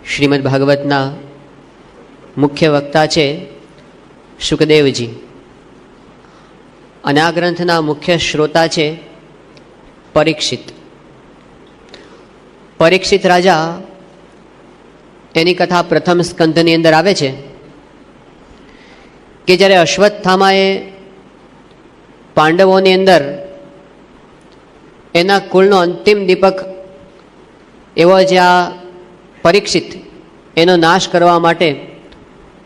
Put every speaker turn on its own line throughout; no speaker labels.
શ્રીમદ ભાગવતના મુખ્ય વક્તા છે શુકદેવજી, અને આ ગ્રંથના મુખ્ય શ્રોતા છે પરીક્ષિત. પરીક્ષિત રાજા, એની કથા પ્રથમ સ્કંધની અંદર આવે છે કે જ્યારે અશ્વત્થામાએ પાંડવોની અંદર એના કુળનો અંતિમ દીપક એવો જે આ પરીક્ષિત, એનો નાશ કરવા માટે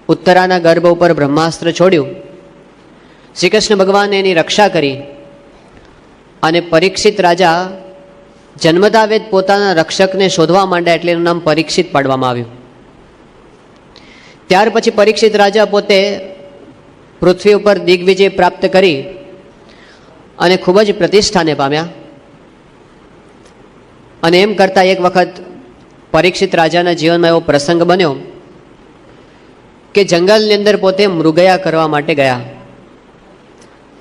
ઉત્તરાના ગર્ભ ઉપર બ્રહ્માસ્ત્ર છોડ્યું. શ્રી કૃષ્ણ ભગવાને એની રક્ષા કરી અને પરીક્ષિત રાજા જન્મતા વેદ પોતાના રક્ષકને શોધવા માંડ્યા, એટલે એનું નામ પરીક્ષિત પાડવામાં આવ્યું. ત્યાર પછી પરીક્ષિત રાજા પોતે પૃથ્વી ઉપર દિગ્વિજય પ્રાપ્ત કરી અને ખૂબ જ પ્રતિષ્ઠાને પામ્યા. અને એમ કરતાં એક વખત પરીક્ષિત રાજાના જીવનમાં એવો પ્રસંગ બન્યો કે જંગલની અંદર પોતે મૃગયા કરવા માટે ગયા.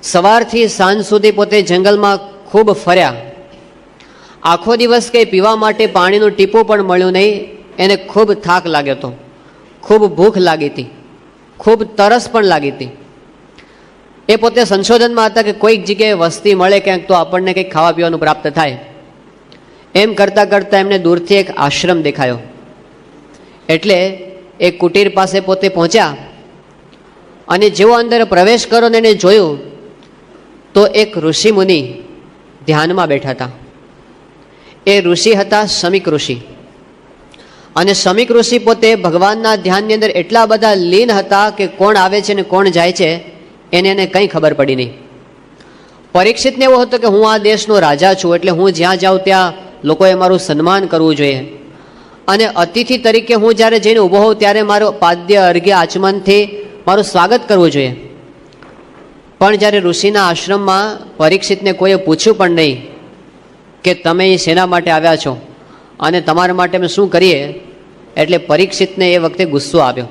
સવારથી સાંજ સુધી પોતે જંગલમાં ખૂબ ફર્યા. આખો દિવસ કંઈ પીવા માટે પાણીનું ટીપું પણ મળ્યું નહીં. એને ખૂબ થાક લાગ્યો હતો, ખૂબ ભૂખ લાગી હતી, ખૂબ તરસ પણ લાગી હતી. એ પોતે સંશોધનમાં હતા કે કોઈક જગ્યાએ વસ્તી મળે ક્યાંક તો આપણને કંઈક ખાવા પીવાનું પ્રાપ્ત થાય. એમ કરતાં કરતાં એમને દૂરથી એક આશ્રમ દેખાયો, એટલે એક કુટીર પાસે પોતે પહોંચ્યા. અને જેવો અંદર પ્રવેશ કરો ને એને જોયું તો એક ઋષિ મુનિ ધ્યાનમાં બેઠા હતા. એ ઋષિ હતા શમીક ઋષિ. અને શમીક ઋષિ પોતે ભગવાનના ધ્યાનની અંદર એટલા બધા લીન હતા કે કોણ આવે છે ને કોણ જાય છે એને કંઈ ખબર પડી નહીં. પરીક્ષિતને એવો હતો કે હું આ દેશનો રાજા છું, એટલે હું જ્યાં જાઉં ત્યાં લોકોએ મારું સન્માન કરવું જોઈએ, અને અતિથિ તરીકે હું જ્યારે જઈને ઊભો હોઉં ત્યારે મારું પાદ્ય અર્ઘ્ય આચમનથી મારું સ્વાગત કરવું જોઈએ. પણ જ્યારે ઋષિના આશ્રમમાં પરીક્ષિતને કોઈએ પૂછ્યું પણ નહીં કે તમે એ શેના માટે આવ્યા છો અને તમારા માટે અમે શું કરીએ, એટલે પરીક્ષિતને એ વખતે ગુસ્સો આવ્યો.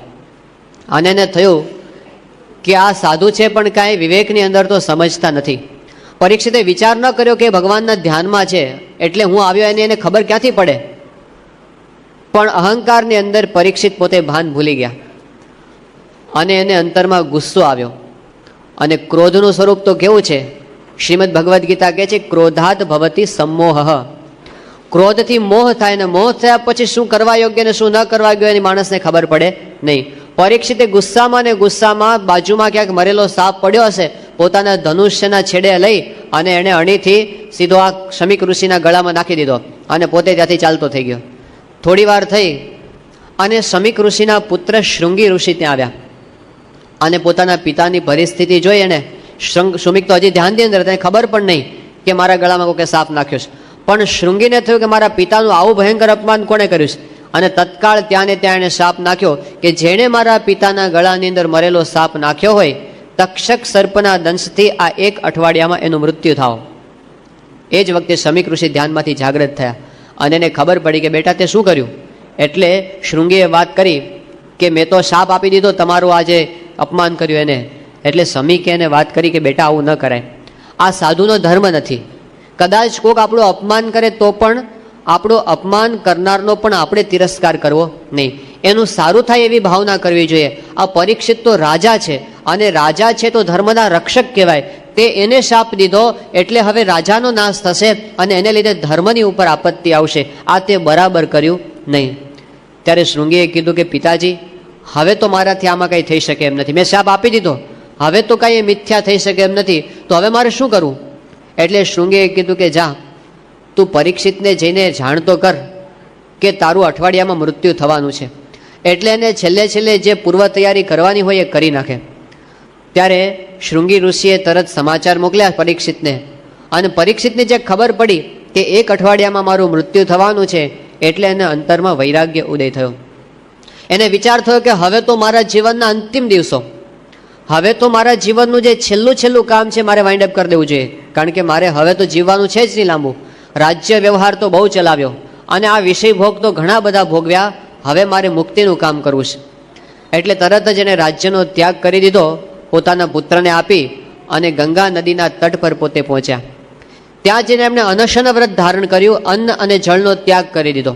અને એને થયું કે આ સાધુ છે પણ કાંઈ વિવેકની અંદર તો સમજતા નથી. પરીક્ષિતે વિચાર ન કર્યો કે ભગવાનના ધ્યાનમાં છે એટલે હું આવ્યો, એને ખબર ક્યાંથી પડે. પણ અહંકારની અંદર પરીક્ષિત પોતે ભાન ભૂલી ગયા અને એને અંતરમાં ગુસ્સો આવ્યો. અને ક્રોધનું સ્વરૂપ તો કેવું છે, શ્રીમદ ભગવદ્ ગીતા કહે છે ક્રોધાત ભવતી સમોહ. ક્રોધથી મોહ થાય, ને મોહ થયા પછી શું કરવા યોગ્ય ને શું ન કરવા યોગ્ય એની માણસને ખબર પડે નહીં. પરીક્ષિતે ગુસ્સામાં ને ગુસ્સામાં બાજુમાં ક્યાંક મરેલો સાપ પડ્યો હશે, પોતાના ધનુષ્યના છેડે લઈ અને એણે અણીથી સીધો આ શમીક ઋષિના ગળામાં નાખી દીધો અને પોતે ત્યાંથી ચાલતો થઈ ગયો. થોડી વાર થઈ અને શમીક ઋષિના પુત્ર શૃંગી ઋષિ ત્યાં આવ્યા અને પોતાના પિતાની પરિસ્થિતિ જોઈ. એને શૃંગી તો હજી ધ્યાનની અંદર તેને ખબર પણ નહીં કે મારા ગળામાં કોઈ સાપ નાખ્યો છે, પણ શૃંગીને થયું કે મારા પિતાનું આવું ભયંકર અપમાન કોણે કર્યું છે. અને તત્કાળ ત્યાં ને ત્યાં એણે સાપ નાખ્યો કે જેણે મારા પિતાના ગળાની અંદર મરેલો સાપ નાખ્યો હોય, તક્ષક સર્પના દંશથી આ 1 અઠવાડિયામાં એનું મૃત્યુ થાવ. એ જ વખતે શમીક ઋષિ ધ્યાનમાંથી જાગૃત થયા અને એને ખબર પડી કે બેટા તે શું કર્યું. એટલે શૃંગીએ વાત કરી કે મેં તો શાપ આપી દીધો, તમારું આજે અપમાન કર્યું એને. એટલે શમીકે એને વાત કરી કે બેટા આવું ન કરાય, આ સાધુનો ધર્મ નથી. કદાચ કોઈક આપણું અપમાન કરે તો પણ આપણું અપમાન કરનારનો પણ આપણે તિરસ્કાર કરવો નહીં, એનું સારું થાય એવી ભાવના કરવી જોઈએ. આ પરીક્ષિત તો રાજા છે અને રાજા છે તો ધર્મના રક્ષક કહેવાય. તે એને શાપ દીધો એટલે હવે રાજાનો નાશ થશે અને એને લીધે ધર્મની ઉપર આપત્તિ આવશે. આ તે બરાબર કર્યું નહીં. ત્યારે શૃંગીએ કીધું કે પિતાજી, હવે તો મારાથી આમાં કંઈ થઈ શકે એમ નથી. મેં શાપ આપી દીધો, હવે તો કાંઈ મિથ્યા થઈ શકે એમ નથી, તો હવે મારે શું કરવું. એટલે શૃંગીએ કીધું કે જા, તું પરીક્ષિતને જઈને જાણતો કર કે તારું અઠવાડિયામાં મૃત્યુ થવાનું છે. એટલે એને છેલ્લે જે પૂર્વ તૈયારી કરવાની હોય એ કરી નાખે. ત્યારે શૃંગી ઋષિએ તરત સમાચાર મોકલ્યા પરીક્ષિતને, અને પરીક્ષિતને જે ખબર પડી કે 1 અઠવાડિયામાં મારું મૃત્યુ થવાનું છે, એટલે એને અંતરમાં વૈરાગ્ય ઉદય થયો. એને વિચાર થયો કે હવે તો મારા જીવનના અંતિમ દિવસો, હવે તો મારા જીવનનું જે છેલ્લું કામ છે મારે વાઇન્ડ અપ કરી દેવું જોઈએ, કારણ કે મારે હવે તો જીવવાનું છે જ નહીં લાંબુ. રાજ્ય વ્યવહાર તો બહુ ચલાવ્યો અને આ વિષય ભોગ તો ઘણા બધા ભોગવ્યા, હવે મારે મુક્તિનું કામ કરવું છે. એટલે તરત જ એને રાજ્યનો ત્યાગ કરી દીધો, પોતાના પુત્રને આપી અને ગંગા નદીના તટ પર પોતે પહોંચ્યા. ત્યાં જઈને એમણે અનશન વ્રત ધારણ કર્યું, અન્ન અને જળનો ત્યાગ કરી દીધો.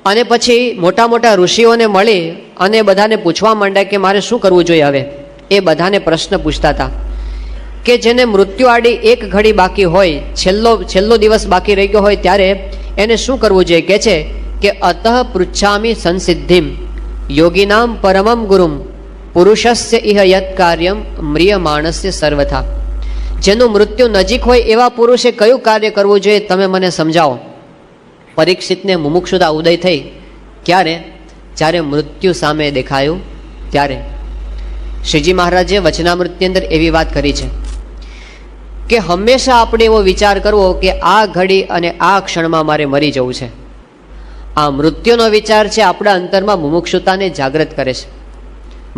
અને પછી મોટા મોટા ઋષિઓને મળી અને બધાને પૂછવા માંડ્યા કે મારે શું કરવું જોઈએ હવે. એ બધાને પ્રશ્ન પૂછતા હતા કે જેને મૃત્યુ આડી એક ઘડી બાકી હોય, છેલ્લો દિવસ બાકી રહી ગયો હોય, ત્યારે એને શું કરવું જોઈએ. કહે છે કે અતઃ પૃચ્છામિ સંસિદ્ધિમ યોગીનામ પરમમ ગુરુમ પુરુષસ્ય ઇહ યત કાર્યમ મ્રિયમાણસ્ય સર્વથા. જેનું મૃત્યુ નજીક હોય એવા પુરુષે કયું કાર્ય કરવું જોઈએ, તમે મને સમજાવો. પરીક્ષિતને મુમુક્ષુતા ઉદય થઈ. ક્યારે? જ્યારે મૃત્યુ સામે દેખાયું ત્યારે. શ્રીજી મહારાજે વચનામૃતની અંદર એવી વાત કરી છે કે હંમેશા આપણે એવો વિચાર કરવો કે આ ઘડી અને આ ક્ષણમાં મારે મરી જવું છે. આ મૃત્યુનો વિચાર છે આપણા અંતરમાં મુમુક્ષુતાને જાગૃત કરે છે.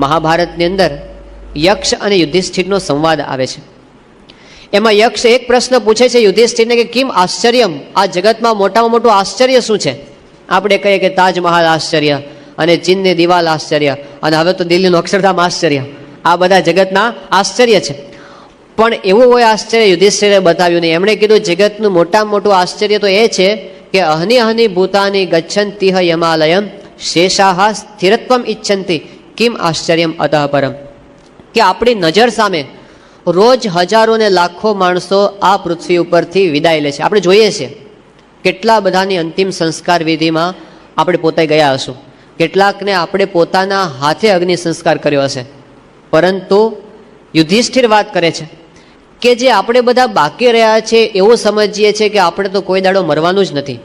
મહાભારતની અંદર યક્ષ અને યુધિષ્ઠિરનો સંવાદ આવે છે. એમાં યક્ષ એક પ્રશ્ન પૂછે છે યુધિષ્ઠિરને કે કિમ આશ્ચર્યમ, આ જગતમાં મોટામાં મોટું આશ્ચર્ય શું છે? આપણે કહીએ કે તાજમહાલ આશ્ચર્ય અને ચીનની દિવાલ આશ્ચર્ય અને હવે તો દિલ્હીનું અક્ષરધામ આશ્ચર્ય, આ બધા જગતના આશ્ચર્ય છે. પણ એવું હોય આશ્ચર્ય યુધિષ્ઠિરે બતાવ્યું નહીં. એમણે કીધું જગતનું મોટામાં મોટું આશ્ચર્ય તો એ છે કે અહની અહની ભૂતાની ગચ્છન્તિહ યમાલયમ શેષાહ સ્થિરત્વમ ઇચ્છન્તિ કિમ આશ્ચર્યમ અતઃ પરમ. કે આપણી નજર સામે રોજ હજારો ને લાખો માણસો આ પૃથ્વી ઉપરથી વિદાય લે છે. આપણે જોઈએ છીએ કેટલા બધાની અંતિમ સંસ્કાર વિધિમાં આપણે પોતે ગયા હશું, કેટલાકને આપણે પોતાના હાથે અગ્નિ સંસ્કાર કર્યો હશે. પરંતુ યુધિષ્ઠિર વાત કરે છે કે જે આપણે બધા બાકી રહ્યા છે એવું સમજીએ છીએ કે આપણે તો કોઈ દાડો મરવાનું જ નથી.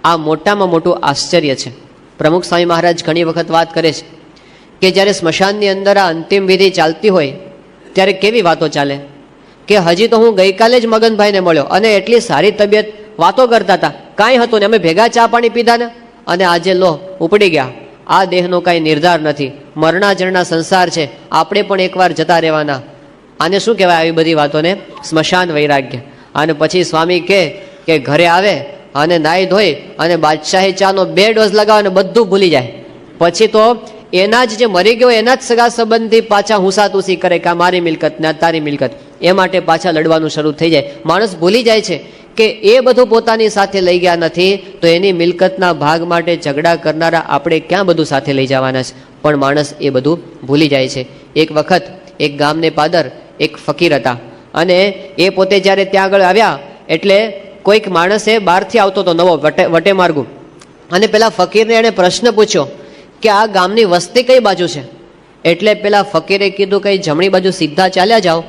આ મોટામાં મોટું આશ્ચર્ય છે. પ્રમુખ સ્વામી મહારાજ ઘણી વખત વાત કરે છે કે જ્યારે સ્મશાનની અંદર આ અંતિમ વિધિ ચાલતી હોય ત્યારે કેવી વાતો ચાલે કે હજી તો હું ગઈકાલે જ મગનભાઈને મળ્યો અને એટલી સારી તબિયત, વાતો કરતા હતા, કાંઈ હતું ને, અમે ભેગા ચા પાણી પીધા ને, અને આજે લો ઉપડી ગયા. આ દેહનો કાંઈ નિર્ધાર નથી, મરણાજરના સંસાર છે, આપણે પણ એકવાર જતા રહેવાના. આને શું કહેવાય આવી બધી વાતોને? સ્મશાન વૈરાગ્ય. અને પછી સ્વામી કહે કે ઘરે આવે અને નાહી ધોઈ અને બાદશાહી ચાનો 2 ડોઝ લગાવે અને બધું ભૂલી જાય. પછી તો એના જ જે મરી ગયો એના જ સગા સંબંધી પાછા હુંસાતુસી કરે કે આ મારી મિલકત ને તારી મિલકત, એ માટે પાછા લડવાનું શરૂ થઈ જાય. માણસ ભૂલી જાય છે કે એ બધું પોતાની સાથે લઈ ગયા નથી, તો એની મિલકતના ભાગ માટે ઝઘડા કરનારા આપણે ક્યાં બધું સાથે લઈ જવાના છે? પણ માણસ એ બધું ભૂલી જાય છે. એક વખત એક ગામને પાદર એક ફકીર હતા અને એ પોતે જ્યારે ત્યાં આગળ આવ્યા એટલે કોઈક માણસે બહારથી આવતો હતો નવો વટે માર્ગુ, અને પેલા ફકીરને એણે પ્રશ્ન પૂછ્યો કે આ ગામની વસ્તી કઈ બાજુ છે? એટલે પેલા ફકીરે કીધું કે જમણી બાજુ સીધા ચાલ્યા જાઓ,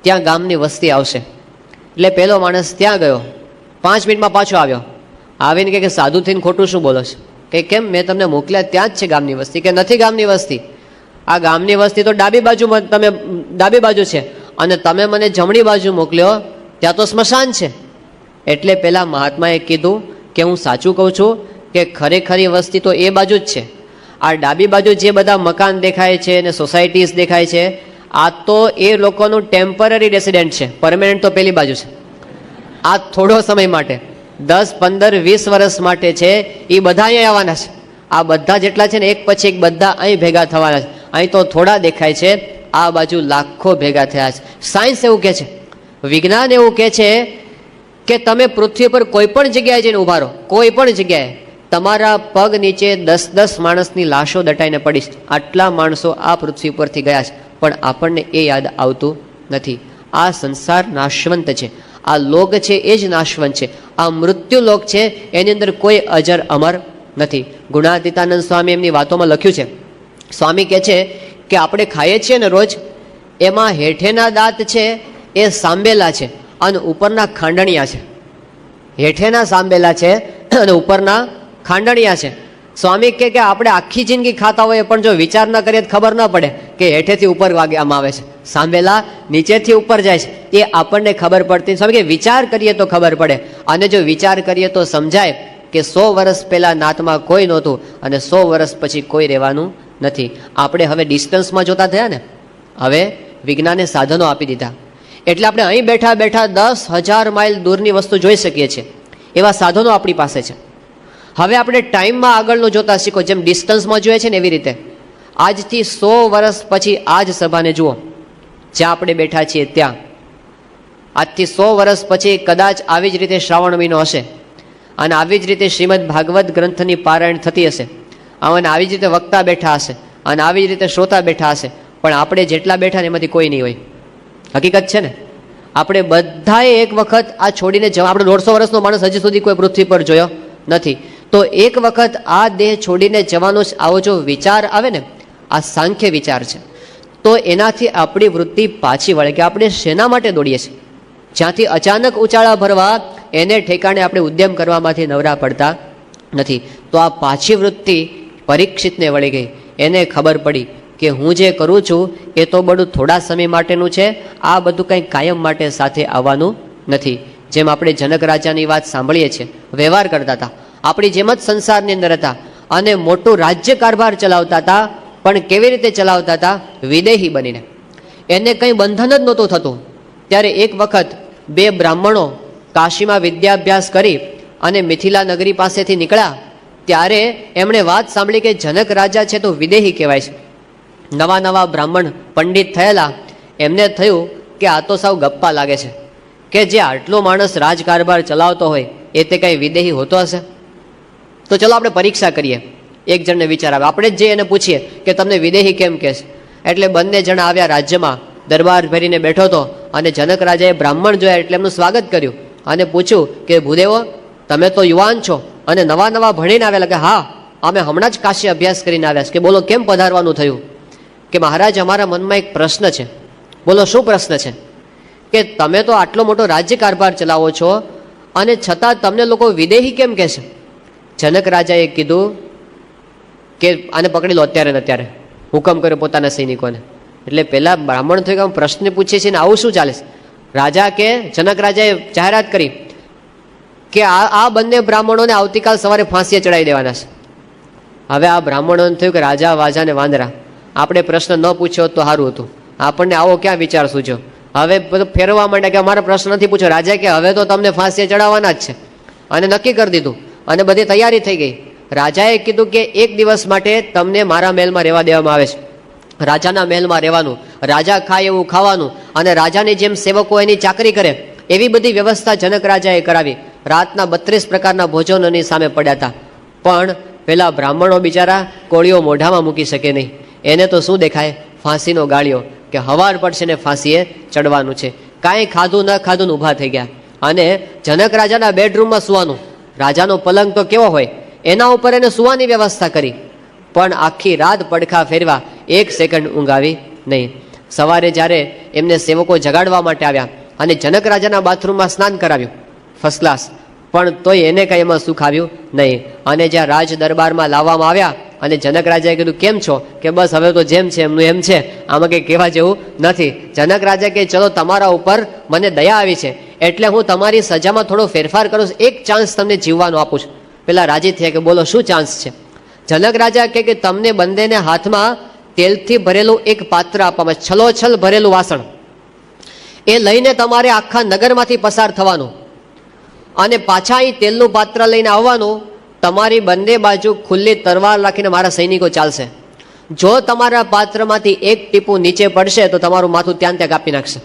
ત્યાં ગામની વસ્તી આવશે. એટલે પેલો માણસ ત્યાં ગયો, 5 મિનિટમાં પાછો આવ્યો. આવીને કે સાધુ થઈને ખોટું શું બોલો છો? કે કેમ, મેં તમને મોકલ્યા ત્યાં જ છે ગામની વસ્તી. કે નથી ગામની વસ્તી, આ ગામની વસ્તી તો ડાબી બાજુ છે અને તમે મને જમણી બાજુ મોકલ્યો, ત્યાં તો સ્મશાન છે. એટલે પેલા મહાત્માએ કીધું કે હું સાચું કહું છું કે ખરેખરી વસ્તી તો એ બાજુ જ છે. આ ડાબી બાજુ જે બધા મકાન દેખાય છે અને સોસાયટીઝ દેખાય છે, આ તો એ લોકોનું ટેમ્પરરી રેસિડેન્ટ છે, પરમેનન્ટ તો પેલી બાજુ છે. આ થોડો સમય માટે 10, 15, 20 વર્ષ માટે છે, એ બધા અહીંયા આવવાના છે. આ બધા જેટલા છે ને એક પછી એક બધા અહીં ભેગા થવાના છે. અહીં તો થોડા દેખાય છે, આ બાજુ લાખો ભેગા થયા છે. સાયન્સ એવું કહે છે, વિજ્ઞાન એવું કહે છે કે તમે પૃથ્વી પર કોઈ પણ જગ્યાએ જઈને ઉભા રહો, કોઈ પણ જગ્યાએ તમારા પગ નીચે 10 માણસની લાશો દટાઈને પડીશ. આટલા માણસો આ પૃથ્વી પરથી ગયા છે, પણ આપણને એ યાદ આવતું નથી. આ સંસાર નાશવંત છે, આ લોક છે એ જ નાશવંત છે. આ મૃત્યુ લોક છે, એની અંદર કોઈ અજર અમર નથી. ગુણાતીતાનંદ સ્વામી એમની વાતોમાં લખ્યું છે, સ્વામી કહે છે કે આપણે ખાઈએ છીએ ને રોજ, એમાં હેઠેના દાંત છે એ સાંબેલા છે અને ઉપરના ખાંડણિયા છે. હેઠેના સાંબેલા છે અને ઉપરના ખાંડણિયા છે. સ્વામી કહે કે આપણે આખી જિંદગી ખાતા હોઈએ પણ જો વિચાર ન કરીએ તો ખબર ન પડે કે હેઠેથી ઉપર વાગવામાં આવે છે, સાંભેલા નીચેથી ઉપર જાય છે, એ આપણને ખબર પડતી. સ્વામી કે વિચાર કરીએ તો ખબર પડે, અને જો વિચાર કરીએ તો સમજાય કે 100 વર્ષ પહેલા નાતમાં કોઈ નહોતું અને 100 વર્ષ પછી કોઈ રહેવાનું નથી. આપણે હવે ડિસ્ટન્સમાં જોતા થયા ને, હવે વિજ્ઞાને સાધનો આપી દીધા, એટલે આપણે અહીં બેઠા બેઠા 10,000 માઇલ દૂરની વસ્તુ જોઈ શકીએ છીએ. એવા સાધનો આપણી પાસે છે. હવે આપણે ટાઈમમાં આગળનું જોતા શીખો, જેમ ડિસ્ટન્સમાં જોઈએ છે ને એવી રીતે આજથી 100 વર્ષ પછી આ જ સભાને જુઓ, જ્યાં આપણે બેઠા છીએ ત્યાં. આજથી 100 વર્ષ પછી કદાચ આવી જ રીતે શ્રાવણ મહિનો હશે અને આવી જ રીતે શ્રીમદ ભાગવત ગ્રંથની પારાયણ થતી હશે, અને આવી જ રીતે વક્તા બેઠા હશે, અને આવી જ રીતે શ્રોતા બેઠા હશે, પણ આપણે જેટલા બેઠા ને એમાંથી કોઈ નહીં હોય. હકીકત છે ને. આપણે બધાએ એક વખત આ છોડીને જવા, આપણે 150 વર્ષનો માણસ હજી સુધી કોઈ પૃથ્વી પર જોયો નથી, તો એક વખત આ દેહ છોડીને જવાનો આવો જો વિચાર આવે ને, આ સાંખ્ય વિચાર છે, તો એનાથી આપણી વૃત્તિ પાછી વળે કે આપણે શેના માટે દોડીએ છીએ. જ્યાંથી અચાનક ઉચાળા ભરવા એને ઠેકાણે આપણે ઉદ્યમ કરવામાંથી નવરા પડતા નથી. તો આ પાછી વૃત્તિ પરીક્ષિતને વળી ગઈ. એને ખબર પડી કે હું જે કરું છું એ તો બધું થોડા સમય માટેનું છે, આ બધું કંઈ કાયમ માટે સાથે આવવાનું નથી. જેમ આપણે જનક રાજાની વાત સાંભળીએ છીએ, વ્યવહાર કરતા હતા, આપણી જેમ જ સંસારની અંદર હતા, અને મોટું રાજ્ય કારભાર ચલાવતા હતા, પણ કેવી રીતે ચલાવતા હતા? વિદેહી બનીને. એને કંઈ બંધન જ નહોતું થતું. ત્યારે એક વખત 2 બ્રાહ્મણો કાશીમાં વિદ્યાભ્યાસ કરી અને મિથિલા નગરી પાસેથી નીકળ્યા, ત્યારે એમણે વાત સાંભળી કે જનક રાજા છે તો વિદેહી કહેવાય છે. નવા નવા બ્રાહ્મણ પંડિત થયેલા, એમને થયું કે આ તો સાવ ગપ્પા લાગે છે, કે જે આટલો માણસ રાજકારભાર ચલાવતો હોય એ તે કંઈ વિદેહી હોતો હશે. તો ચલો આપણે પરીક્ષા કરીએ. એક જણને વિચાર આવે, આપણે જ જે એને પૂછીએ કે તમને વિદેહી કેમ કહે છે. એટલે બંને જણા આવ્યા રાજ્યમાં, દરબાર ભરીને બેઠો હતો, અને જનક રાજાએ બ્રાહ્મણ જોયા એટલે એમનું સ્વાગત કર્યું અને પૂછ્યું કે ભૂદેવો, તમે તો યુવાન છો અને નવા નવા ભણીને આવેલા? કે હા, અમે હમણાં જ કાશી અભ્યાસ કરીને આવ્યા છે. કે બોલો કેમ પધારવાનું થયું? કે મહારાજ, અમારા મનમાં એક પ્રશ્ન છે. બોલો શું પ્રશ્ન છે? કે તમે તો આટલો મોટો રાજ્ય કારભાર ચલાવો છો અને છતાં તમને લોકો વિદેહી કેમ કહે છે? જનક રાજાએ કીધું કે આને પકડી લો અત્યારે ને અત્યારે, હુકમ કર્યો પોતાના સૈનિકોને. એટલે પેલા બ્રાહ્મણ થયું કે આમ પ્રશ્ન પૂછે છે ને આવું શું ચાલે છે? રાજા કે જનક રાજાએ જાહેરાત કરી કે આ બંને બ્રાહ્મણોને આવતીકાલ સવારે ફાંસીએ ચડાવી દેવાના છે. હવે આ બ્રાહ્મણોને થયું કે રાજા વાજાને વાંદરા, આપણે પ્રશ્ન ન પૂછ્યો તો સારું હતું, આપણને આવો ક્યાં વિચાર સૂચ્યો? હવે બધું ફેરવા માંડ્યા કે અમારે પ્રશ્ન નથી પૂછ્યો. રાજા કે હવે તો તમને ફાંસીએ ચડાવવાના જ છે, અને નક્કી કરી દીધું, અને બધી તૈયારી થઈ ગઈ. રાજાએ કીધું કે 1 દિવસ માટે તમને મારા મહેલમાં રહેવા દેવામાં આવે છે. રાજાના મહેલમાં રહેવાનું, રાજા ખાય એવું ખાવાનું, અને રાજાની જેમ સેવકો એની ચાકરી કરે એવી બધી વ્યવસ્થા જનક રાજાએ કરાવી. રાતના 32 પ્રકારના ભોજનોની સામે પડ્યા હતા. પણ પેલા બ્રાહ્મણો બિચારા કોળીઓ મોઢામાં મૂકી શકે નહીં. એને તો શું દેખાય? ફાંસીનો ગાળિયો, કે હવાર પડશે ને ફાંસીએ ચડવાનું છે. કાંઈ ખાધું ન ખાધું ઊભા થઈ ગયા. અને જનક રાજાના બેડરૂમમાં સૂવાનું, રાજાનો પલંગ તો કેવો હોય, એના ઉપર એને સૂવાની વ્યવસ્થા કરી. પણ આખી રાત પડખા ફેરવા, 1 સેકન્ડ ઊંઘ આવી નહીં. સવારે જ્યારે એમને સેવકો જગાડવા માટે આવ્યા અને જનક રાજાના બાથરૂમમાં સ્નાન કરાવ્યું, ફર્સ્ટ ક્લાસ, પણ તોય એને કંઈ એમાં સુખ આવ્યું નહીં. અને જ્યાં રાજ દરબારમાં લાવવામાં આવ્યા અને જનક રાજાએ કીધું કેમ છો? કે બસ હવે તો જેમ છે એમનું એમ છે, આમાં કંઈ કહેવા જેવું નથી. જનક રાજા કે ચલો તમારા ઉપર મને દયા આવી છે એટલે હું તમારી સજામાં થોડો ફેરફાર કરું છું, 1 ચાન્સ તમને જીવવાનો આપું છું. પેલા રાજી થયા કે બોલો શું ચાન્સ છે? જનક રાજા કે તમને બંનેને હાથમાં તેલથી ભરેલું એક પાત્ર આપવામાં, છલોછલ ભરેલું વાસણ, એ લઈને તમારે આખા નગરમાંથી પસાર થવાનું, અને પાછા અહીં તેલનું પાત્ર લઈને આવવાનું. તમારી બંને બાજુ ખુલ્લી તલવાર રાખીને મારા સૈનિકો ચાલશે. જો તમારા પાત્રમાંથી 1 ટીપું નીચે પડશે તો તમારું માથું ત્યાં કાપી નાખશે,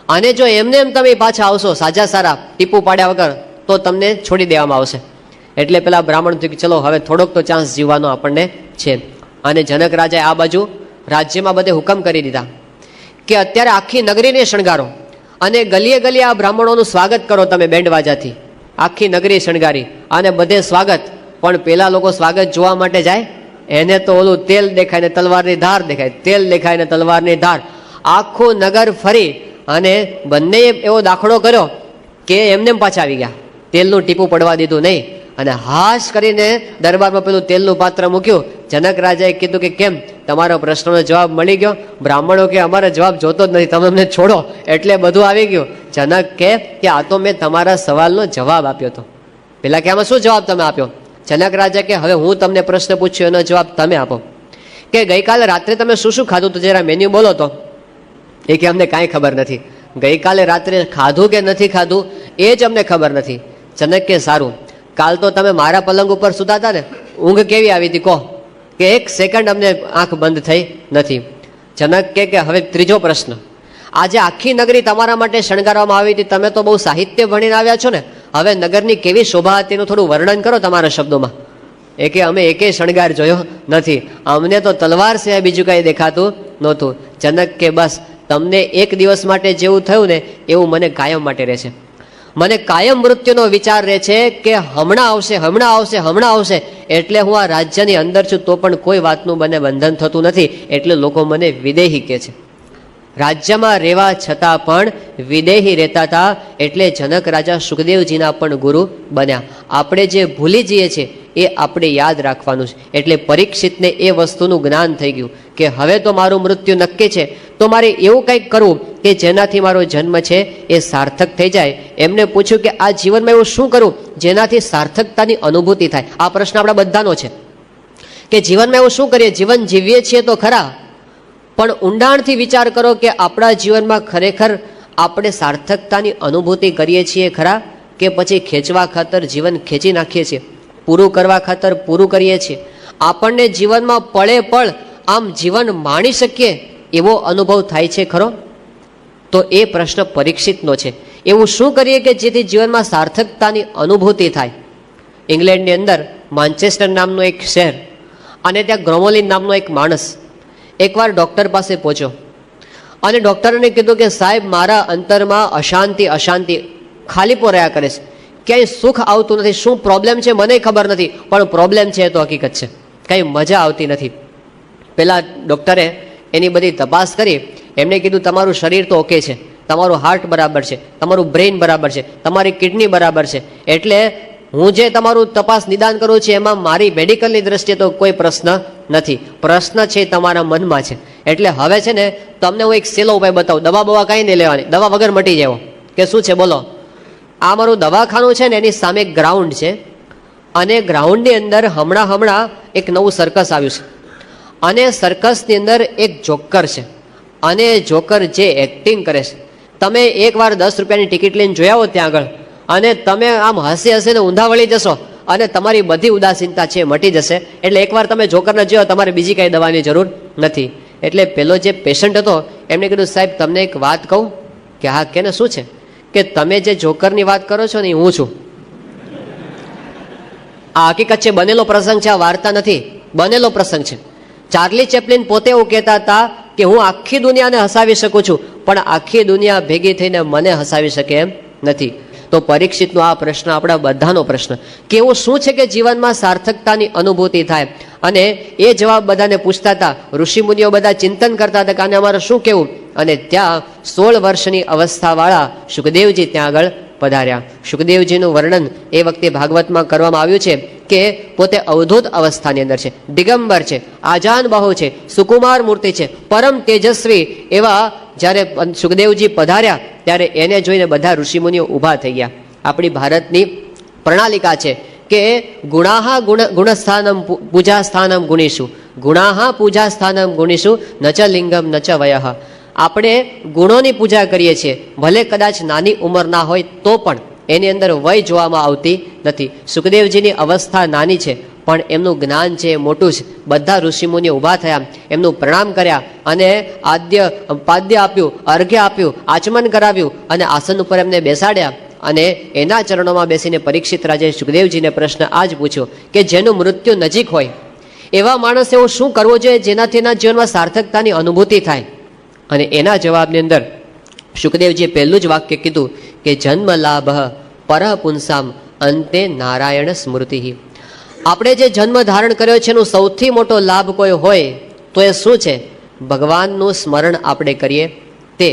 અને જો એમને એમ તમે પાછા આવશો સાજા સારા ટીપું પાડ્યા વગર તો તમને છોડી દેવામાં આવશે. એટલે પેલા બ્રાહ્મણ થયું કે ચલો હવે થોડોક તો ચાન્સ જીવવાનો આપણને છે. અને જનક રાજાએ આ બાજુ રાજ્યમાં બધે હુકમ કરી દીધા કે અત્યારે આખી નગરીને શણગારો અને ગલીએ ગલીએ આ બ્રાહ્મણોનું સ્વાગત કરો તમે બેન્ડવાજાથી. આખી નગરી શણગારી અને બધે સ્વાગત. પણ પેલા લોકો સ્વાગત જોવા માટે જાય, એને તો ઓલું તેલ દેખાય ને તલવારની ધાર દેખાય, તેલ દેખાય ને તલવારની ધાર. આખું નગર ફરી અને બંનેએ એવો દાખલો કર્યો કે એમને પાછા આવી ગયા, તેલનું ટીપું પડવા દીધું નહીં. અને હાશ કરીને દરબારમાં પેલું તેલનું પાત્ર મૂક્યું. જનક રાજાએ કીધું કે કેમ, તમારો પ્રશ્નનો જવાબ મળી ગયો? બ્રાહ્મણો કે અમારે જવાબ જોતો જ નથી, તમે અમને છોડો એટલે બધું આવી ગયું. જનક કે આ તો મેં તમારા સવાલનો જવાબ આપ્યો હતો. પેલા કે આમાં શું જવાબ તમે આપ્યો? જનક રાજા કે હવે હું તમને પ્રશ્ન પૂછ્યો એનો જવાબ તમે આપો. કે ગઈકાલે રાત્રે તમે શું શું ખાધું? તો જરા મેન્યુ બોલો તો. એ કે અમને કાંઈ ખબર નથી, ગઈકાલે રાત્રે ખાધું કે નથી ખાધું એ જ અમને ખબર નથી. જનક કે સારું, કાલ તો તમે મારા પલંગ ઉપર સૂતા હતા ને, ઊંઘ કેવી આવી હતી કહો? કે 1 સેકન્ડ અમને આંખ બંધ થઈ નથી. જનક કે હવે ત્રીજો પ્રશ્ન, આજે આખી નગરી તમારા માટે શણગારવામાં આવી હતી, તમે તો બહુ સાહિત્ય ભણીને આવ્યા છો ને, હવે નગરની કેવી શોભા હતી એનું થોડું વર્ણન કરો તમારા શબ્દોમાં. કે અમે એકે શણગાર જોયો નથી, અમને તો તલવાર સિવાય બીજું કાંઈ દેખાતું નહોતું. જનક કે બસ તમને એક દિવસ માટે જેવું થયું ને એવું મને કાયમ માટે રહે છે. મને કાયમ મૃત્યુનો વિચાર રહે છે કે હમણાં આવશે, હમણાં આવશે, હમણાં આવશે. એટલે હું આ રાજ્યની અંદર છું તો પણ કોઈ વાતનું મને બંધન થતું નથી, એટલે લોકો મને વિદેહી કહે છે. રાજ્યમાં રહેવા છતાં પણ વિદેહી રહેતા હતા, એટલે જનક રાજા સુખદેવજીના પણ ગુરુ બન્યા. આપણે જે ભૂલી જઈએ છીએ એ આપણે યાદ રાખવાનું છે. એટલે પરીક્ષિતને એ વસ્તુનું જ્ઞાન થઈ ગયું કે હવે તો મારું મૃત્યુ નક્કી છે, તો મારે એવું કંઈક કરવું કે જેનાથી મારો જન્મ છે એ સાર્થક થઈ જાય. એમને પૂછ્યું કે આ જીવનમાં એવું શું કરું જેનાથી સાર્થકતાની અનુભૂતિ થાય. આ પ્રશ્ન આપણા બધાનો છે કે જીવનમાં એવું શું કરીએ, જીવન જીવીએ છીએ તો ખરા, પણ ઊંડાણથી વિચાર કરો કે આપણા જીવનમાં ખરેખર આપણે સાર્થકતાની અનુભૂતિ કરીએ છીએ ખરા, કે પછી ખેંચવા ખાતર જીવન ખેંચી નાખીએ છીએ, પૂરું કરવા ખાતર પૂરું કરીએ છીએ. આપણને જીવનમાં પળે પળ આમ જીવન માણી શકીએ એવો અનુભવ થાય છે ખરો? તો એ પ્રશ્ન પરીક્ષિતનો છે. એવું શું કરીએ કે જેથી જીવનમાં સાર્થકતાની અનુભૂતિ થાય? ઇંગ્લેન્ડની અંદર માન્ચેસ્ટર નામનું એક શહેર, અને ત્યાં ગ્રોમોલિન નામનો એક માણસ એકવાર ડૉક્ટર પાસે પહોંચ્યો અને ડૉક્ટરને કીધું કે સાહેબ, મારા અંતરમાં અશાંતિ અશાંતિ ખાલીપો રહ્યા કરે છે, ક્યાંય સુખ આવતું નથી, શું પ્રોબ્લેમ છે મને ખબર નથી, પણ પ્રોબ્લેમ છે એ તો હકીકત છે, કંઈ મજા આવતી નથી. પેલા ડૉક્ટરે એની બધી તપાસ કરી, એમને કીધું તમારું શરીર તો ઓકે છે, તમારું હાર્ટ બરાબર છે, તમારું બ્રેઇન બરાબર છે, તમારી કિડની બરાબર છે, એટલે હું જે તમારું તપાસ નિદાન કરું છું એમાં મારી મેડિકલની દ્રષ્ટિએ તો કોઈ પ્રશ્ન નથી, પ્રશ્ન છે તમારા મનમાં છે. એટલે હવે છે ને તમને હું એક સહેલો ઉપાય બતાવું, દવા બવા કાંઈ નહીં લેવાની, દવા વગર મટી જાવ. કે શું છે બોલો? આ મારું દવાખાનું છે ને એની સામે ગ્રાઉન્ડ છે, અને ગ્રાઉન્ડની અંદર હમણાં એક નવું સર્કસ આવ્યું છે, અને સર્કસની અંદર એક જોકર છે, અને જોકર જે એક્ટિંગ કરે છે, તમે એકવાર 10 રૂપિયાની ટિકિટ લઈને જોઈ આવો ત્યાં આગળ, અને તમે આમ હસી હસીને ઊંધા વળી જશો અને તમારી બધી ઉદાસીનતા છે મટી જશે. એટલે એકવાર તમે જોકરને જોયો, તમારે બીજી કાંઈ દવાની જરૂર નથી. એટલે પેલો જે પેશન્ટ હતો એમને કીધું સાહેબ તમને એક વાત કહું? કે હા, કે ને શું છે? કે તમે જે જોકરની વાત કરો છો ને એ હું છું. આ હકીકત છે, બનેલો પ્રસંગ છે, આ વાર્તા નથી, બનેલો પ્રસંગ છે. ચાર્લી ચેપ્લિન પોતે એવું કહેતા હતા કે હું આખી દુનિયાને હસાવી શકું છું, પણ આખી દુનિયા ભેગી થઈને મને હસાવી શકે એમ નથી. તો પરીક્ષિતનો આ પ્રશ્ન આપણા બધાનો પ્રશ્ન કે એવું શું છે કે જીવનમાં સાર્થકતાની અનુભૂતિ થાય. અને એ જવાબ બધાને પૂછતા હતા, ઋષિમુનિઓ બધા ચિંતન કરતા હતા કે આને અમારે શું કહેવું. અને ત્યાં 16 વર્ષની અવસ્થાવાળા સુખદેવજી ત્યાં આગળ પધાર્યા. સુખદેવજીનું વર્ણન એ વખતે ભાગવતમાં કરવામાં આવ્યું છે કે પોતે અવધૂત અવસ્થાની અંદર છે, દિગંબર છે, આજાન બાહુ છે, સુકુમાર મૂર્તિ છે, પરમ તેજસ્વી એવા જ્યારે સુખદેવજી પધાર્યા ત્યારે એને જોઈને બધા ઋષિમુનિઓ ઊભા થઈ ગયા. આપણી ભારતની પ્રણાલિકા છે કે ગુણાહ ગુણસ્થાનમ પૂજા સ્થાનમ ગુણીશું, ગુણાહ પૂજા સ્થાનમ ગુણીશું, ન ચ લિંગમ ન ચ વયઃ. આપણે ગુણોની પૂજા કરીએ છીએ, ભલે કદાચ નાની ઉંમરના હોય તો પણ એની અંદર વય જોવામાં આવતી નથી. સુખદેવજીની અવસ્થા નાની છે પણ એમનું જ્ઞાન છે એ મોટું છે. બધા ઋષિમુનિઓ ઊભા થયા, એમનું પ્રણામ કર્યા, અને પાદ્ય આપ્યું, અર્ઘ્ય આપ્યું, આચમન કરાવ્યું, અને આસન ઉપર એમને બેસાડ્યા. અને એના ચરણોમાં બેસીને પરીક્ષિત રાજાએ સુખદેવજીને પ્રશ્ન આ જ પૂછ્યો કે જેનું મૃત્યુ નજીક હોય એવા માણસ એવું શું કરવો જોઈએ જેનાથી એના જીવનમાં સાર્થકતાની અનુભૂતિ થાય? અને એના જવાબની અંદર સુખદેવજીએ પહેલું જ વાક્ય કીધું કે જન્મ લાભ પર પુંસામ અંતે નારાયણ સ્મૃતિ. આપણે જે જન્મ ધારણ કર્યો છે એનો સૌથી મોટો લાભ કોઈ હોય તો એ શું છે? ભગવાનનું સ્મરણ આપણે કરીએ તે.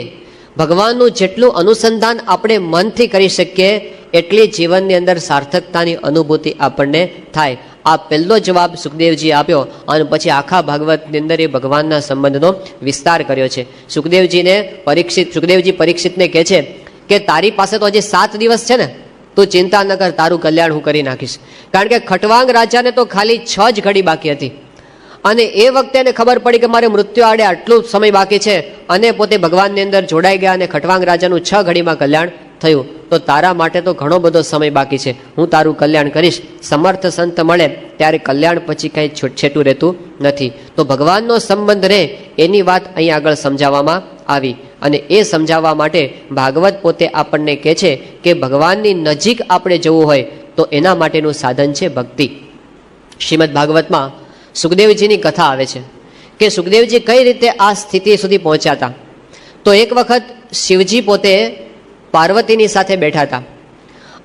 ભગવાનનું જેટલું અનુસંધાન આપણે મનથી કરી શકીએ એટલી જીવનની અંદર સાર્થકતાની અનુભૂતિ આપણને થાય. આ પહેલો જવાબ સુખદેવજીએ આપ્યો, અને પછી આખા ભાગવતની અંદર એ ભગવાનના સંબંધનો વિસ્તાર કર્યો છે. સુખદેવજી પરીક્ષિતને કહે છે કે તારી પાસે તો હજી 7 દિવસ છે ને, તું ચિંતા ન કર, તારું કલ્યાણ હું કરી નાખીશ. કારણ કે ખટવાંગ રાજાને તો ખાલી 6 જ ઘડી બાકી હતી, અને એ વખતે એને ખબર પડી કે મારે મૃત્યુ આડે આટલું સમય બાકી છે, અને પોતે ભગવાનની અંદર જોડાઈ ગયા, અને ખટવાંગ રાજાનું 6 ઘડીમાં કલ્યાણ થયું. તો તારા માટે તો ઘણો બધો સમય બાકી છે, હું તારું કલ્યાણ કરીશ. સમર્થ સંત મળે ત્યારે કલ્યાણ પછી કંઈ છેટું રહેતું નથી. તો ભગવાનનો સંબંધ રહે એની વાત અહીં આગળ સમજાવવામાં આવી. અને એ સમજાવવા માટે ભાગવત પોતે આપણને કહે છે કે ભગવાનની નજીક આપણે જવું હોય તો એના માટેનું સાધન છે ભક્તિ. શ્રીમદ ભાગવતમાં સુખદેવજીની કથા આવે છે કે સુખદેવજી કઈ રીતે આ સ્થિતિ સુધી પહોંચ્યા હતા. તો એક વખત શિવજી પોતે પાર્વતીની સાથે બેઠા હતા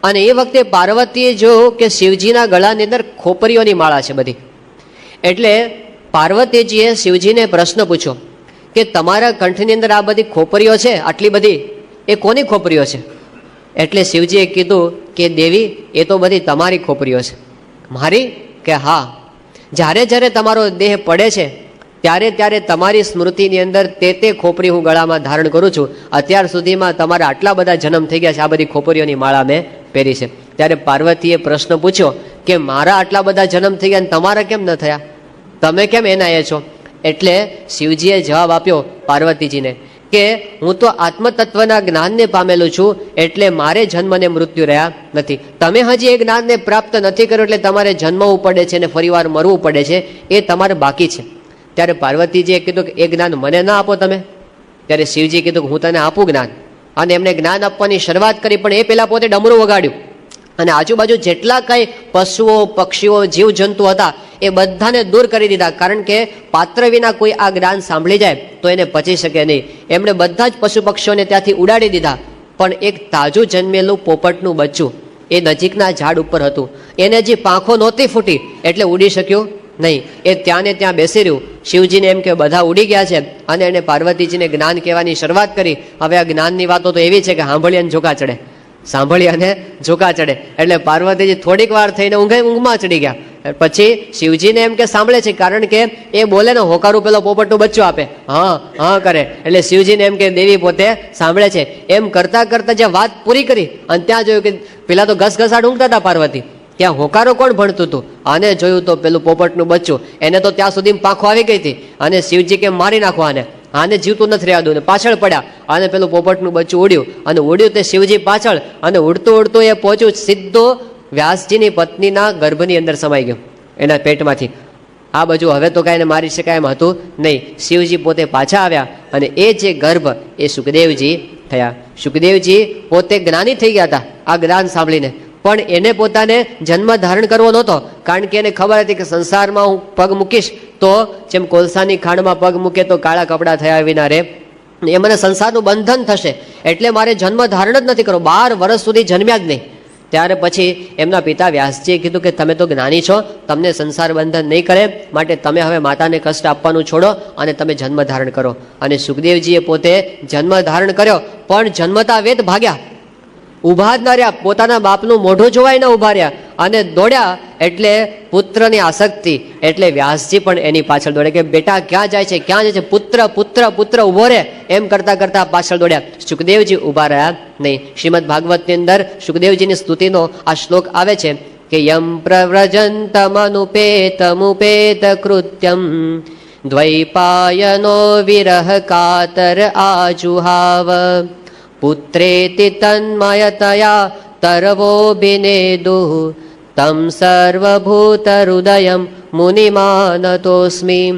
અને એ વખતે પાર્વતીએ જોયું કે શિવજીના ગળાની અંદર ખોપરીઓની માળા છે બધી. એટલે પાર્વતીજીએ શિવજીને પ્રશ્ન પૂછ્યો કે તમારા કંઠની અંદર આ બધી ખોપરીઓ છે, આટલી બધી, એ કોની ખોપરીઓ છે? એટલે શિવજીએ કીધું કે દેવી, એ તો બધી તમારી ખોપરીઓ છે. મારી? કે હા, જ્યારે જ્યારે તમારો દેહ પડે છે ત્યારે ત્યારે તમારી સ્મૃતિની અંદર તે ખોપરી હું ગળામાં ધારણ કરું છું. અત્યાર સુધીમાં તમારા આટલા બધા જન્મ થઈ ગયા છે, આ બધી ખોપરીઓની માળા મેં પહેરી છે. ત્યારે પાર્વતીએ પ્રશ્ન પૂછ્યો કે મારા આટલા બધા જન્મ થઈ ગયા અને તમારા કેમ ન થયા? તમે કેમ એના એ છો? એટલે શિવજીએ જવાબ આપ્યો પાર્વતીજીને કે હું તો આત્મતત્વના જ્ઞાનને પામેલું છું, એટલે મારે જન્મ ને મૃત્યુ રહ્યા નથી. તમે હજી એ જ્ઞાનને પ્રાપ્ત નથી કર્યું, એટલે તમારે જન્મવું પડે છે અને ફરીવાર મરવું પડે છે, એ તમારે બાકી છે. ત્યારે પાર્વતીજીએ કીધું કે એ જ્ઞાન મને ના આપો તમે. ત્યારે શિવજી કીધું કે હું તને આપું જ્ઞાન. અને એમને જ્ઞાન આપવાની શરૂઆત કરી, પણ એ પહેલાં પોતે ડમરું વગાડ્યું અને આજુબાજુ જેટલા કંઈ પશુઓ, પક્ષીઓ, જીવજંતુ હતા એ બધાને દૂર કરી દીધા. કારણ કે પાત્ર વિના કોઈ આ જ્ઞાન સાંભળી જાય તો એને પચી શકે નહીં. એમણે બધા જ પશુ પક્ષીઓને ત્યાંથી ઉડાડી દીધા. પણ એક તાજું જન્મેલું પોપટનું બચ્ચું એ નજીકના ઝાડ ઉપર હતું. એને હજી પાંખો નહોતી ફૂટી એટલે ઉડી શક્યું નહીં. એ ત્યાં ને ત્યાં બેસી રહ્યું. શિવજીને એમ કે બધા ઉડી ગયા છે અને એને પાર્વતીજીને જ્ઞાન કહેવાની શરૂઆત કરી. હવે આ જ્ઞાનની વાતો તો એવી છે કે સાંભળી અને ઝોકા ચડે, સાંભળી અને ઝોકા ચડે. એટલે પાર્વતીજી થોડીક વાર થઈને ઊંઘમાં ચડી ગયા. પછી શિવજીને એમ કે સાંભળે છે, કારણ કે એ બોલે ને હોકારું પેલો પોપટનું બચ્ચું આપે, હા હા કરે. એટલે શિવજીને એમ કે દેવી પોતે સાંભળે છે. એમ કરતા કરતા જે વાત પૂરી કરી અને ત્યાં જોયું કે પેલા તો ઘસઘસાટ ઊંઘતા હતા પાર્વતી, ત્યાં હોકારો કોણ ભણતું હતું? આને જોયું તો પેલું પોપટનું બચ્ચું, એને તો ત્યાં સુધી પાંખો આવી ગઈ હતી. અને શિવજી કેમ મારી નાખો આને જીવતું નથી રહેવા દઉં ને પાછળ પડ્યા. અને પેલું પોપટનું બચ્ચું ઉડ્યું અને ઉડ્યું તે શિવજી પાછળ, અને ઉડતું ઉડતું એ પહોંચ્યું સીધો વ્યાસજીની પત્નીના ગર્ભની અંદર સમાઈ ગયું, એના પેટમાંથી. આ બાજુ હવે તો કાંઈ મારી શકાય એમ હતું નહીં. શિવજી પોતે પાછા આવ્યા અને એ જે ગર્ભ એ સુખદેવજી થયા. સુખદેવજી પોતે જ્ઞાની થઈ ગયા હતા આ જ્ઞાન સાંભળીને, પણ એને પોતાને જન્મ ધારણ કરવો નહોતો. કારણ કે એને ખબર હતી કે સંસારમાં હું પગ મૂકીશ તો જેમ કોલસાની ખાંડમાં પગ મૂકે તો કાળા કપડાં થયા વિના રે, એ મને સંસારનું બંધન થશે, એટલે મારે જન્મ ધારણ જ નથી કરવો. 12 વર્ષ સુધી જન્મ્યા જ નહીં. ત્યારે પછી એમના પિતા વ્યાસજીએ કીધું કે તમે તો જ્ઞાની છો, તમને સંસાર બંધન નહીં કરે, માટે તમે હવે માતાને કષ્ટ આપવાનું છોડો અને તમે જન્મ ધારણ કરો. અને સુખદેવજીએ પોતે જન્મ ધારણ કર્યો, પણ જન્મતા વેદ ભાગ્યા, ઊભા જ ના રહ્યા. પોતાના બાપનું મોઢું જોવાય ન ઊભા રહ્યા અને દોડ્યા. એટલે પુત્રની આસક્તિ, એટલે વ્યાસજી પણ એની પાછળ દોડે કે બેટા ક્યાં જાય છે, ક્યાં જાય છે, પુત્ર પુત્ર પુત્ર ઊભો રહે, એમ કરતા કરતા પાછળ દોડ્યા. સુખદેવજી ઊભા રહ્યા નહીં. શ્રીમદ ભાગવતની અંદર સુખદેવજીની સ્તુતિનો આ શ્લોક આવે છે કે યમ પ્રવ્રજંતમનુપેતમુપેત કૃત્યમ દ્વૈપાયનો વિરહ કાતર આજુહાવ પુત્રેતિ તન્મયતયા તરવો બિનેદુ તમ સર્વભૂત હૃદયમ મુનિમાનતોસ્મી.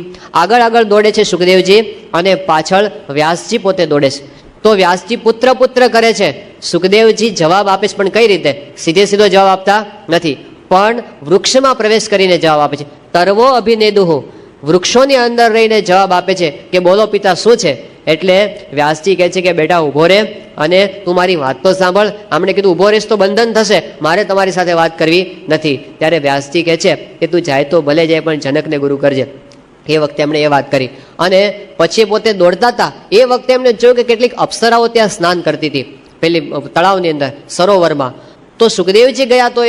આગળ આગળ દોડે છે સુખદેવજી અને પાછળ વ્યાસજી પોતે દોડે છે. તો વ્યાસજી પુત્ર પુત્ર કરે છે, સુખદેવજી જવાબ આપે છે, પણ કઈ રીતે? સીધે સીધો જવાબ આપતા નથી, પણ વૃક્ષમાં પ્રવેશ કરીને જવાબ આપે છે. તરવો અભિનેદુહુ, વૃક્ષોની અંદર રહીને જવાબ આપે છે કે બોલો પિતા શું છે? એટલે વ્યાસજી કહે છે કે બેટા ઊભો રહે અને તું મારી વાત તો સાંભળ. આમણે કીધું ઊભો રહીશ તો બંધન થશે, મારે તમારી સાથે વાત કરવી નથી. ત્યારે વ્યાસજી કહે છે કે તું જાય તો ભલે જાય, પણ જનકને ગુરુ કરજે. એ વખતે એમણે એ વાત કરી. અને પછી પોતે દોડતા હતા એ વખતે એમને જોયું કે કેટલીક અપ્સરાઓ ત્યાં સ્નાન કરતી હતી પેલી તળાવની અંદર, સરોવરમાં. તો સુખદેવજી ગયા તો એ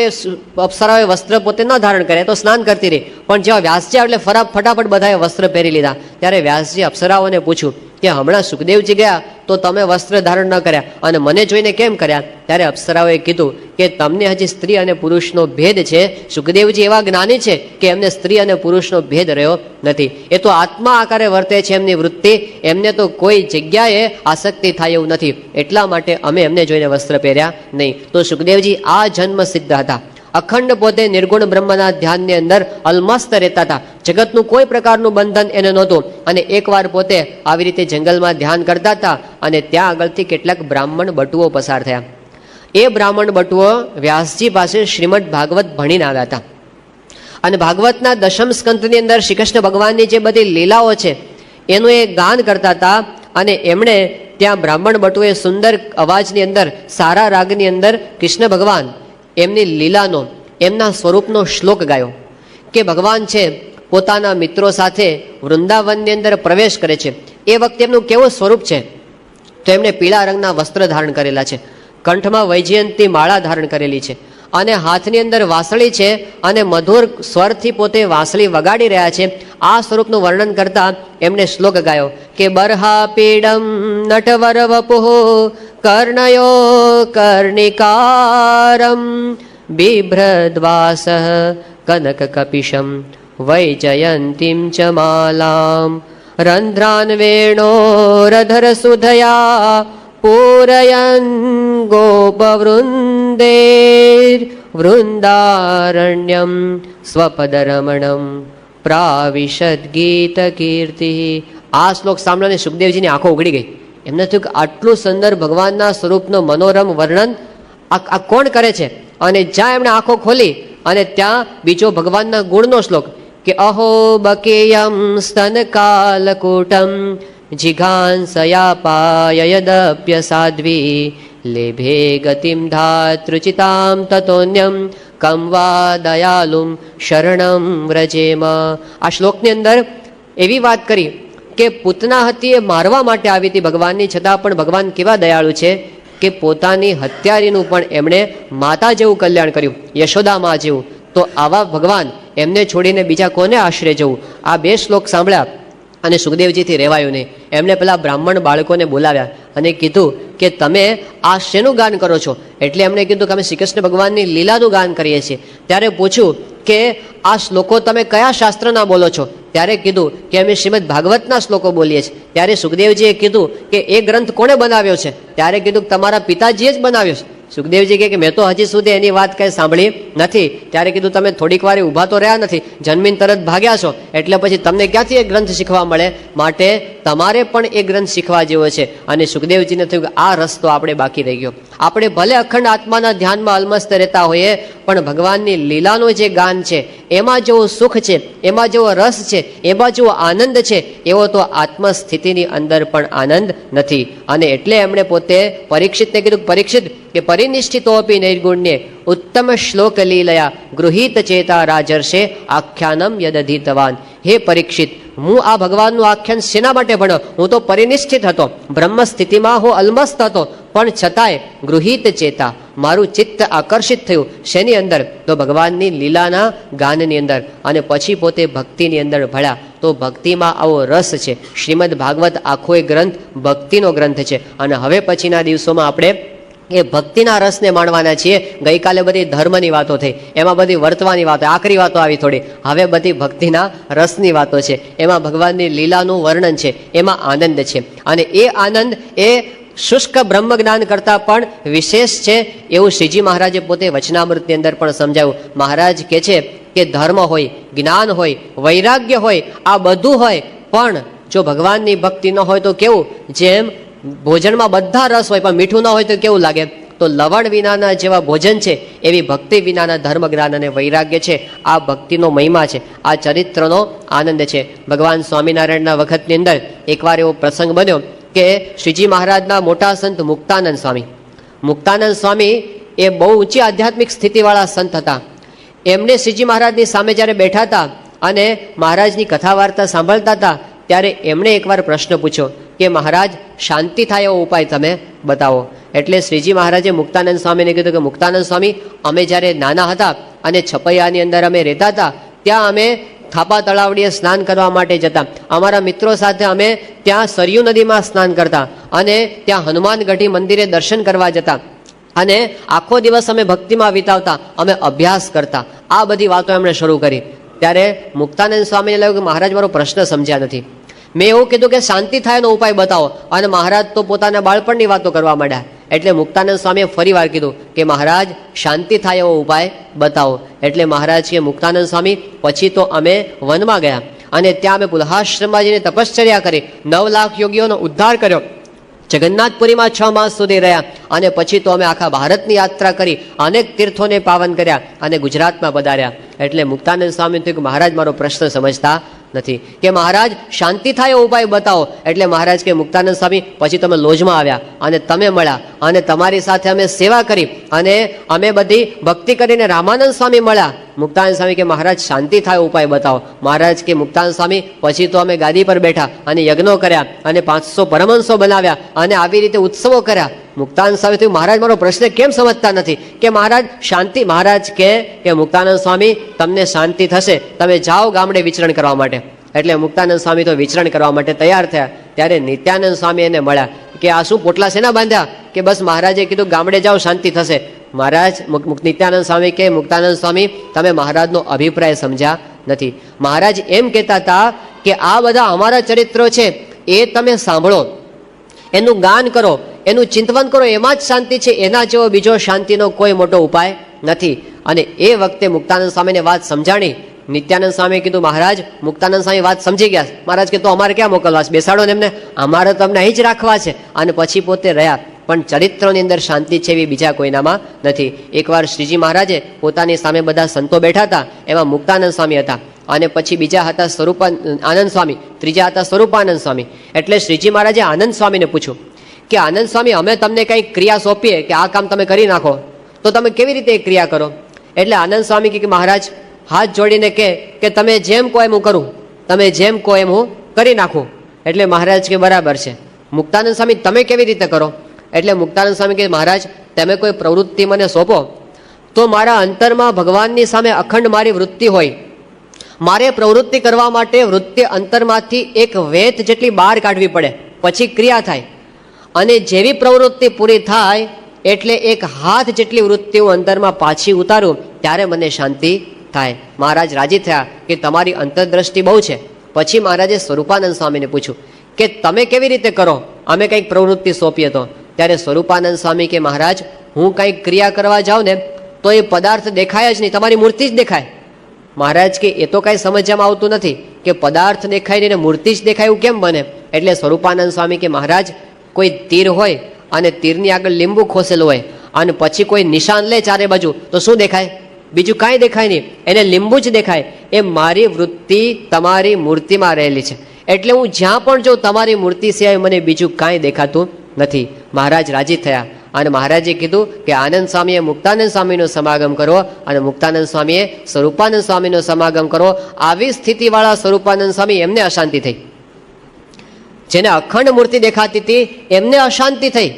અપ્સરાઓએ વસ્ત્ર પોતે ન ધારણ કરે તો સ્નાન કરતી રહી. પણ જેવા વ્યાસજી એટલે ફટાફટ બધાએ વસ્ત્ર પહેરી લીધા. ત્યારે વ્યાસજી અપ્સરાઓને પૂછ્યું કે હમણાં સુખદેવજી ગયા તો તમે વસ્ત્ર ધારણ ન કર્યા અને મને જોઈને કેમ કર્યા? ત્યારે અપ્સરાઓએ કીધું કે તમને હજી સ્ત્રી અને પુરુષનો ભેદ છે. સુખદેવજી એવા જ્ઞાની છે કે એમને સ્ત્રી અને પુરુષનો ભેદ રહ્યો નથી. એ તો આત્મા આકારે વર્તે છે એમની વૃત્તિ, એમને તો કોઈ જગ્યાએ આસક્તિ થાય એવું નથી, એટલા માટે અમે એમને જોઈને વસ્ત્ર પહેર્યા નહીં. તો સુખદેવજી આ જન્મ સિદ્ધ હતા. અખંડ પોતે નિર્ગુણ બ્રહ્મના ધ્યાનની અંદર અલમસ્ત રહેતા હતા. જગતનું કોઈ પ્રકારનું બંધન એને નહોતું. અને એકવાર પોતે આવી રીતે જંગલમાં ધ્યાન કરતા હતા અને ત્યાં આગળથી કેટલાક બ્રાહ્મણ બટુઓ પસાર થયા. એ બ્રાહ્મણ બટુઓ વ્યાસજી પાસે શ્રીમદ ભાગવત ભણીને આવ્યા હતા. અને ભાગવતના દશમ સ્કંદની અંદર શ્રી કૃષ્ણ ભગવાનની જે બધી લીલાઓ છે એનું એ ગાન કરતા હતા. અને એમણે ત્યાં બ્રાહ્મણ બટુએ સુંદર અવાજની અંદર, સારા રાગની અંદર કૃષ્ણ ભગવાન એમની લીલાનો, એમના સ્વરૂપનો શ્લોક ગાયો કે ભગવાન છે પોતાના મિત્રો સાથે વૃંદાવનની અંદર પ્રવેશ કરે છે. એ વખતે એમનું કેવું સ્વરૂપ છે? તો એમણે પીળા રંગના વસ્ત્ર ધારણ કરેલા છે, કંઠમાં વૈજયંતી માળા ધારણ કરેલી છે અને હાથની અંદર વાંસળી છે અને મધુર સ્વરથી પોતે વાંસળી વગાડી રહ્યા છે. આ સ્વરૂપનું વર્ણન કરતા એમણે શ્લોક ગાયો કે બર્હા પીડમ નટવર વપુઃ કર્ણયો કર્ણિકારમ બિભ્રદ્વાસઃ કનક કપિશમ વૈજયંતીમ ચ માલામ રંધ્રાન વેણોરધર સુધયા પૂરયન ગોપવૃંદેર વૃંદારણ્યમ સ્વપદરમણમ પ્રાવિશદ ગીત કીર્તિ. આ શ્લોક સાંભળીને સુખદેવજીની આંખો ઉઘડી ગઈ. એમને થયું કે આટલું સુંદર ભગવાનના સ્વરૂપનો મનોરમ વર્ણન આ કોણ કરે છે? અને જ્યાં એમણે આંખો ખોલી અને ત્યાં બીજો ભગવાનના ગુણનો શ્લોક કે અહો બકેયમ સ્તન કાલકૂટમ જિઘાંસયાપાયદપ્ય સાધ્વી લેભે ગતિમ ધાતૃચિતામ તતોન્યમ કમ વા દયાલુમ શરણમ વ્રજેમ. આ શ્લોકની અંદર એવી વાત કરી કે પૂતના હતી એ મારવા માટે આવી હતી ભગવાનની, છતાં પણ ભગવાન કેવા દયાળુ છે કે પોતાની હત્યારીનું પણ એમણે માતા જેવું કલ્યાણ કર્યું, યશોદા મા જેવું. તો આવા ભગવાન એમને છોડીને બીજા કોને આશરે જવું? આ બે શ્લોક સાંભળ્યા અને સુખદેવજીથી રહેવાયું નહીં. એમણે પેલા બ્રાહ્મણ બાળકોને બોલાવ્યા અને કીધું કે તમે આ શેનું ગાન કરો છો? એટલે એમણે કીધું કે અમે શ્રી કૃષ્ણ ભગવાનની લીલાનું ગાન કરીએ છીએ. ત્યારે પૂછ્યું કે આ શ્લોકો તમે કયા શાસ્ત્રના બોલો છો? ત્યારે કીધું કે અમે શ્રીમદ ભાગવતના શ્લોકો બોલીએ છીએ. ત્યારે સુખદેવજીએ કીધું કે એ ગ્રંથ કોણે બનાવ્યો છે? ત્યારે કીધું કે તમારા પિતાજીએ જ બનાવ્યો છે. સુખદેવજી કહે કે મેં તો હજી સુધી એની વાત કંઈ સાંભળી નથી. ત્યારે કીધું તમે થોડીક વાર ઊભા તો રહ્યા નથી, જન્મીને તરત ભાગ્યા છો, એટલે પછી તમને ક્યાંથી એ ગ્રંથ શીખવા મળે? માટે તમારે પણ એ ગ્રંથ શીખવા જેવો છે. અને સુખદેવજીને થયું કે આ રસ્તો આપણે બાકી રહી ગયો. આપણે ભલે અખંડ આત્માના ધ્યાનમાં અલમસ્ત રહેતા હોઈએ, પણ ભગવાનની લીલાનું જે ગાન છે એમાં જેવું સુખ છે, એમાં જેવો રસ છે, એમાં જેવો આનંદ છે, એવો તો આત્મસ્થિતિની અંદર પણ આનંદ નથી. અને એટલે એમણે પોતે પરીક્ષિતને કીધું, પરીક્ષિત કે પરિનિષ્ઠિતોપી નૈર્ગુણ્ય ઉત્તમ શ્લોક લીલયા ગૃહિત ચેતા રાજર્ષે આખ્યાનમ યદધિતવાન. હે પરીક્ષિત, હું આ ભગવાનનું આખ્યાન શેના માટે ભણ્યો? હું તો પરિનિષ્ઠિત હતો, બ્રહ્મ સ્થિતિમાં હું અલમસ્ત હતો, પણ છતાંય ગૃહિત ચેતા, મારું ચિત્ત આકર્ષિત થયું શેની અંદર? તો ભગવાનની લીલાના ગાનની અંદર. અને પછી પોતે ભક્તિની અંદર ભળ્યા. તો ભક્તિમાં આવો રસ છે. શ્રીમદ ભાગવત આખો એ ગ્રંથ ભક્તિનો ગ્રંથ છે. અને હવે પછીના દિવસોમાં આપણે એ ભક્તિના રસને માણવાના છીએ. ગઈકાલે બધી ધર્મની વાતો થઈ, એમાં બધી વર્તવાની વાતો, આકરી વાતો આવી થોડી. હવે બધી ભક્તિના રસની વાતો છે. એમાં ભગવાનની લીલાનું વર્ણન છે, એમાં આનંદ છે. અને એ આનંદ એ શુષ્ક બ્રહ્મ જ્ઞાન કરતાં પણ વિશેષ છે, એવું શ્રીજી મહારાજે પોતે વચનામૃતની અંદર પણ સમજાવ્યું. મહારાજ કહે છે કે ધર્મ હોય, જ્ઞાન હોય, વૈરાગ્ય હોય, આ બધું હોય, પણ જો ભગવાનની ભક્તિ ન હોય તો કેવું? જેમ ભોજનમાં બધા રસ હોય પણ મીઠું ન હોય તો કેવું લાગે? તો લવણ વિનાના જેવા ભોજન છે, એવી ભક્તિ વિનાના ધર્મ જ્ઞાન અને વૈરાગ્ય છે. આ ભક્તિનો મહિમા છે, આ ચરિત્રનો આનંદ છે. ભગવાન સ્વામિનારાયણના વખતની અંદર એકવાર એવો પ્રસંગ બન્યો કે શ્રીજી મહારાજના મોટા સંત મુક્તાનંદ સ્વામી એ બહુ ઊંચી આધ્યાત્મિક સ્થિતિવાળા સંત હતા. એમને શ્રીજી મહારાજની સામે જ્યારે બેઠા હતા અને મહારાજની કથા વાર્તા સાંભળતા હતા, ત્યારે એમણે એકવાર પ્રશ્ન પૂછ્યો કે મહારાજ, શાંતિ થાય એવો ઉપાય તમે બતાવો. એટલે શ્રીજી મહારાજે મુક્તાનંદ સ્વામીને કીધું કે મુક્તાનંદ સ્વામી, અમે જ્યારે નાના હતા અને છપૈયાની અંદર અમે રહેતા હતા, ત્યાં અમે થાપા તળાવડીએ સ્નાન કરવા માટે જતા. અમારા મિત્રો સાથે અમે ત્યાં સરયુ નદીમાં સ્નાન કરતા અને ત્યાં હનુમાનગઢી મંદિરે દર્શન કરવા જતા અને આખો દિવસ અમે ભક્તિમાં વિતાવતા, અમે અભ્યાસ કરતા. આ બધી વાતો એમણે શરૂ કરી. ત્યારે મુક્તાનંદ સ્વામીને લાગ્યું કે મહારાજ મારો પ્રશ્ન સમજ્યા નથી. મેં એવું કીધું કે શાંતિ થાય એનો ઉપાય બતાવો, અને મહારાજ તો પોતાના બાળપણની વાતો કરવા માંડ્યા એટલે મુક્તાનંદ સ્વામીએ ફરી વાર કીધું કે મહારાજ શાંતિ થાય એવો ઉપાય બતાવો. એટલે મહારાજ કે મુક્તાનંદ સ્વામી પછી તો અમે વનમાં ગયા અને ત્યાં અમે પુલહાશ્રમમાં જઈને તપશ્ચર્યા કરી, 9 લાખ યોગીઓનો ઉદ્ધાર કર્યો, જગન્નાથપુરીમાં 6 માસ સુધી રહ્યા અને પછી તો અમે આખા ભારતની યાત્રા કરી, અનેક તીર્થોને પાવન કર્યા અને ગુજરાતમાં પધાર્યા. એટલે મુક્તાનંદ સ્વામી થયું કે મહારાજ મારો પ્રશ્ન સમજતા નથી, કે મહારાજ શાંતિ થાય એવો ઉપાય બતાવો. એટલે મહારાજ કે મુક્તાનંદ સ્વામી પછી તમે લોજમાં આવ્યા અને તમે મળ્યા અને તમારી સાથે અમે સેવા કરી અને અમે બધી ભક્તિ કરીને રામાનંદ સ્વામી મળ્યા. મુક્તાનંદ સ્વામી કે મહારાજ શાંતિ થાય ઉપાય બતાવો. મહારાજ કે મુક્તાનંદ સ્વામી પછી તો અમે ગાદી પર બેઠા અને યજ્ઞો કર્યા અને 500 પરમહંસો બનાવ્યા અને આવી રીતે ઉત્સવો કર્યા. મુક્તાનંદ સ્વામી થયું મહારાજ મારો પ્રશ્ન કેમ સમજતા નથી, કે મહારાજ શાંતિ. મહારાજ કે મુક્તાનંદ સ્વામી તમને શાંતિ થશે, તમે જાઓ ગામડે વિચરણ કરવા માટે. એટલે મુક્તાનંદ સ્વામી તો વિચરણ કરવા માટે તૈયાર થયા. ત્યારે નિત્યાનંદ સ્વામી એને મળ્યા કે આ શું પોટલા શેના બાંધ્યા, કે બસ મહારાજે કીધું ગામડે જાઓ શાંતિ થશે. મહારાજ નિત્યાનંદ સ્વામી કે મુક્તાનંદ સ્વામી તમે મહારાજનો અભિપ્રાય સમજ્યા નથી. મહારાજ એમ કહેતા હતા કે આ બધા અમારા ચરિત્રો છે એ તમે સાંભળો, એનું ગાન કરો, એનું ચિંતન કરો, એમાં જ શાંતિ છે, એના જેવો બીજો શાંતિનો કોઈ મોટો ઉપાય નથી. અને એ વખતે મુક્તાનંદ સ્વામીને વાત સમજાણી. નિત્યાનંદ સ્વામીએ કીધું મહારાજ મુક્તાનંદ સ્વામી વાત સમજી ગયા. મહારાજ કે તો અમારે ક્યાં મોકલવા છે, બેસાડો ને એમને, અમારે તો અમને અહીં જ રાખવા છે. અને પછી પોતે રહ્યા. પણ ચરિત્રોની અંદર શાંતિ છે એવી બીજા કોઈનામાં નથી. એકવાર શ્રીજી મહારાજે પોતાની સામે બધા સંતો બેઠા હતા, એમાં મુક્તાનંદ સ્વામી હતા અને પછી બીજા હતા આનંદ સ્વામી, ત્રીજા હતા સ્વરૂપાનંદ સ્વામી. એટલે શ્રીજી મહારાજે આનંદ સ્વામીને પૂછ્યું કે આનંદ સ્વામી અમે તમને કંઈક ક્રિયા સોંપીએ કે આ કામ તમે કરી નાખો તો તમે કેવી રીતે એ ક્રિયા કરો. એટલે આનંદ સ્વામી કે મહારાજ હાથ જોડીને કે તમે જેમ કહો એમ હું કરું, તમે જેમ કહો એમ હું કરી નાખું. એટલે મહારાજ કે બરાબર છે. મુક્તાનંદ સ્વામી તમે કેવી રીતે કરો. એટલે મુક્તાનંદ સ્વામી કે મહારાજ તમે કોઈ પ્રવૃત્તિ મને સોંપો તો મારા અંતરમાં ભગવાનની સામે અખંડ મારી વૃત્તિ હોય, મારે પ્રવૃત્તિ કરવા માટે વૃત્તિ અંતરમાંથી એક વેત જેટલી બહાર કાઢવી પડે, પછી ક્રિયા થાય. અને જેવી પ્રવૃત્તિ પૂરી થાય એટલે એક હાથ જેટલી વૃત્તિ હું અંતરમાં પાછી ઉતારું ત્યારે મને શાંતિ થાય. મહારાજ રાજી થયા કે તમારી અંતરદ્રષ્ટિ બહુ છે. પછી મહારાજે સ્વરૂપાનંદ સ્વામીને પૂછ્યું કે તમે કેવી રીતે કરો, અમે કંઈક પ્રવૃત્તિ સોંપીએ તો. ત્યારે સ્વરૂપાનંદ સ્વામી કે મહારાજ હું કંઈક ક્રિયા કરવા જાઉં ને તો એ પદાર્થ દેખાય જ નહીં, તમારી મૂર્તિ જ દેખાય. મહારાજ કે એ તો કાંઈ સમજવામાં આવતું નથી કે પદાર્થ દેખાય નહીં ને મૂર્તિ જ દેખાય એવું કેમ બને. એટલે સ્વરૂપાનંદ સ્વામી કે મહારાજ કોઈ તીર હોય અને તીરની આગળ લીંબુ ખોસેલું હોય અને પછી કોઈ નિશાન લે ચારે બાજુ તો શું દેખાય, બીજું કાંઈ દેખાય નહીં, એને લીંબુ જ દેખાય. એ મારી વૃત્તિ તમારી મૂર્તિમાં રહેલી છે. એટલે હું જ્યાં પણ જોઉં તમારી મૂર્તિ સિવાય મને બીજું કાંઈ દેખાતું નથી. મહારાજ રાજી થયા અને મહારાજે કીધું કે આનંદ સ્વામીએ મુક્તાનંદ સ્વામીનો સમાગમ કરો અને મુક્તાનંદ સ્વામીએ સ્વરૂપાનંદ સ્વામીનો સમાગમ કરો. આવી સ્થિતિવાળા સ્વરૂપાનંદ સ્વામી એમને અશાંતિ થઈ, જેને અખંડ મૂર્તિ દેખાતી હતી એમને અશાંતિ થઈ.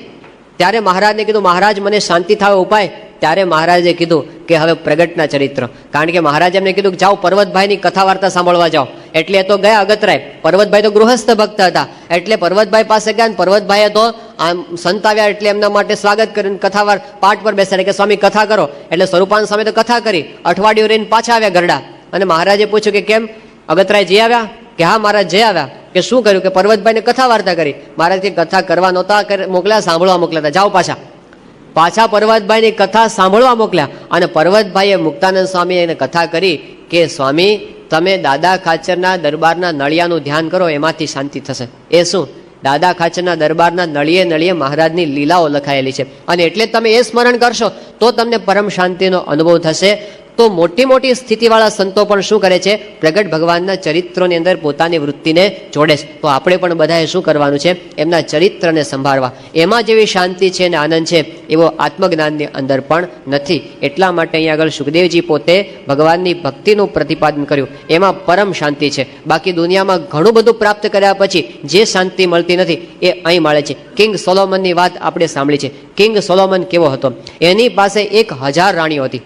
ત્યારે મહારાજને કીધું મહારાજ મને શાંતિ થાય ઉપાય. ત્યારે મહારાજે કીધું કે હવે પ્રગટના ચરિત્ર, કારણ કે મહારાજ એમને કીધું કે જાઓ પર્વતભાઈની કથા વાર્તા સાંભળવા જાઓ. એટલે એ તો ગયા અગતરાય. પર્વતભાઈ તો ગૃહસ્થ ભક્ત હતા એટલે પર્વતભાઈ પાસે ગયા અને પર્વતભાઈએ તો આમ સંત આવ્યા એટલે એમના માટે સ્વાગત કરીને કથા પાઠ પર બેસાડે કે સ્વામી કથા કરો. એટલે સ્વરૂપાનંદ સ્વામી તો કથા કરી, અઠવાડિયું રહીને પાછા આવ્યા ગરડા. અને મહારાજે પૂછ્યું કે કેમ અગતરાય જઈ આવ્યા, કે હા મહારાજ જઈ આવ્યા. કે શું કર્યું, કે પર્વતભાઈને કથા વાર્તા કરી. મહારાજ કે કથા કરવા નહોતા મોકલ્યા, સાંભળવા મોકલ્યા હતા, જાઓ પાછા પર્વતભાઈની કથા સાંભળવા મોકલ્યા. અને પર્વતભાઈએ મુક્તાનંદ સ્વામી એને કથા કરી કે સ્વામી તમે દાદા ખાચરના દરબારના નળિયાનું ધ્યાન કરો, એમાંથી શાંતિ થશે. એ શું, દાદા ખાચરના દરબારના નળિયે નળિયે મહારાજની લીલાઓ લખાયેલી છે અને એટલે તમે એ સ્મરણ કરશો તો તમને પરમ શાંતિનો અનુભવ થશે. તો મોટી મોટી સ્થિતિવાળા સંતો પણ શું કરે છે, પ્રગટ ભગવાનના ચરિત્રોની અંદર પોતાની વૃત્તિને જોડે છે. તો આપણે પણ બધાએ શું કરવાનું છે, એમના ચરિત્રને સંભાળવા. એમાં જેવી શાંતિ છે અને આનંદ છે એવો આત્મજ્ઞાનની અંદર પણ નથી. એટલા માટે અહીંયા આગળ સુખદેવજી પોતે ભગવાનની ભક્તિનું પ્રતિપાદન કર્યું, એમાં પરમ શાંતિ છે. બાકી દુનિયામાં ઘણું બધું પ્રાપ્ત કર્યા પછી જે શાંતિ મળતી નથી એ અહીં મળે છે. કિંગ સોલોમનની વાત આપણે સાંભળી છે. કિંગ સોલોમન કેવો હતો, એની પાસે 1000 રાણીઓ હતી.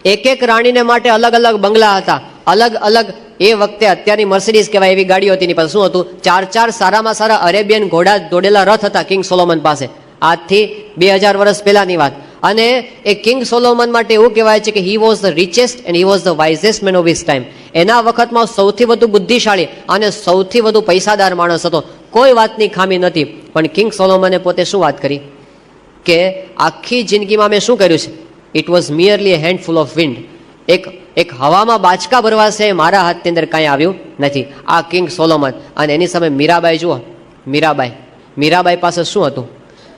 એક રાણીને માટે અલગ અલગ બંગલા હતા, અલગ અલગ. એ વખતે અત્યારની મર્સિડીઝ કહેવાય એવી ગાડીઓ હતી એની પાસે. શું હતું, 4 સારામાં સારા અરેબિયન ઘોડા દોડેલા રથ હતા કિંગ સોલોમન પાસે. આજથી 2000 વર્ષ પહેલાની વાત. અને એ કિંગ સોલોમન માટે એવું કહેવાય છે કે he was the richest and he was the wisest man of his time. એના વખતમાં સૌથી વધુ બુદ્ધિશાળી અને સૌથી વધુ પૈસાદાર માણસ હતો. કોઈ વાતની ખામી નથી. પણ કિંગ સોલોમને પોતે શું વાત કરી કે આખી જિંદગીમાં મેં શું કર્યું છે? It was merely a handful of wind. એક હવામાં બાચકા ભરવા છે મારા હાથની અંદર કાંઈ આવ્યું નથી. આ કિંગ સોલોમન. અને એની સામે મીરાબાઈ જુઓ. મીરાબાઈ પાસે શું હતું?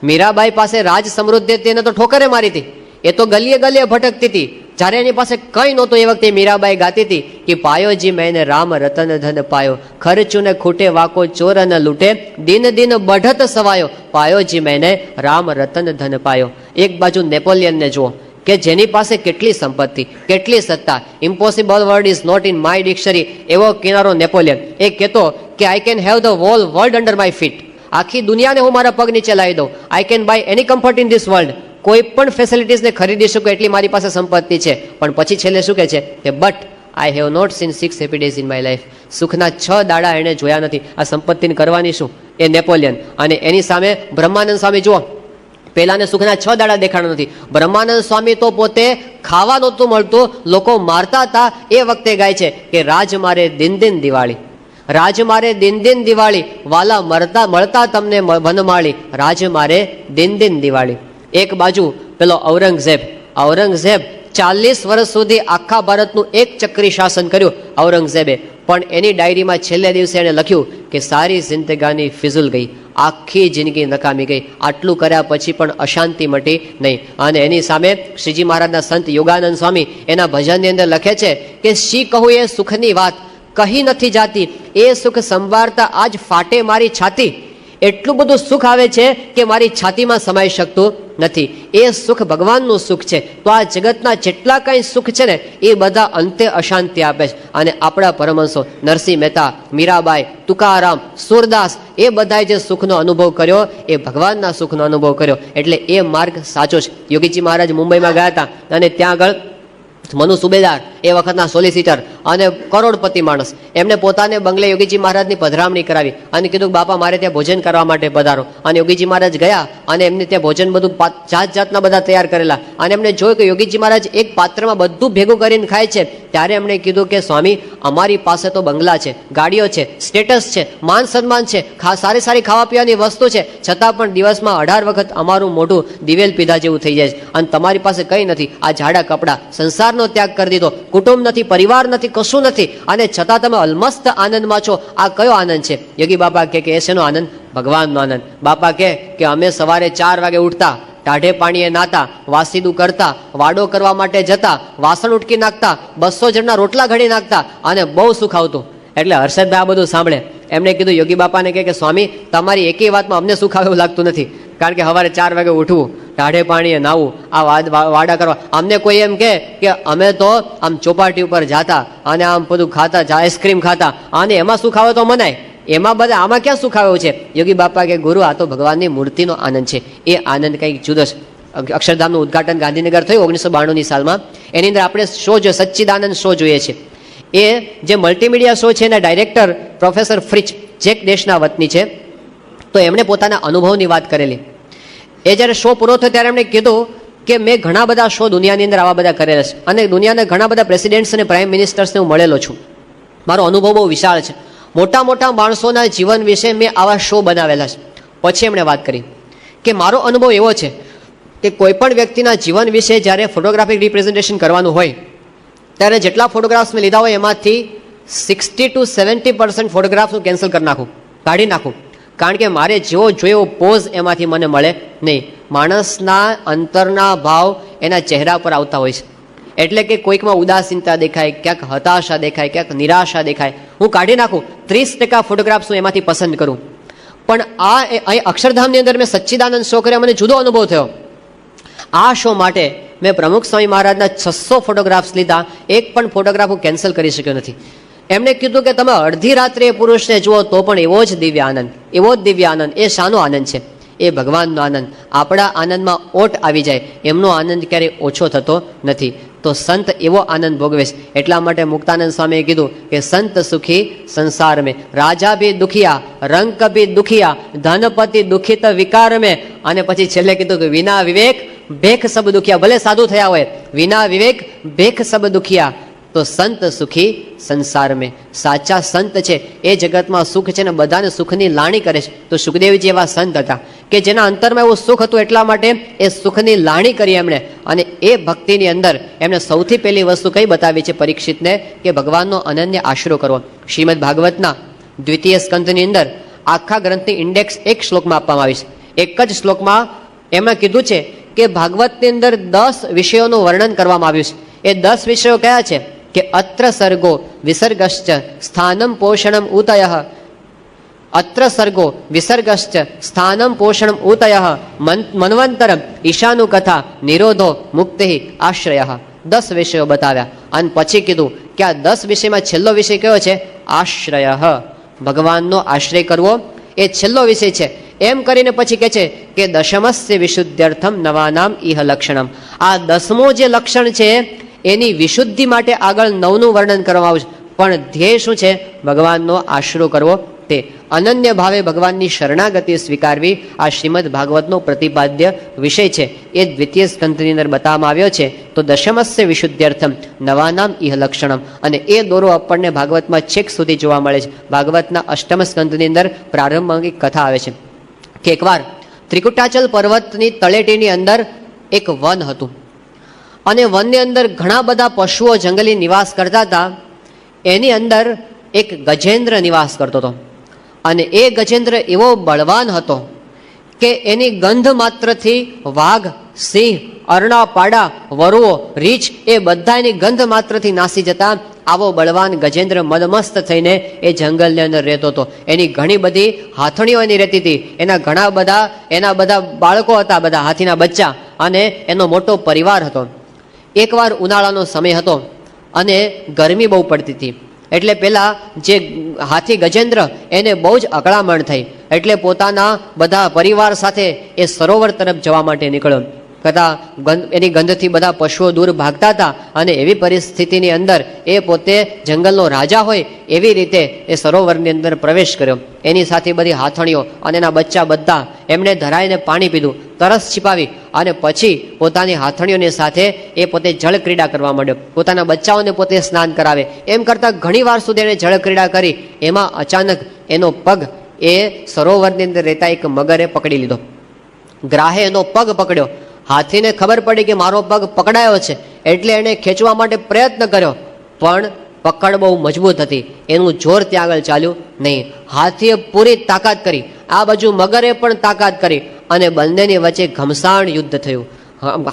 મીરાબાઈ પાસે રાજ સમૃદ્ધિ હતી, એને તો ઠોકરે મારી હતી. એ તો ગલીએ ગલીએ ભટકતી હતી. જ્યારે એની પાસે કંઈ નહોતું એ વખતે મીરાબાઈ ગાતી હતી કે પાયો જી મેને રામ રતન ધન પાયો, ખર્ચું ને ખૂટે વાકો ચોર ન લૂટે, દિન દિન બઢત સવાયો, પાયો જી મેને રામ રતન ધન પાયો. એક બાજુ નેપોલિયનને જુઓ કે જેની પાસે કેટલી સંપત્તિ, કેટલી સત્તા. Impossible word is not in my dictionary એવો કિનારો નેપોલિયન. એ કહેતો કે I can have the whole world under my feet. આખી દુનિયાને હું મારા પગ નીચે લાવી દઉં. I can buy any comfort in this world. કોઈ પણ ફેસિલિટીઝને ખરીદી શકું એટલી મારી પાસે સંપત્તિ છે. પણ પછી છેલ્લે શું કહે છે કે but I have not seen 6 happy days in my life. સુખના 6 દાડા એણે જોયા નથી. આ સંપત્તિને કરવાની શું? એ નેપોલિયન. અને એની સામે બ્રહ્માનંદ સ્વામી જુઓ. પહેલાને સુખના 6 દાડા દેખાડા નથી. બ્રહ્માનંદ સ્વામી તો પોતે ખાવા નહોતું મળતું, લોકો મારતા હતા. એ વખતે ગાય છે કે રાજ મારે દિન દિન દિવાળી, રાજ મારે દિન દિન દિવાળી, વાલા મળતા તમને વનમાળી, રાજ મારે દિન દિન દિવાળી. એક બાજુ પેલો ઔરંગઝેબ 40 વર્ષ સુધી આખા ભારતનું એક ચક્રી શાસન કર્યું ઔરંગઝેબે. પણ એની ડાયરીમાં છેલ્લે દિવસે એણે લખ્યું કે સારી જિંદગાની ફિઝુલ ગઈ, આખી જિંદગી નકામી ગઈ. આટલું કર્યા પછી પણ અશાંતિ મટી નહીં. અને એની સામે શ્રીજી મહારાજના સંત યોગાનંદ સ્વામી એના ભજનની અંદર લખે છે કે શી કહું એ સુખની વાત, કહી નથી જાતી, એ સુખ સંભાળતા આજ ફાટે મારી છાતી. એટલું બધું સુખ આવે છે કે મારી છાતીમાં સમાઈ શકતું નથી. એ સુખ ભગવાનનું સુખ છે. તો આ જગતના જેટલા કંઈ સુખ છે ને એ બધા અંતે અશાંતિ આપે છે. અને આપણા પરમહંસો નરસિંહ મહેતા, મીરાબાઈ, તુકારામ, સુરદાસ એ બધાએ જે સુખનો અનુભવ કર્યો એ ભગવાનના સુખનો અનુભવ કર્યો. એટલે એ માર્ગ સાચો છે. યોગીજી મહારાજ મુંબઈમાં ગયા હતા અને ત્યાં આગળ મનુ સુબેદાર એ વખતના સોલિસિટર અને કરોડપતિ માણસ, એમને પોતાને બંગલે યોગીજી મહારાજની પધરામણી કરાવી અને કીધું બાપા મારે ત્યાં ભોજન કરવા માટે પધારો. અને યોગીજી મહારાજ ગયા અને એમને ત્યાં ભોજન બધું જાત જાતના બધા તૈયાર કરેલા. અને એમને જોયું કે યોગીજી મહારાજ એક પાત્રમાં બધું ભેગું કરીને ખાય છે. ત્યારે એમણે કીધું કે સ્વામી અમારી પાસે તો બંગલા છે, ગાડીઓ છે, સ્ટેટસ છે, માન સન્માન છે, સારી સારી ખાવા પીવાની વસ્તુ છે, છતાં પણ દિવસમાં 18 વખત અમારું મોઢું દિવેલ પીધા જેવું થઈ જાય છે. અને તમારી પાસે કંઈ નથી, આ જાડા કપડાં, સંસારનો ત્યાગ કરી દીધો, કુટુંબ નથી, પરિવાર નથી, કશું નથી, અને છતાં તમે અલમસ્ત આનંદમાં છો. આ કયો આનંદ છે? યોગી બાપા કે એ શેનો આનંદ? ભગવાનનો આનંદ. બાપા કે અમે સવારે 4 વાગે ઉઠતા, ટાઢે પાણીએ નાતા, વાસીદું કરતા, વાડો કરવા માટે જતા, વાસણ ઉટકી નાખતા, 200 જણના રોટલા ઘડી નાખતા અને બહુ સુખ આવતું. એટલે હર્ષદભાઈ આ બધું સાંભળે. એમણે કીધું યોગી બાપાને કે સ્વામી તમારી એકેય વાતમાં અમને સુખ આવે એવું લાગતું નથી. કારણ કે સવારે 4 વાગે ઉઠવું, ટાઢે પાણીએ નાવું, આ વાડા કરવા. અમને કોઈ એમ કે અમે તો આમ ચોપાટી ઉપર જાતા અને આમ બધું ખાતા, આઈસ્ક્રીમ ખાતા, અને એમાં સુખ આવે તો મનાય, એમાં બધા આમાં ક્યાં સુખ આવ્યું છે? યોગી બાપા કે ગુરુ આ તો ભગવાનની મૂર્તિનો આનંદ છે. એ આનંદ કંઈક જુદો છે. અક્ષરધામનું ઉદઘાટન ગાંધીનગર થયું 1992ની સાલમાં. એની અંદર આપણે શો જોઈએ, સચ્ચિદાનંદ શો જોઈએ છે. એ જે મલ્ટીમીડિયા શો છે એના ડાયરેક્ટર પ્રોફેસર ફ્રિચ ચેક દેશના વતની છે. તો એમણે પોતાના અનુભવની વાત કરેલી. એ જ્યારે શો પૂરો થયો ત્યારે એમણે કીધું કે મેં ઘણા બધા શો દુનિયાની અંદર આવા બધા કરેલા છે અને દુનિયાના ઘણા બધા પ્રેસિડેન્ટ્સ અને પ્રાઇમ મિનિસ્ટર્સને હું મળેલો છું. મારો અનુભવ બહુ વિશાળ છે. મોટા મોટા માણસોના જીવન વિશે મેં આવા શો બનાવેલા છે. પછી એમણે વાત કરી કે મારો અનુભવ એવો છે કે કોઈ પણ વ્યક્તિના જીવન વિશે જ્યારે ફોટોગ્રાફિક રિપ્રેઝન્ટેશન કરવાનું હોય ત્યારે જેટલા ફોટોગ્રાફ્સ મેં લીધા હોય એમાંથી 60 to 70% ફોટોગ્રાફ્સ હું કેન્સલ કરી નાખું, કાઢી નાખું. કારણ કે મારે જેવો જોયો પોઝ એમાંથી મને મળે નહીં. માણસના અંતરના ભાવ એના ચહેરા પર આવતા હોય છે. એટલે કે કોઈકમાં ઉદાસીનતા દેખાય, ક્યાંક હતાશા દેખાય, ક્યાંક નિરાશા દેખાય, હું કાઢી નાખું. 30% ફોટોગ્રાફ્સ હું એમાંથી પસંદ કરું. પણ અહીં અક્ષરધામની અંદર મેં સચ્ચિદાનંદ શો કર્યા, મને જુદો અનુભવ થયો. આ શો માટે મેં પ્રમુખ સ્વામી મહારાજના 600 ફોટોગ્રાફ્સ લીધા, એક પણ ફોટોગ્રાફ હું કેન્સલ કરી શક્યો નથી. એમણે કીધું કે તમે અડધી રાત્રે એ પુરુષને જુઓ તો પણ એવો જ દિવ્ય આનંદ, એવો જ દિવ્ય આનંદ. એ શાનો આનંદ છે? એ ભગવાનનો આનંદ. આપણા આનંદમાં ઓટ આવી જાય, એમનો આનંદ ક્યારેય ઓછો થતો નથી. તો સંત એવો આનંદ ભોગવે છે. એટલા માટે મુક્તાનંદ સ્વામીએ કીધું કે સંત સુખી સંસાર મેં, રાજા ભી દુખિયા, રંક ભી દુખિયા, ધનપતિ દુખિત વિકાર મેં. અને પછી છેલ્લે કીધું કે વિના વિવેક ભેખ સબ દુખિયા. ભલે સાધુ થયા હોય, વિના વિવેક ભેખ સબ દુખિયા. તો તો સંત સુખી સંસાર મેં. સાચા સંત છે એ જગતમાં સુખ છે ને બધાને સુખની લાણી કરે છે. તો સુખદેવજી એવા સંત હતા કે જેના અંતરમાં એવું સુખ હતું, એટલા માટે એ સુખની લાણી કરી એમણે. અને એ ભક્તિની અંદર એમણે સૌથી પહેલી વસ્તુ કઈ બતાવી છે પરીક્ષિતને, કે ભગવાનનો અનન્ય આશરો કરવો. શ્રીમદ ભાગવતના દ્વિતીય સ્કંધની અંદર આખા ગ્રંથની ઇન્ડેક્સ એક શ્લોકમાં આપવામાં આવી છે. એક જ શ્લોકમાં એમણે કીધું છે કે ભાગવતની અંદર 10 વિષયોનું વર્ણન કરવામાં આવ્યું છે. એ 10 વિષયો કયા છે કે અત્ર સર્ગો વિસર્ગશ્ચ સ્થાનમ પોષણમ ઉતયઃ, અત્ર સર્ગો વિસર્ગશ્ચ સ્થાનમ પોષણમ ઉતયઃ, મન્વંતરમ ઈશાનુ કથા નિરોધો મુક્તિ આશ્રય. 10 વિષયો બતાવ્યા અને પછી કીધું કે આ 10 વિષયમાં છેલ્લો વિષય કયો છે? આશ્રય. ભગવાનનો આશ્રય કરવો એ છેલ્લો વિષય છે. એમ કરીને પછી કહે છે કે દશમસ્ય વિશુદ્ધ્યર્થમ નવાનામ ઇહ લક્ષણમ. આ 10મું જે લક્ષણ છે એની વિશુદ્ધિ માટે આગળ 9નું વર્ણન કરવામાં આવ્યું છે. પણ ધ્યેય શું છે? ભગવાનનો આશરો કરવો. તે અનન્ય ભાવે ભગવાનની શરણાગતિ સ્વીકારવી આ શ્રીમદ ભાગવતનો પ્રતિપાદ્ય વિષય છે. એ દ્વિતીય સ્કંધની અંદર બતાવવામાં આવ્યો છે. તો દશમસ્ય વિશુદ્ધ્યર્થમ નવાનામ ઇહ લક્ષણમ, અને એ દોરો આપણને ભાગવતમાં છેક સુધી જોવા મળે છે. ભાગવતના અષ્ટમ સ્કંધની અંદર પ્રારંભમાં એક કથા આવે છે કે એકવાર ત્રિકુટાચલ પર્વતની તળેટીની અંદર એક વન હતું અને વનની અંદર ઘણા બધા પશુઓ જંગલી નિવાસ કરતા હતા. એની અંદર એક ગજેન્દ્ર નિવાસ કરતો હતો અને એ ગજેન્દ્ર એવો બળવાન હતો કે એની ગંધ માત્રથી વાઘ, સિંહ, અરણા, પાડા, વરુઓ, રીંછ એ બધા એની ગંધ માત્રથી નાસી જતા. આવો બળવાન ગજેન્દ્ર મદમસ્ત થઈને એ જંગલની અંદર રહેતો હતો. એની ઘણી બધી હાથણીઓ એની રહેતી હતી. એના બધા બાળકો હતા, બધા હાથીના બચ્ચા, અને એનો મોટો પરિવાર હતો. એકવાર ઉનાળાનો સમય હતો અને ગરમી બહુ પડતી હતી. એટલે પેલા જે હાથી ગજેન્દ્ર એને બહુ જ અકળામણ થઈ. એટલે પોતાના બધા પરિવાર સાથે એ સરોવર તરફ જવા માટે નીકળ્યો. એની ગંધથી બધા પશુઓ દૂર ભાગતા હતા અને એવી પરિસ્થિતિની અંદર એ પોતે જંગલનો રાજા હોય એવી રીતે એ સરોવરની અંદર પ્રવેશ કર્યો. એની સાથે બધી હાથણીઓ અને એના બચ્ચા બધા એમણે ધરાઈને પાણી પીધું, તરસ छिपाવી અને પછી પોતાની હાથણીઓની સાથે એ પોતે જળ ક્રીડા કરવા માંડ્યો. પોતાના બચ્ચાઓને પોતે સ્નાન કરાવે. એમ કરતાં ઘણી વાર સુધી એણે જળ ક્રીડા કરી. એમાં અચાનક એનો પગ એ સરોવરની અંદર રહેતા એક મગરે પકડી લીધો. ગ્રાહે એનો પગ પકડ્યો. હાથીને ખબર પડી કે મારો પગ પકડાયો છે, એટલે એણે ખેંચવા માટે પ્રયત્ન કર્યો, પણ પકડ બહુ મજબૂત હતી. એનું જોર ત્યાં આગળ ચાલ્યું નહીં. હાથીએ પૂરી તાકાત કરી, આ બાજુ મગરે પણ તાકાત કરી અને બંનેની વચ્ચે ઘમસાણ યુદ્ધ થયું.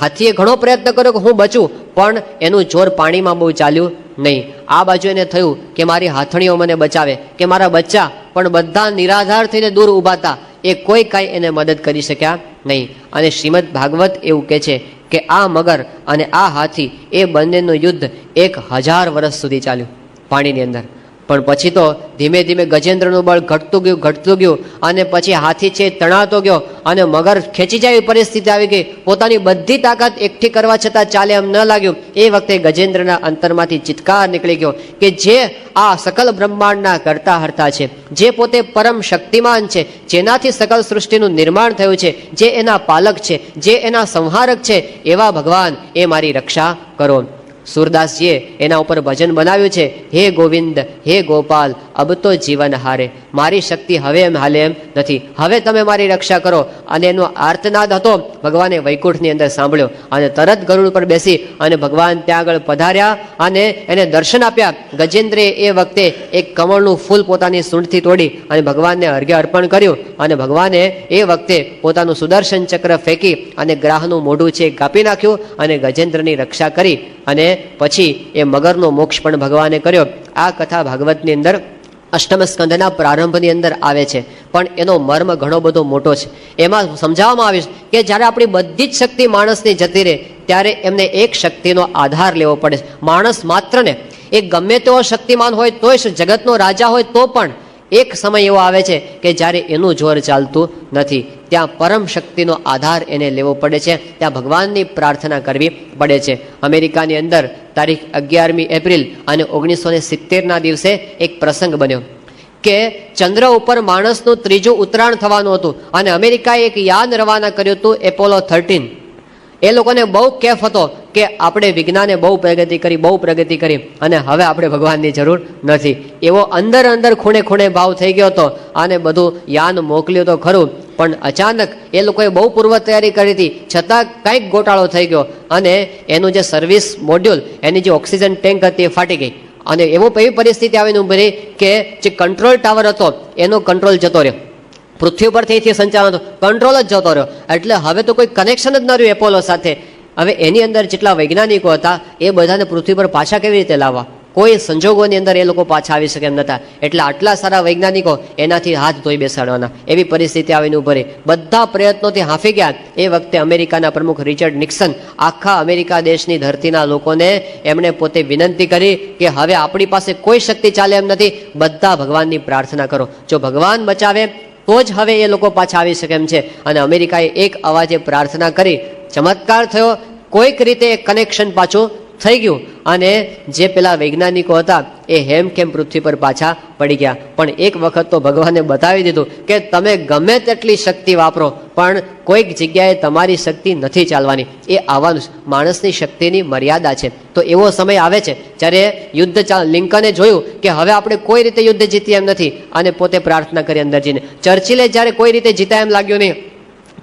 હાથીએ ઘણો પ્રયત્ન કર્યો કે હું બચું, પણ એનું જોર પાણીમાં બહુ ચાલ્યું નહીં. આ બાજુ એને થયું કે મારી હાથણીઓ મને બચાવે, કે મારા બચ્ચા, પણ બધા નિરાધાર થઈને દૂર ઊભા હતા. એ કોઈ કાંઈ એને મદદ કરી શક્યા નહીં. અને શ્રીમદ ભાગવત એવું કહે છે કે આ મગર અને આ હાથી એ બંનેનું યુદ્ધ 1000 વર્ષ સુધી ચાલ્યું પાણીની અંદર. પણ પછી તો ધીમે ધીમે ગજેન્દ્રનું બળ ઘટતું ગયું અને પછી હાથી છે તણાતો ગયો અને મગર ખેંચી જાય એવી પરિસ્થિતિ આવી ગઈ. પોતાની બધી તાકાત એકઠી કરવા છતાં ચાલે એમ ન લાગ્યું. એ વખતે ગજેન્દ્રના અંતરમાંથી ચિત્કાર નીકળી ગયો કે જે આ સકલ બ્રહ્માંડના કરતા હર્તા છે, જે પોતે પરમ શક્તિમાન છે, જેનાથી સકલ સૃષ્ટિનું નિર્માણ થયું છે, જે એના પાલક છે, જે એના સંહારક છે, એવા ભગવાન એ મારી રક્ષા કરો. સુરદાસજીએ એના ઉપર ભજન બનાવ્યું છે, હે ગોવિંદ, હે ગોપાલ, અબ તો જીવન હારે, મારી શક્તિ હવે એમ હાલે એમ નથી, હવે તમે મારી રક્ષા કરો. અને એનો આર્તનાદ હતો ભગવાને વૈકુંઠની અંદર સાંભળ્યો અને તરત ગરુડ પર બેસી અને ભગવાન ત્યાં આગળ પધાર્યા અને એને દર્શન આપ્યા. ગજેન્દ્રે એ વખતે એક કમળનું ફૂલ પોતાની સૂંઢથી તોડી અને ભગવાનને અર્ઘ્ય અર્પણ કર્યું અને ભગવાને એ વખતે પોતાનું સુદર્શન ચક્ર ફેંકી અને ગ્રાહનું મોઢું છે કાપી નાખ્યું અને ગજેન્દ્રની રક્ષા કરી. અને પછી એ મગરનો મોક્ષ પણ ભગવાને કર્યો. આ કથા ભાગવતની અંદર અષ્ટમ સ્કંધના પ્રારંભની અંદર આવે છે, પણ એનો મર્મ ઘણો બધો મોટો છે. એમાં સમજાવવામાં આવે છે કે જ્યારે આપણી બધી જ શક્તિ માણસની જતી રહે ત્યારે એમને એક શક્તિનો આધાર લેવો પડે છે. માણસ માત્ર ને એ ગમે તેવો શક્તિમાન હોય તોય, જગતનો રાજા હોય તો પણ એક સમય એવો આવે છે કે જ્યારે એનું જોર ચાલતું નથી. ત્યાં પરમ શક્તિનો આધાર એને લેવો પડે છે. ત્યાં ભગવાનની પ્રાર્થના કરવી પડે છે. અમેરિકાની અંદર તારીખ 11મી એપ્રિલ અને 1970ના દિવસે એક પ્રસંગ બન્યો કે ચંદ્ર ઉપર માણસનું ત્રીજું ઉતરાણ થવાનું હતું અને અમેરિકાએ એક યાન રવાના કર્યું હતું, એપોલો 13. એ લોકોને બહુ કેફ હતો કે આપણે વિજ્ઞાને બહુ પ્રગતિ કરી અને હવે આપણે ભગવાનની જરૂર નથી, એવો અંદર ખૂણે ખૂણે ભાવ થઈ ગયો હતો. અને બધું યાન મોકલ્યું તો ખરું, પણ અચાનક એ લોકોએ બહુ પૂર્વ તૈયારી કરી હતી, છતાં કંઈક ગોટાળો થઈ ગયો અને એનું જે સર્વિસ મોડ્યુલ, એની જે ઓક્સિજન ટેન્ક હતી એ ફાટી ગઈ. અને એવી પરિસ્થિતિ આવીને ઉભી રહી કે જે કંટ્રોલ ટાવર હતો એનો કંટ્રોલ જતો રહ્યો, પૃથ્વી પરથી સંચાલન કંટ્રોલ જ જતો રહ્યો. એટલે હવે તો કોઈ કનેક્શન જ ન રહ્યું એપોલો સાથે. હવે એની અંદર જેટલા વૈજ્ઞાનિકો હતા એ બધાને પૃથ્વી પર પાછા કેવી રીતે લાવવા? કોઈ સંજોગોની અંદર એ લોકો પાછા આવી શકે એમ નતા. એટલે આટલા સારા વૈજ્ઞાનિકો એનાથી હાથ ધોઈ બેસાડવાના, એવી પરિસ્થિતિ આવીને ઉભરી. બધા પ્રયત્નોથી હાંફી ગયા. એ વખતે અમેરિકાના પ્રમુખ રિચર્ડ નિક્સન આખા અમેરિકા દેશની ધરતીના લોકોને એમણે પોતે વિનંતી કરી કે હવે આપણી પાસે કોઈ શક્તિ ચાલે એમ નથી, બધા ભગવાનની પ્રાર્થના કરો. જો ભગવાન બચાવે તો જ હવે એ લોકો પાછા આવી શકે એમ છે. અને અમેરિકાએ એક અવાજે પ્રાર્થના કરી, ચમત્કાર થયો, કોઈક રીતે એક કનેક્શન પાછું થઈ ગયું અને જે પેલા વૈજ્ઞાનિકો હતા એ હેમખેમ પૃથ્વી પર પાછા પડી ગયા. પણ એક વખત તો ભગવાને બતાવી દીધું કે તમે ગમે તેટલી શક્તિ વાપરો પણ કોઈક જગ્યાએ તમારી શક્તિ નથી ચાલવાની, એ આવવાનું. માણસની શક્તિની મર્યાદા છે. તો એવો સમય આવે છે જ્યારે લિંકને જોયું કે હવે આપણે કોઈ રીતે યુદ્ધ જીતીએ એમ નથી અને પોતે પ્રાર્થના કરી અંદર જઈને. ચર્ચિલે જ્યારે કોઈ રીતે જીતા એમ લાગ્યું નહીં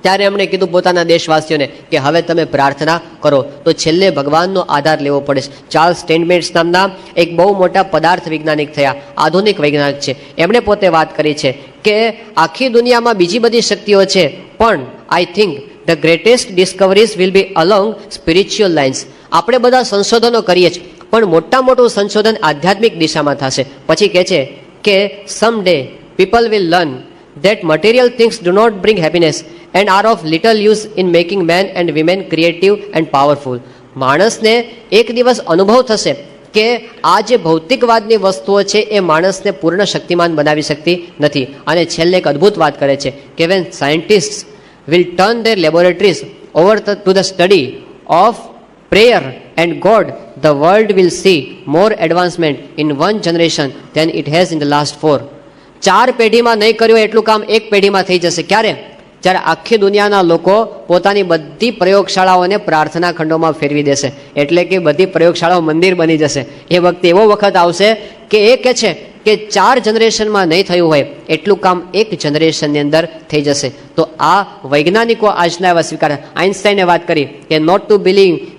ત્યારે એમણે કીધું પોતાના દેશવાસીઓને કે હવે તમે પ્રાર્થના કરો. તો છેલ્લે ભગવાનનો આધાર લેવો પડે. ચાર્લ્સ સ્ટેનમેટ્સ નામના એક બહુ મોટા પદાર્થ વૈજ્ઞાનિક થયા, આધુનિક વૈજ્ઞાનિક છે. એમણે પોતે વાત કરી છે કે આખી દુનિયામાં બીજી બધી શક્તિઓ છે, પણ I think the greatest discoveries will be along spiritual lines. આપણે બધા સંશોધનો કરીએ છીએ પણ મોટું સંશોધન આધ્યાત્મિક દિશામાં થશે. પછી કહે છે કે some day people will learn that material things do not bring happiness and are of little use in making men and women creative and powerful. માણસને એક દિવસ અનુભવ થશે કે આ જે ભૌતિકવાદની વસ્તુઓ છે એ માણસને પૂર્ણ શક્તિમાન બનાવી શકતી નથી. અને છેલ્લે એક અદ્ભુત વાત કરે છે કે when scientists will turn their laboratories over to the study of prayer and God, the world will see more advancement in one generation than it has in the last 4. 4 પેઢીમાં નહીં કર્યું એટલું કામ એક પેઢીમાં થઈ જશે. ક્યારે? જ્યારે આખી દુનિયાના લોકો પોતાની બધી પ્રયોગશાળાઓને પ્રાર્થના ખંડોમાં ફેરવી દેશે, એટલે કે બધી પ્રયોગશાળાઓ મંદિર બની જશે. એ વખતે એવો વખત આવશે કે એ કહે છે કે 4 જનરેશનમાં નહીં થયું હોય એટલું કામ એક જનરેશનની અંદર થઈ જશે. તો આ વૈજ્ઞાનિકો આજના એવા સ્વીકાર. આઇન્સ્ટાઈને વાત કરી કે not to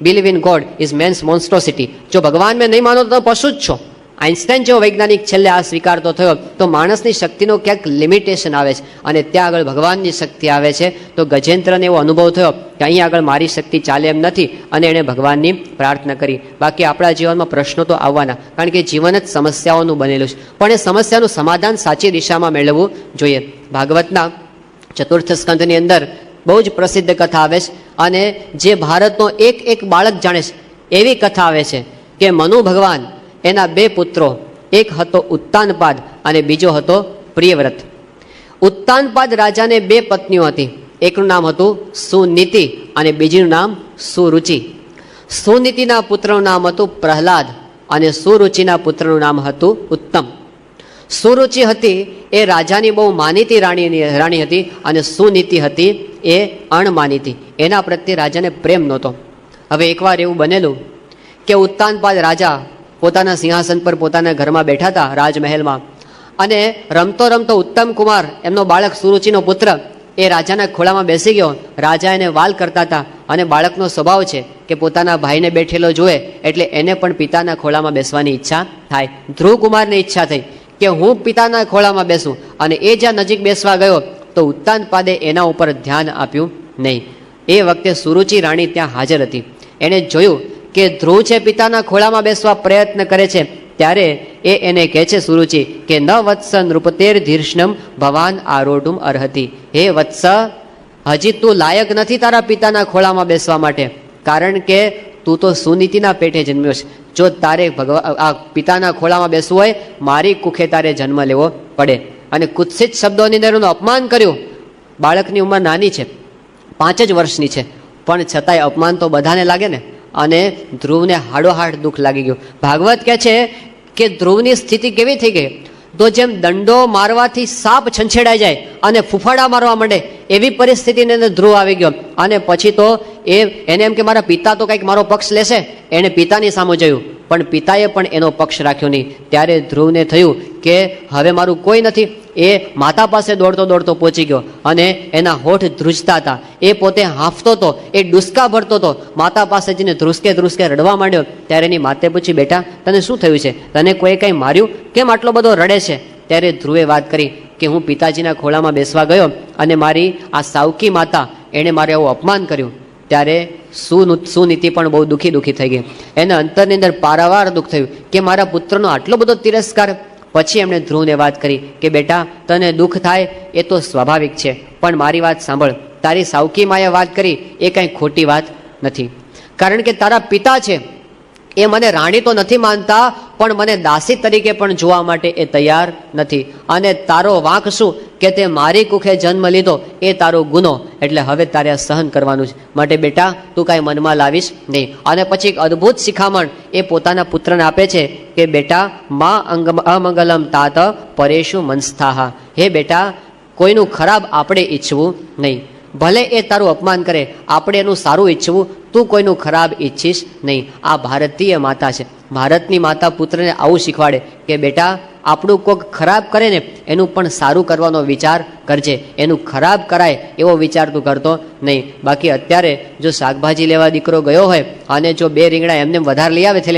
believe in God is man's monstrosity. જો ભગવાન મેં નહીં માનો તો પશુ જ છો. આઇન્સ્ટાઈન જેવો વૈજ્ઞાનિક છેલ્લે આ સ્વીકારતો થયો. તો માણસની શક્તિનો ક્યાંક લિમિટેશન આવે છે અને ત્યાં આગળ ભગવાનની શક્તિ આવે છે. તો ગજેન્દ્રને એવો અનુભવ થયો કે અહીં આગળ મારી શક્તિ ચાલે એમ નથી અને એણે ભગવાનની પ્રાર્થના કરી. બાકી આપણા જીવનમાં પ્રશ્નો તો આવવાના, કારણ કે જીવન જ સમસ્યાઓનું બનેલું છે. પણ એ સમસ્યાનું સમાધાન સાચી દિશામાં મેળવવું જોઈએ. ભાગવતના ચતુર્થ સ્કંધની અંદર બહુ જ પ્રસિદ્ધ કથા આવે છે અને જે ભારતનો એક બાળક જાણે છે એવી કથા આવે છે કે મનુ ભગવાન એના 2 પુત્રો, એક હતો ઉત્તાનપાદ અને બીજો હતો પ્રિયવ્રત. ઉત્તાનપાદ રાજાને 2 પત્નીઓ હતી. એકનું નામ હતું સુનીતિ અને બીજીનું નામ સુરુચિ. સુનીતિના પુત્રનું નામ હતું પ્રહલાદ અને સુરુચિના પુત્રનું નામ હતું ઉત્તમ. સુરુચિ હતી એ રાજાની બહુ માનીતી રાણી હતી અને સુનીતિ હતી એ અણમાનીતી. એના પ્રત્યે રાજાને પ્રેમ નહોતો. હવે એકવાર એવું બનેલું કે ઉત્તાનપાદ રાજા પોતાના સિંહાસન પર પોતાના ઘરમાં બેઠા હતા રાજમહેલમાં અને રમતો રમતો ઉત્તમ કુમાર એમનો બાળક સુરુચિનો પુત્ર એ રાજાના ખોળામાં બેસી ગયો. રાજા એને વાલ કરતા હતા અને બાળકનો સ્વભાવ છે કે પોતાના ભાઈને બેઠેલો જોવે એટલે એને પણ પિતાના ખોળામાં બેસવાની ઈચ્છા થાય. ધ્રુવ કુમારને ઈચ્છા થઈ કે હું પિતાના ખોળામાં બેસું અને એ જ્યાં નજીક બેસવા ગયો તો ઉત્તાનપાદે એના ઉપર ધ્યાન આપ્યું નહીં. એ વખતે સુરુચિ રાણી ત્યાં હાજર હતી. એણે જોયું કે ધ્રુવ છે પિતાના ખોળામાં બેસવા પ્રયત્ન કરે છે. ત્યારે એ એને કહે છે સુરુચિ કે ન વત્સ નૃપતેર ધીર્ષ્ણમ ભવાન આરોઢુમ અર્હતિ. હે વત્સ, હજી તું લાયક નથી તારા પિતાના ખોળામાં બેસવા માટે, કારણ કે તું તો સુનીતિના પેટે જન્મ્યો છે. જો તારે આ પિતાના ખોળામાં બેસવું હોય મારી કુખે તારે જન્મ લેવો પડે. અને કુત્સિત શબ્દોની અંદર એનું અપમાન કર્યું. બાળકની ઉંમર નાની છે, 5 જ વર્ષની છે, પણ છતાંય અપમાન તો બધાને લાગે ને. અને ધ્રુવને હાડોહાડ દુઃખ લાગી ગયું. ભાગવત કહે છે કે ધ્રુવની સ્થિતિ કેવી થઈ ગઈ, તો જેમ દંડો મારવાથી સાપ છંછેડાઈ જાય અને ફૂફાડા મારવા માંડે એવી પરિસ્થિતિની અંદર ધ્રુવ આવી ગયો. અને પછી તો એને એમ કે મારા પિતા તો કંઈક મારો પક્ષ લેશે, એણે પિતાની સામે જોયું પણ પિતાએ પણ એનો પક્ષ રાખ્યો નહીં. ત્યારે ધ્રુવને થયું કે હવે મારું કોઈ નથી. એ માતા પાસે દોડતો દોડતો પહોંચી ગયો અને એના હોઠ ધ્રુજતા હતા. એ પોતે હાંફતો હતો, એ ડુસકા ભરતો હતો. માતા પાસે જઈને ધ્રુસકે ધ્રુસકે રડવા માંડ્યો. ત્યારે એની માતે પૂછ્યું, બેટા તને શું થયું છે? તને કોઈ કંઈ માર્યું? કેમ આટલો બધો રડે છે? ત્યારે ધ્રુવે વાત કરી કે હું પિતાજીના ખોળામાં બેસવા ગયો અને મારી આ સાવકી માતા એણે મારે આવું અપમાન કર્યું. ત્યારે સુનીતિ પણ બહુ દુઃખી થઈ ગઈ. એના અંતરની અંદર પારાવાર દુઃખ થયું કે મારા પુત્રનો આટલો બધો તિરસ્કાર. પછી એમણે ધ્રુવને વાત કરી કે બેટા તને દુઃખ થાય એ તો સ્વાભાવિક છે, પણ મારી વાત સાંભળ. તારી સાવકી માએ વાત કરી એ કાંઈ ખોટી વાત નથી, કારણ કે તારા પિતા છે એ મને રાણી તો નથી માનતા, પણ મને દાસી તરીકે પણ જોવા માટે એ તૈયાર નથી. અને તારો વાંક શું કે તે મારી કુખે જન્મ લીધો એ તારો ગુનો, એટલે હવે તારે આ સહન કરવાનું છે. માટે બેટા તું કાંઈ મનમાં લાવીશ નહીં. અને પછી એક અદ્ભુત શિખામણ એ પોતાના પુત્રને આપે છે કે બેટા મા અમંગલમ તાત પરેશુ મનસ્થાહા. હે બેટા કોઈનું ખરાબ આપણે ઈચ્છવું નહીં. ભલે એ તારું અપમાન કરે, આપણે એનું સારું ઈચ્છવું, તું કોઈનું ખરાબ ઈચ્છીશ નહીં. આ ભારતીય માતા છે. ભારતની માતા પુત્રને આવું શીખવાડે કે બેટા આપણું કોઈક ખરાબ કરે ને એનું પણ સારું કરવાનો વિચાર કરજે, એનું ખરાબ કરાય એવો વિચાર તું કરતો નહીં. બાકી અત્યારે જો શાકભાજી લેવા દીકરો ગયો હોય અને જો 2 રીંગણા એમને વધારે લઈ આવે છે,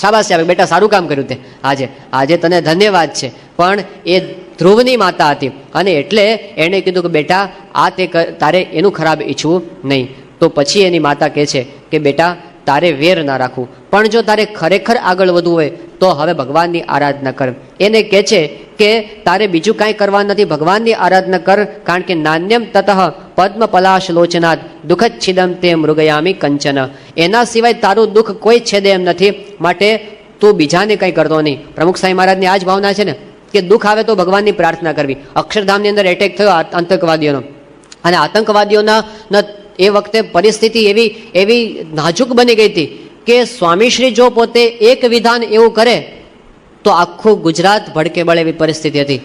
શાબાશ આવે બેટા સારું કામ કર્યું તે, આજે તને ધન્યવાદ છે. પણ એ ધ્રુવની માતા હતી અને એટલે એણે કીધું કે બેટા આ તે તારે એનું ખરાબ ઈચ્છવું નહીં. તો પછી એની માતા કહે છે કે બેટા તારે વેર ના રાખવું, પણ જો તારે ખરેખર આગળ વધવું હોય તો હવે ભગવાનની આરાધના કર. એને કહે છે કે તારે બીજું કાંઈ કરવા નથી, ભગવાનની આરાધના કર, કારણ કે નાન્યમ તતઃ પદ્મ પલાશ લોચનાથ દુઃખ છિદમ તે મૃગયામી કંચન. એના સિવાય તારું દુઃખ કોઈ છેદે એમ નથી, માટે તું બીજાને કંઈ કરતો નહીં. પ્રમુખ સ્વામી મહારાજની આ જ ભાવના છે ને કે દુઃખ આવે તો ભગવાનની પ્રાર્થના કરવી. અક્ષરધામની અંદર એટેક થયો આતંકવાદીઓનો, અને આતંકવાદીઓના એ વખતે પરિસ્થિતિ એવી નાજુક બની ગઈ હતી કે સ્વામીશ્રી જો પોતે એક વિધાન એવું કરે તો આખું ગુજરાત ભડકે બળે એવી પરિસ્થિતિ હતી.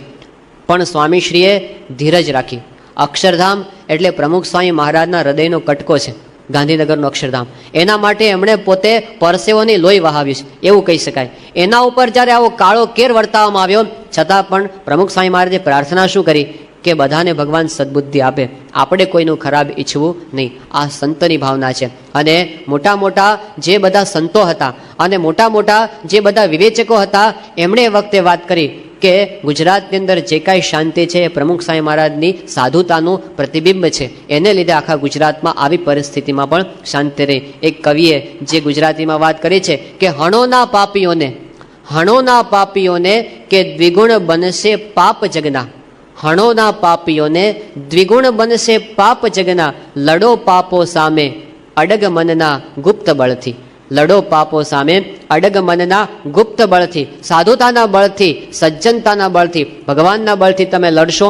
પણ સ્વામીશ્રીએ ધીરજ રાખી. અક્ષરધામ એટલે પ્રમુખ સ્વામી મહારાજના હૃદયનો કટકો છે, ગાંધીનગરનું અક્ષરધામ. એના માટે એમણે પોતે પરસેવોની લોહી વહાવ્યું છે એવું કહી શકાય. એના ઉપર જ્યારે આવો કાળો કેર વર્તાવવામાં આવ્યો છતાં પણ પ્રમુખ સ્વામી મહારાજે પ્રાર્થના શું કરી કે બધાને ભગવાન સદબુદ્ધિ આપે, આપણે કોઈનું ખરાબ ઈચ્છવું નહીં. આ સંતની ભાવના છે. અને મોટા મોટા જે બધા સંતો હતા અને મોટા મોટા જે બધા વિવેચકો હતા એમણે એ વખતે વાત કરી કે ગુજરાતની અંદર જે કાંઈ શાંતિ છે એ પ્રમુખ સ્વામી મહારાજની સાધુતાનું પ્રતિબિંબ છે. એને લીધે આખા ગુજરાતમાં આવી પરિસ્થિતિમાં પણ શાંતિ રહી. એક કવિએ જે ગુજરાતીમાં વાત કરી છે કે હણોના પાપીઓને કે દ્વિગુણ બનશે પાપ જગના. હણોના પાપીઓને દ્વિગુણ બનશે પાપ જગના, લડો પાપો સામે અડગ મનના ગુપ્ત બળથી. લડો પાપો સામે અડગ મનના ગુપ્ત બળથી. સાધુતાના બળથી, સજ્જનતાના બળથી, ભગવાનના બળથી તમે લડશો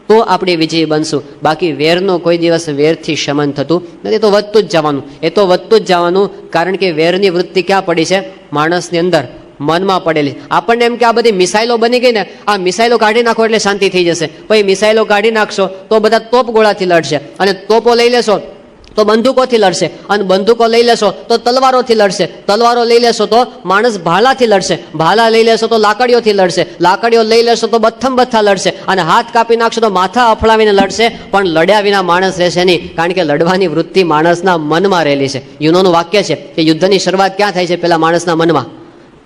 તો આપણે વિજય બનશું. બાકી વેરનો કોઈ દિવસ વેરથી શમન થતું નથી. તો વધતું જ જવાનું, કારણ કે વેરની વૃત્તિ ક્યાં પડી છે? માણસની અંદર, મનમાં પડેલી. આપણને એમ કે આ બધી મિસાઇલો બની ગઈ ને, આ મિસાઇલો કાઢી નાખો એટલે શાંતિ થઈ જશે. પછી મિસાઇલો કાઢી નાખશો તો બધા તોપ ગોળાથી લડશે, અને તોપો લઈ લેશો તો બંદૂકોથી લડશે, અને બંદૂકો લઈ લેશો તો તલવારોથી લડશે, તલવારો લઈ લેશો તો માણસ ભાલાથી લડશે, ભાલા લઈ લેશો તો લાકડીઓથી લડશે, લાકડીઓ લઈ લેશો તો બથ્થા લડશે, અને હાથ કાપી નાખશો તો માથા અફળાવીને લડશે. પણ લડ્યા વિના માણસ રહેશે નહીં, કારણ કે લડવાની વૃત્તિ માણસના મનમાં રહેલી છે. યુનોનું વાક્ય છે કે યુદ્ધની શરૂઆત ક્યાં થાય છે? પેલા માણસના મનમાં.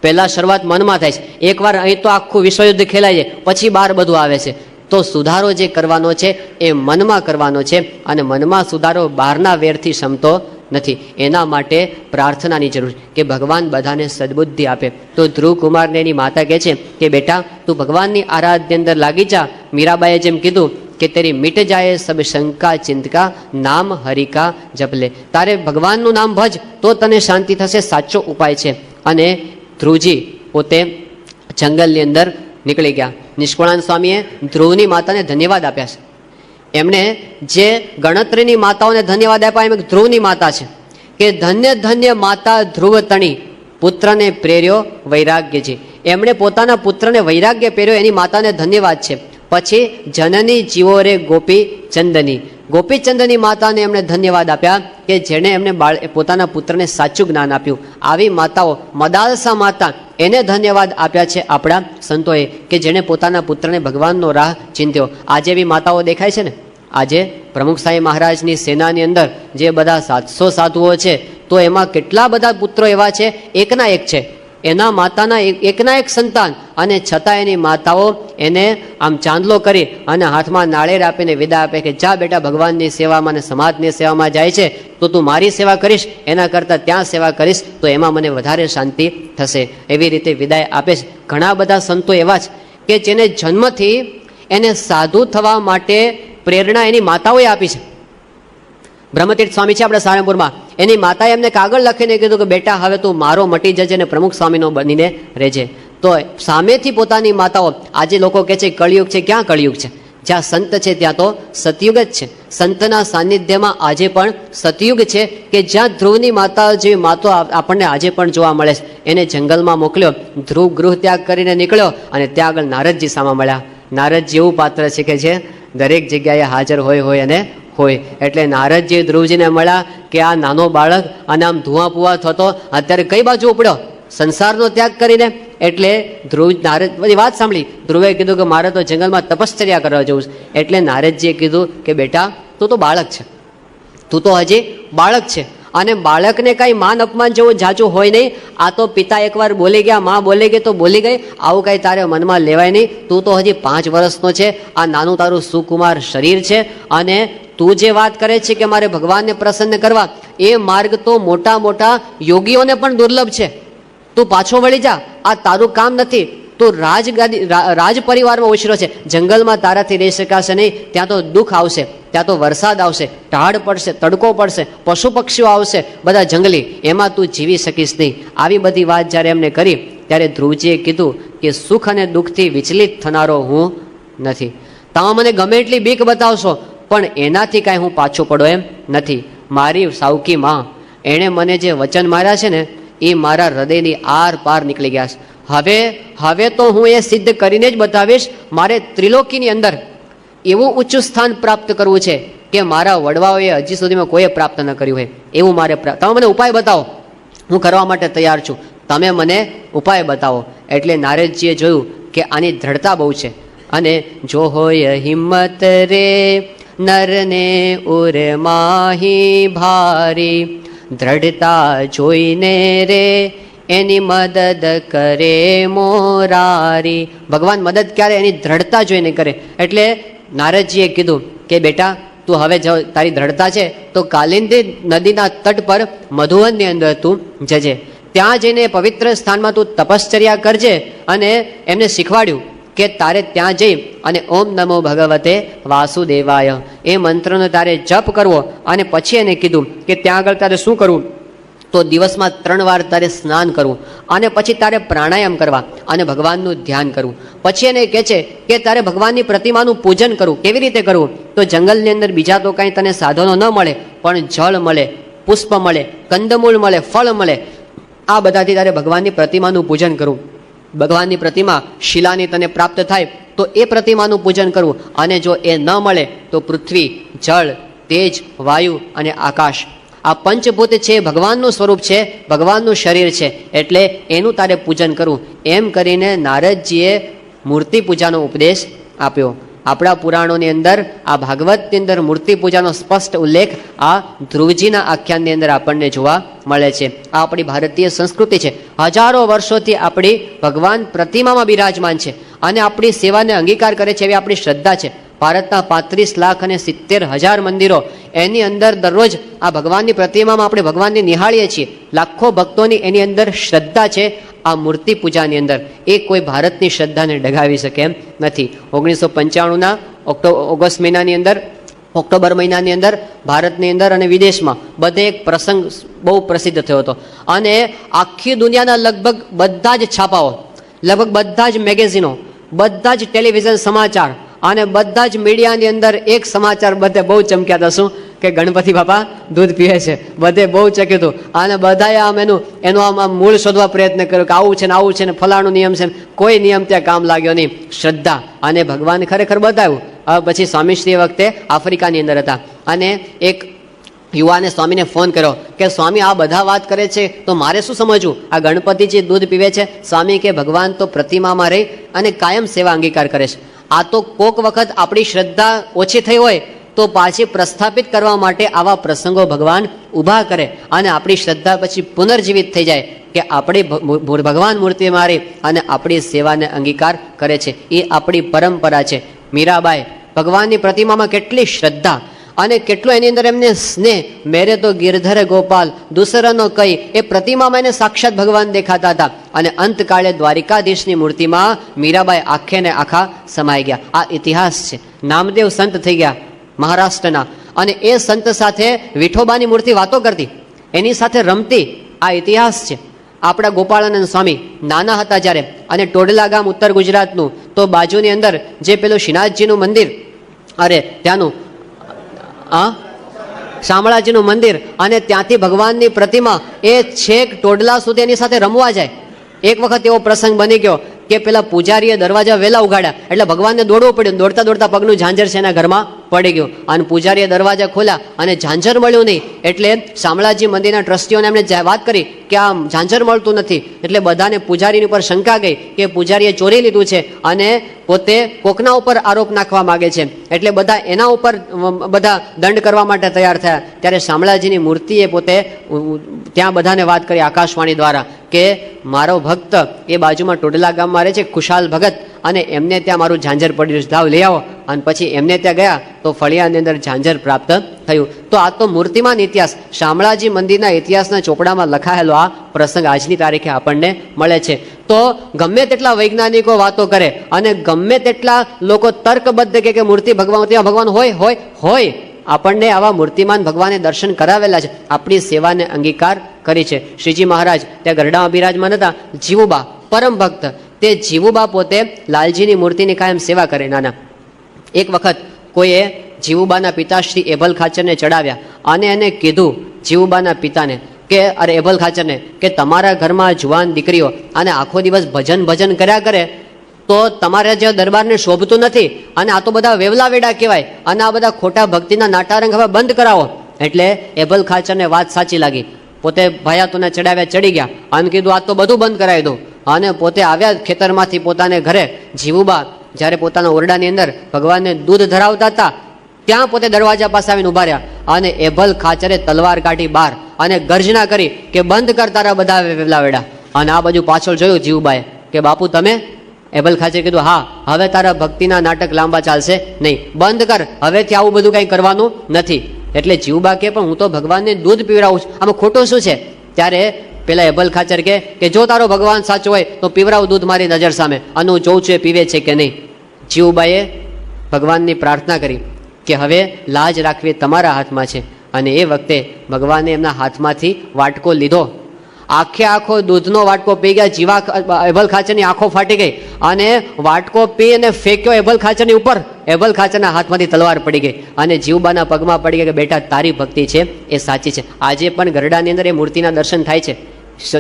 પહેલા શરૂઆત મનમાં થાય છે. એકવાર અહીં તો આખું વિશ્વયુદ્ધ ખેલાય છે, પછી બહાર બધું આવે છે. તો સુધારો જે કરવાનો છે એ મનમાં કરવાનો છે, અને મનમાં સુધારો બહારના વેરથી શમતો નથી. એના માટે પ્રાર્થનાની જરૂર કે ભગવાન બધાને સદબુદ્ધિ આપે. તો ધ્રુવ કુમારને એની માતા કહે છે કે બેટા તું ભગવાનની આરાધની અંદર લાગી જા. મીરાબાઈએ જેમ કીધું કે તેરી મિટ જાય સબ શંકા ચિંતકા, નામ હરિકા જપલે. તારે ભગવાનનું નામ ભજ તો તને શાંતિ થશે, સાચો ઉપાય છે. અને ધ્રુવજી પોતે જંગલની અંદર નીકળી ગયા. નિષ્કુળાનંદ સ્વામીએ ધ્રુવની માતાને ધન્યવાદ આપ્યા છે. એમણે જે ગણતરીની માતાઓને ધન્યવાદ આપ્યા એમ ધ્રુવની માતા છે કે ધન્ય ધન્ય માતા ધ્રુવ તણી, પુત્રને પ્રેર્યો વૈરાગ્યજી. એમણે પોતાના પુત્રને વૈરાગ્ય પ્રેર્યો, એની માતાને ધન્યવાદ છે. પછી જનની જીવો રે ગોપી ચંદની, ગોપીચંદની માતાને એમણે ધન્યવાદ આપ્યા કે જેણે એમને પોતાના પુત્રને સાચું જ્ઞાન આપ્યું. આવી માતાઓ, મદાલસા માતા, એને ધન્યવાદ આપ્યા છે આપણા સંતોએ કે જેણે પોતાના પુત્રને ભગવાનનો રાહ ચિંત્યો. આજે એવી માતાઓ દેખાય છે ને. આજે પ્રમુખ સાંઈ મહારાજની સેનાની અંદર જે બધા 700 સાધુઓ છે, તો એમાં કેટલા બધા પુત્રો એવા છે, એકના એક છે, એના માતાના એકના એક સંતાન, અને છતાં એની માતાઓ એને આમ ચાંદલો કરી અને હાથમાં નાળેર આપીને વિદાય આપે કે જા બેટા, ભગવાનની સેવામાં અને સમાજની સેવામાં જાય છે તો તું મારી સેવા કરીશ, એના કરતાં ત્યાં સેવા કરીશ તો એમાં મને વધારે શાંતિ થશે. એવી રીતે વિદાય આપે છે. ઘણા બધા સંતો એવા છે કે જેને જન્મથી એને સાધુ થવા માટે પ્રેરણા એની માતાઓએ આપી છે. બ્રહ્મતીર્થ સ્વામી છે આપણા સારંગપુરમાં, એની માતાએ એમને કાગળ લખીને કીધું કે બેટા હવે તું મારો મટી જજે અને પ્રમુખ સ્વામીનો બનીને રહેજે. તો સામેથી પોતાની માતાઓ, આજે લોકો કહે છે કળિયુગ છે, ક્યાં કળિયુગ છે? જ્યાં સંત છે ત્યાં તો સતયુગ જ છે. સંતના સાનિધ્યમાં આજે પણ સતયુગ છે કે જ્યાં ધ્રુવની માતા જેવી માતો આપણને આજે પણ જોવા મળે છે. એને જંગલમાં મોકલ્યો, ધ્રુવ ગૃહ ત્યાગ કરીને નીકળ્યો અને ત્યાં આગળ નારદજી સામે મળ્યા. નારદજી એવું પાત્ર છે કે જે દરેક જગ્યાએ હાજર હોય અને હોય. એટલે નારદજી ધ્રુવજીને મળ્યા કે આ નાનો બાળક અને આમ ધુઆ પુઆ થતો અત્યારે કઈ બાજુ ઉપડ્યો? સંસારનો ત્યાગ કરીને. એટલે ધ્રુવ નારદ બધી વાત સાંભળી. ધ્રુવે કીધું કે મારે તો જંગલમાં તપશ્ચર્યા કરવા જવું છે. એટલે નારદજીએ કીધું કે બેટા તું તો બાળક છે, તું તો હજી બાળક છે, અને બાળકને કાંઈ માન અપમાન જેવું જાજુ હોય નહીં. આ તો પિતા એકવાર બોલી ગયા, માં બોલી ગઈ તો બોલી ગઈ, આવું કાંઈ તારે મનમાં લેવાય નહીં. તું તો હજી 5 વર્ષનો છે, આ નાનું તારું સુકુમાર શરીર છે, અને તું જે વાત કરે છે કે મારે ભગવાનને પ્રસન્ન કરવા, એ માર્ગ તો મોટા મોટા યોગીઓને પણ દુર્લભ છે. તું પાછો વળી જા, આ તારું કામ નથી. તું રાજ પરિવારમાં ઉછર્યો છે, જંગલમાં તારાથી રહી શકાશે નહીં. ત્યાં તો દુઃખ આવશે, ત્યાં તો વરસાદ આવશે, ટાઢ પડશે, તડકો પડશે, પશુ પક્ષીઓ આવશે, બધા જંગલી, એમાં તું જીવી શકીશ નહીં. આવી બધી વાત જ્યારે એમને કરી ત્યારે ધ્રુવજીએ કીધું કે સુખ અને દુઃખથી વિચલિત થનારો હું નથી. તમે મને ગમે એટલી બીક બતાવશો પણ એનાથી કાંઈ હું પાછો પડો એમ નથી. મારી સાવકી માં, એણે મને જે વચન માર્યા છે ને એ મારા હૃદયની આર પાર નીકળી ગયા છે. હવે તો હું એ સિદ્ધ કરીને જ બતાવીશ. મારે ત્રિલોકીની અંદર એવું ઊંચું સ્થાન પ્રાપ્ત કરવું છે કે મારા વડવાઓએ હજી સુધીમાં કોઈએ પ્રાપ્ત ન કર્યું હોય એવું મારે. તમે મને ઉપાય બતાવો, હું કરવા માટે તૈયાર છું, તમે મને ઉપાય બતાવો. એટલે નારદજીએ જોયું કે આની દ્રઢતા બહુ છે, અને જો હોય હિંમત રે નરને ઉર માહી ભારી, દ્રઢતા જોઈને રે એની મદદ કરે મોરારી. ભગવાન મદદ ક્યારે? એની દ્રઢતા જોઈને કરે. એટલે નારદજીએ કીધું કે બેટા તું હવે તારી દ્રઢતા છે તો કાલિંદી નદીના તટ પર મધુવનની અંદર તું જજે. ત્યાં જઈને પવિત્ર સ્થાનમાં તું તપશ્ચર્યા કરજે. અને એમને શીખવાડ્યું કે તારે ત્યાં જઈ અને ઓમ નમો ભગવતે વાસુદેવાય એ મંત્રનો તારે જપ કરવો. અને પછી એને કીધું કે ત્યાં આગળ તારે શું કરવું? તો દિવસમાં 3 વાર તારે સ્નાન કરવું, અને પછી તારે પ્રાણાયામ કરવા અને ભગવાનનું ધ્યાન કરવું. પછી એને કહે છે કે તારે ભગવાનની પ્રતિમાનું પૂજન કરવું. કેવી રીતે કરવું? તો જંગલની અંદર બીજા તો કાંઈ તને સાધનો ન મળે, પણ જળ મળે, પુષ્પ મળે, કંદમૂળ મળે, ફળ મળે, આ બધાથી તારે ભગવાનની પ્રતિમાનું પૂજન કરવું. ભગવાનની પ્રતિમા શિલાની તને પ્રાપ્ત થાય તો એ પ્રતિમાનું પૂજન કરવું. અને જો એ ન મળે તો પૃથ્વી, જળ, તેજ, વાયુ અને આકાશ, આ પંચભૂત છે, ભગવાનનું સ્વરૂપ છે, ભગવાનનું શરીર છે, એટલે એનું તારે પૂજન કરવું. એમ કરીને નારદજીએ મૂર્તિ પૂજાનો ઉપદેશ આપ્યો. આપણા પુરાણોની અંદર આ ભાગવતની અંદર મૂર્તિ પૂજાનો સ્પષ્ટ ઉલ્લેખ આ ધ્રુવજીના આખ્યાનની અંદર આપણને જોવા મળે છે. આ આપણી ભારતીય સંસ્કૃતિ છે. હજારો વર્ષોથી આપણી ભગવાન પ્રતિમામાં બિરાજમાન છે અને આપણી સેવાને અંગીકાર કરે છે એવી આપણી શ્રદ્ધા છે. ભારતના 35,70,000 મંદિરો, એની અંદર દરરોજ આ ભગવાનની પ્રતિમામાં આપણે ભગવાનને નિહાળીએ છીએ. લાખો ભક્તોની એની અંદર શ્રદ્ધા છે. આ મૂર્તિ પૂજાની અંદર એ કોઈ ભારતની શ્રદ્ધાને ડગાવી શકે એમ નથી. 1995ના ઓગસ્ટ મહિનાની અંદર, ઓક્ટોબર મહિનાની અંદર ભારતની અંદર અને વિદેશમાં બધે એક પ્રસંગ બહુ પ્રસિદ્ધ થયો હતો. અને આખી દુનિયાના લગભગ બધા જ છાપાઓ, લગભગ બધા જ મેગેઝિનો, બધા જ ટેલિવિઝન સમાચાર અને બધા જ મીડિયાની અંદર એક સમાચાર બધે બહુ ચમક્યા હતા. શું કે ગણપતિ બાપા દૂધ પીએ છે. બધે બહુ ચક્યું હતું. અને બધાએ આમ એનું આમ મૂળ શોધવા પ્રયત્ન કર્યો કે આવું છે ને આવું છે ને ફલાણું નિયમ છે. કોઈ નિયમ ત્યાં કામ લાગ્યો નહીં. શ્રદ્ધા અને ભગવાન ખરેખર બતાવ્યું. હવે પછી સ્વામીશ્રી વખતે આફ્રિકાની અંદર હતા, અને એક યુવાને સ્વામીને ફોન કર્યો કે સ્વામી આ બધા વાત કરે છે તો મારે શું સમજવું? આ ગણપતિજી દૂધ પીવે છે. સ્વામી કે ભગવાન તો પ્રતિમામાં રહી અને કાયમ સેવા અંગીકાર કરે છે. આ તો કોક વખત આપણી શ્રદ્ધા ઓછી થઈ હોય તો પાછી પ્રસ્થાપિત કરવા માટે આવા પ્રસંગો ભગવાન ઊભા કરે અને આપણી શ્રદ્ધા પછી પુનર્જીવિત થઈ જાય કે આપણી ભગવાન મૂર્તિમાં રહી અને આપણી સેવાને અંગીકાર કરે છે. એ આપણી પરંપરા છે. મીરાબાઈ ભગવાનની પ્રતિમામાં કેટલી શ્રદ્ધા અને કેટલો એની અંદર એમને સ્નેહ. મેરે તો ગિરધરે ગોપાલ દુસરાનો કઈ, એ પ્રતિમામાં એને સાક્ષાત ભગવાન દેખાતા હતા. અને અંતકાળે દ્વારિકાધીશની મૂર્તિમાં મીરાબાઈ આખે ને આખા સમાઈ ગયા. આ ઇતિહાસ છે. નામદેવ સંત થઈ ગયા મહારાષ્ટ્રના, અને એ સંત સાથે વિઠોબાની મૂર્તિ વાતો કરતી, એની સાથે રમતી. આ ઇતિહાસ છે. આપણા ગોપાળાનંદ સ્વામી નાના હતા જ્યારે, અને ટોડલા ગામ ઉત્તર ગુજરાતનું, તો બાજુની અંદર જે પેલું શ્રીનાથજીનું મંદિર, અરે ત્યાંનું શામળાજીનું મંદિર, અને ત્યાંથી ભગવાનની પ્રતિમા એ છેક ટોડલા સુધી એની સાથે રમવા જાય. એક વખત એવો પ્રસંગ બની ગયો કે પેલા પૂજારીએ દરવાજા વહેલા ઉગાડ્યા એટલે ભગવાનને દોડવું પડ્યું. દોડતા દોડતા પગનું ઝાંઝર છે એના ઘરમાં પડી ગયું અને પૂજારીએ દરવાજા ખોલ્યા અને ઝાંઝર મળ્યું નહીં. એટલે શામળાજી મંદિરના ટ્રસ્ટીઓને એમણે વાત કરી કે આ ઝાંઝર મળતું નથી. એટલે બધાને પૂજારીની ઉપર શંકા ગઈ કે પૂજારીએ ચોરી લીધું છે અને પોતે કોકના ઉપર આરોપ નાખવા માગે છે. એટલે બધા એના ઉપર બધા દંડ કરવા માટે તૈયાર થયા. ત્યારે શામળાજીની મૂર્તિએ પોતે ત્યાં બધાને વાત કરી આકાશવાણી દ્વારા કે મારો ભક્ત એ બાજુમાં ટોડલા ગામમાં રહે છે, ખુશાલ ભગત, અને એમને ત્યાં મારું ઝાંઝર પડ્યું છે, લાવ લઈ આવો. અને પછી એમને ત્યાં ગયા તો ફળિયાની અંદર ઝાંઝર પ્રાપ્ત થયું. તો આ તો મૂર્તિમાન ઇતિહાસ, શામળાજી મંદિરના ઇતિહાસના ચોપડામાં લખાયેલો આ પ્રસંગ આજની તારીખે આપણને મળે છે. તો ગમે તેટલા વૈજ્ઞાનિકો વાતો કરે અને ગમે તેટલા લોકો તર્કબદ્ધ કે મૂર્તિ ભગવાન ત્યાં ભગવાન હોય, આપણને આવા મૂર્તિમાન ભગવાને દર્શન કરાવેલા છે, આપણી સેવાને અંગીકાર કરી છે. શ્રીજી મહારાજ ત્યાં ગરડામાં બિરાજમાન હતા. જીવુબા પરમ ભક્ત, તે જીવુબા પોતે લાલજીની મૂર્તિની કાયમ સેવા કરે. નાના એક વખત કોઈએ જીવુબાના પિતા શ્રી એભલ ખાચરને ચડાવ્યા અને એને કીધું જીવુબાના પિતાને કે અરે એભલ ખાચરને કે તમારા ઘરમાં જુવાન દીકરીઓ અને આખો દિવસ ભજન કર્યા કરે તો તમારા જે દરબારને શોભતું નથી, અને આ તો બધા વેવલા વેડા કહેવાય, અને આ બધા ખોટા ભક્તિના નાટારંગ હવે બંધ કરાવો. એટલે એભલ ખાચરને વાત સાચી લાગી. પોતે ભાયાતોને ચડાવ્યા, ચડી ગયા અને કીધું આ તો બધું બંધ કરાવી દો. અને પોતે આવ્યા ખેતરમાંથી પોતાને ઘરે. જીવુબા જ્યારે પોતાના ઓરડાની અંદર ભગવાનને દૂધ ધરાવતા હતા ત્યાં પોતે દરવાજા પાસે આવીને ઉભા રહ્યા અને એભલ ખાચરે તલવાર કાઢી બહાર અને ગર્જના કરી કે બંધ કર તારા બધા વેવલા વેડા. અને આ બાજુ પાછળ જોયું જીવુબાએ કે બાપુ તમે? એભલ ખાચરે કીધું હા, હવે તારા ભક્તિના નાટક લાંબા ચાલશે નહીં, બંધ કર, હવેથી આવું બધું કંઈ કરવાનું નથી. એટલે જીવુબા કે પણ હું તો ભગવાનને દૂધ પીવડાવું છું, આમાં ખોટું શું છે? ત્યારે પેલા એભલ ખાચર કે જો તારો ભગવાન સાચો હોય તો પીવરાવ દૂધ મારી નજર સામે, અને હું જોઉં છું એ પીવે છે કે નહીં. જીવુબાએ ભગવાનની પ્રાર્થના કરી કે હવે લાજ રાખવી તમારા હાથમાં છે. અને એ વખતે ભગવાને એમના હાથમાંથી વાટકો લીધો, આખે આખો દૂધનો વાટકો પી ગયા. જીવા એભલ ખાચરની આંખો ફાટી ગઈ અને વાટકો પી અને ફેંક્યો એભલ ખાચરની ઉપર. એભલ ખાચરના હાથમાંથી તલવાર પડી ગઈ અને જીવુબાના પગમાં પડી ગઈ કે બેટા તારી ભક્તિ છે એ સાચી છે. આજે પણ ગરડાની અંદર એ મૂર્તિના દર્શન થાય છે.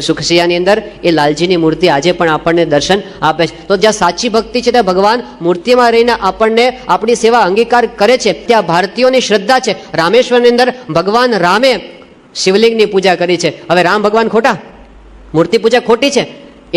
સુખસિયાની અંદર એ લાલજીની મૂર્તિ આજે પણ આપણને દર્શન આપે છે. તો જ્યાં સાચી ભક્તિ છે ત્યાં ભગવાન મૂર્તિમાં રહીને આપણને આપણી સેવા અંગીકાર કરે છે. ત્યાં ભારતીયોની શ્રદ્ધા છે. રામેશ્વરની અંદર ભગવાન રામે શિવલિંગની પૂજા કરી છે. હવે રામ ભગવાન ખોટા? મૂર્તિ પૂજા ખોટી છે?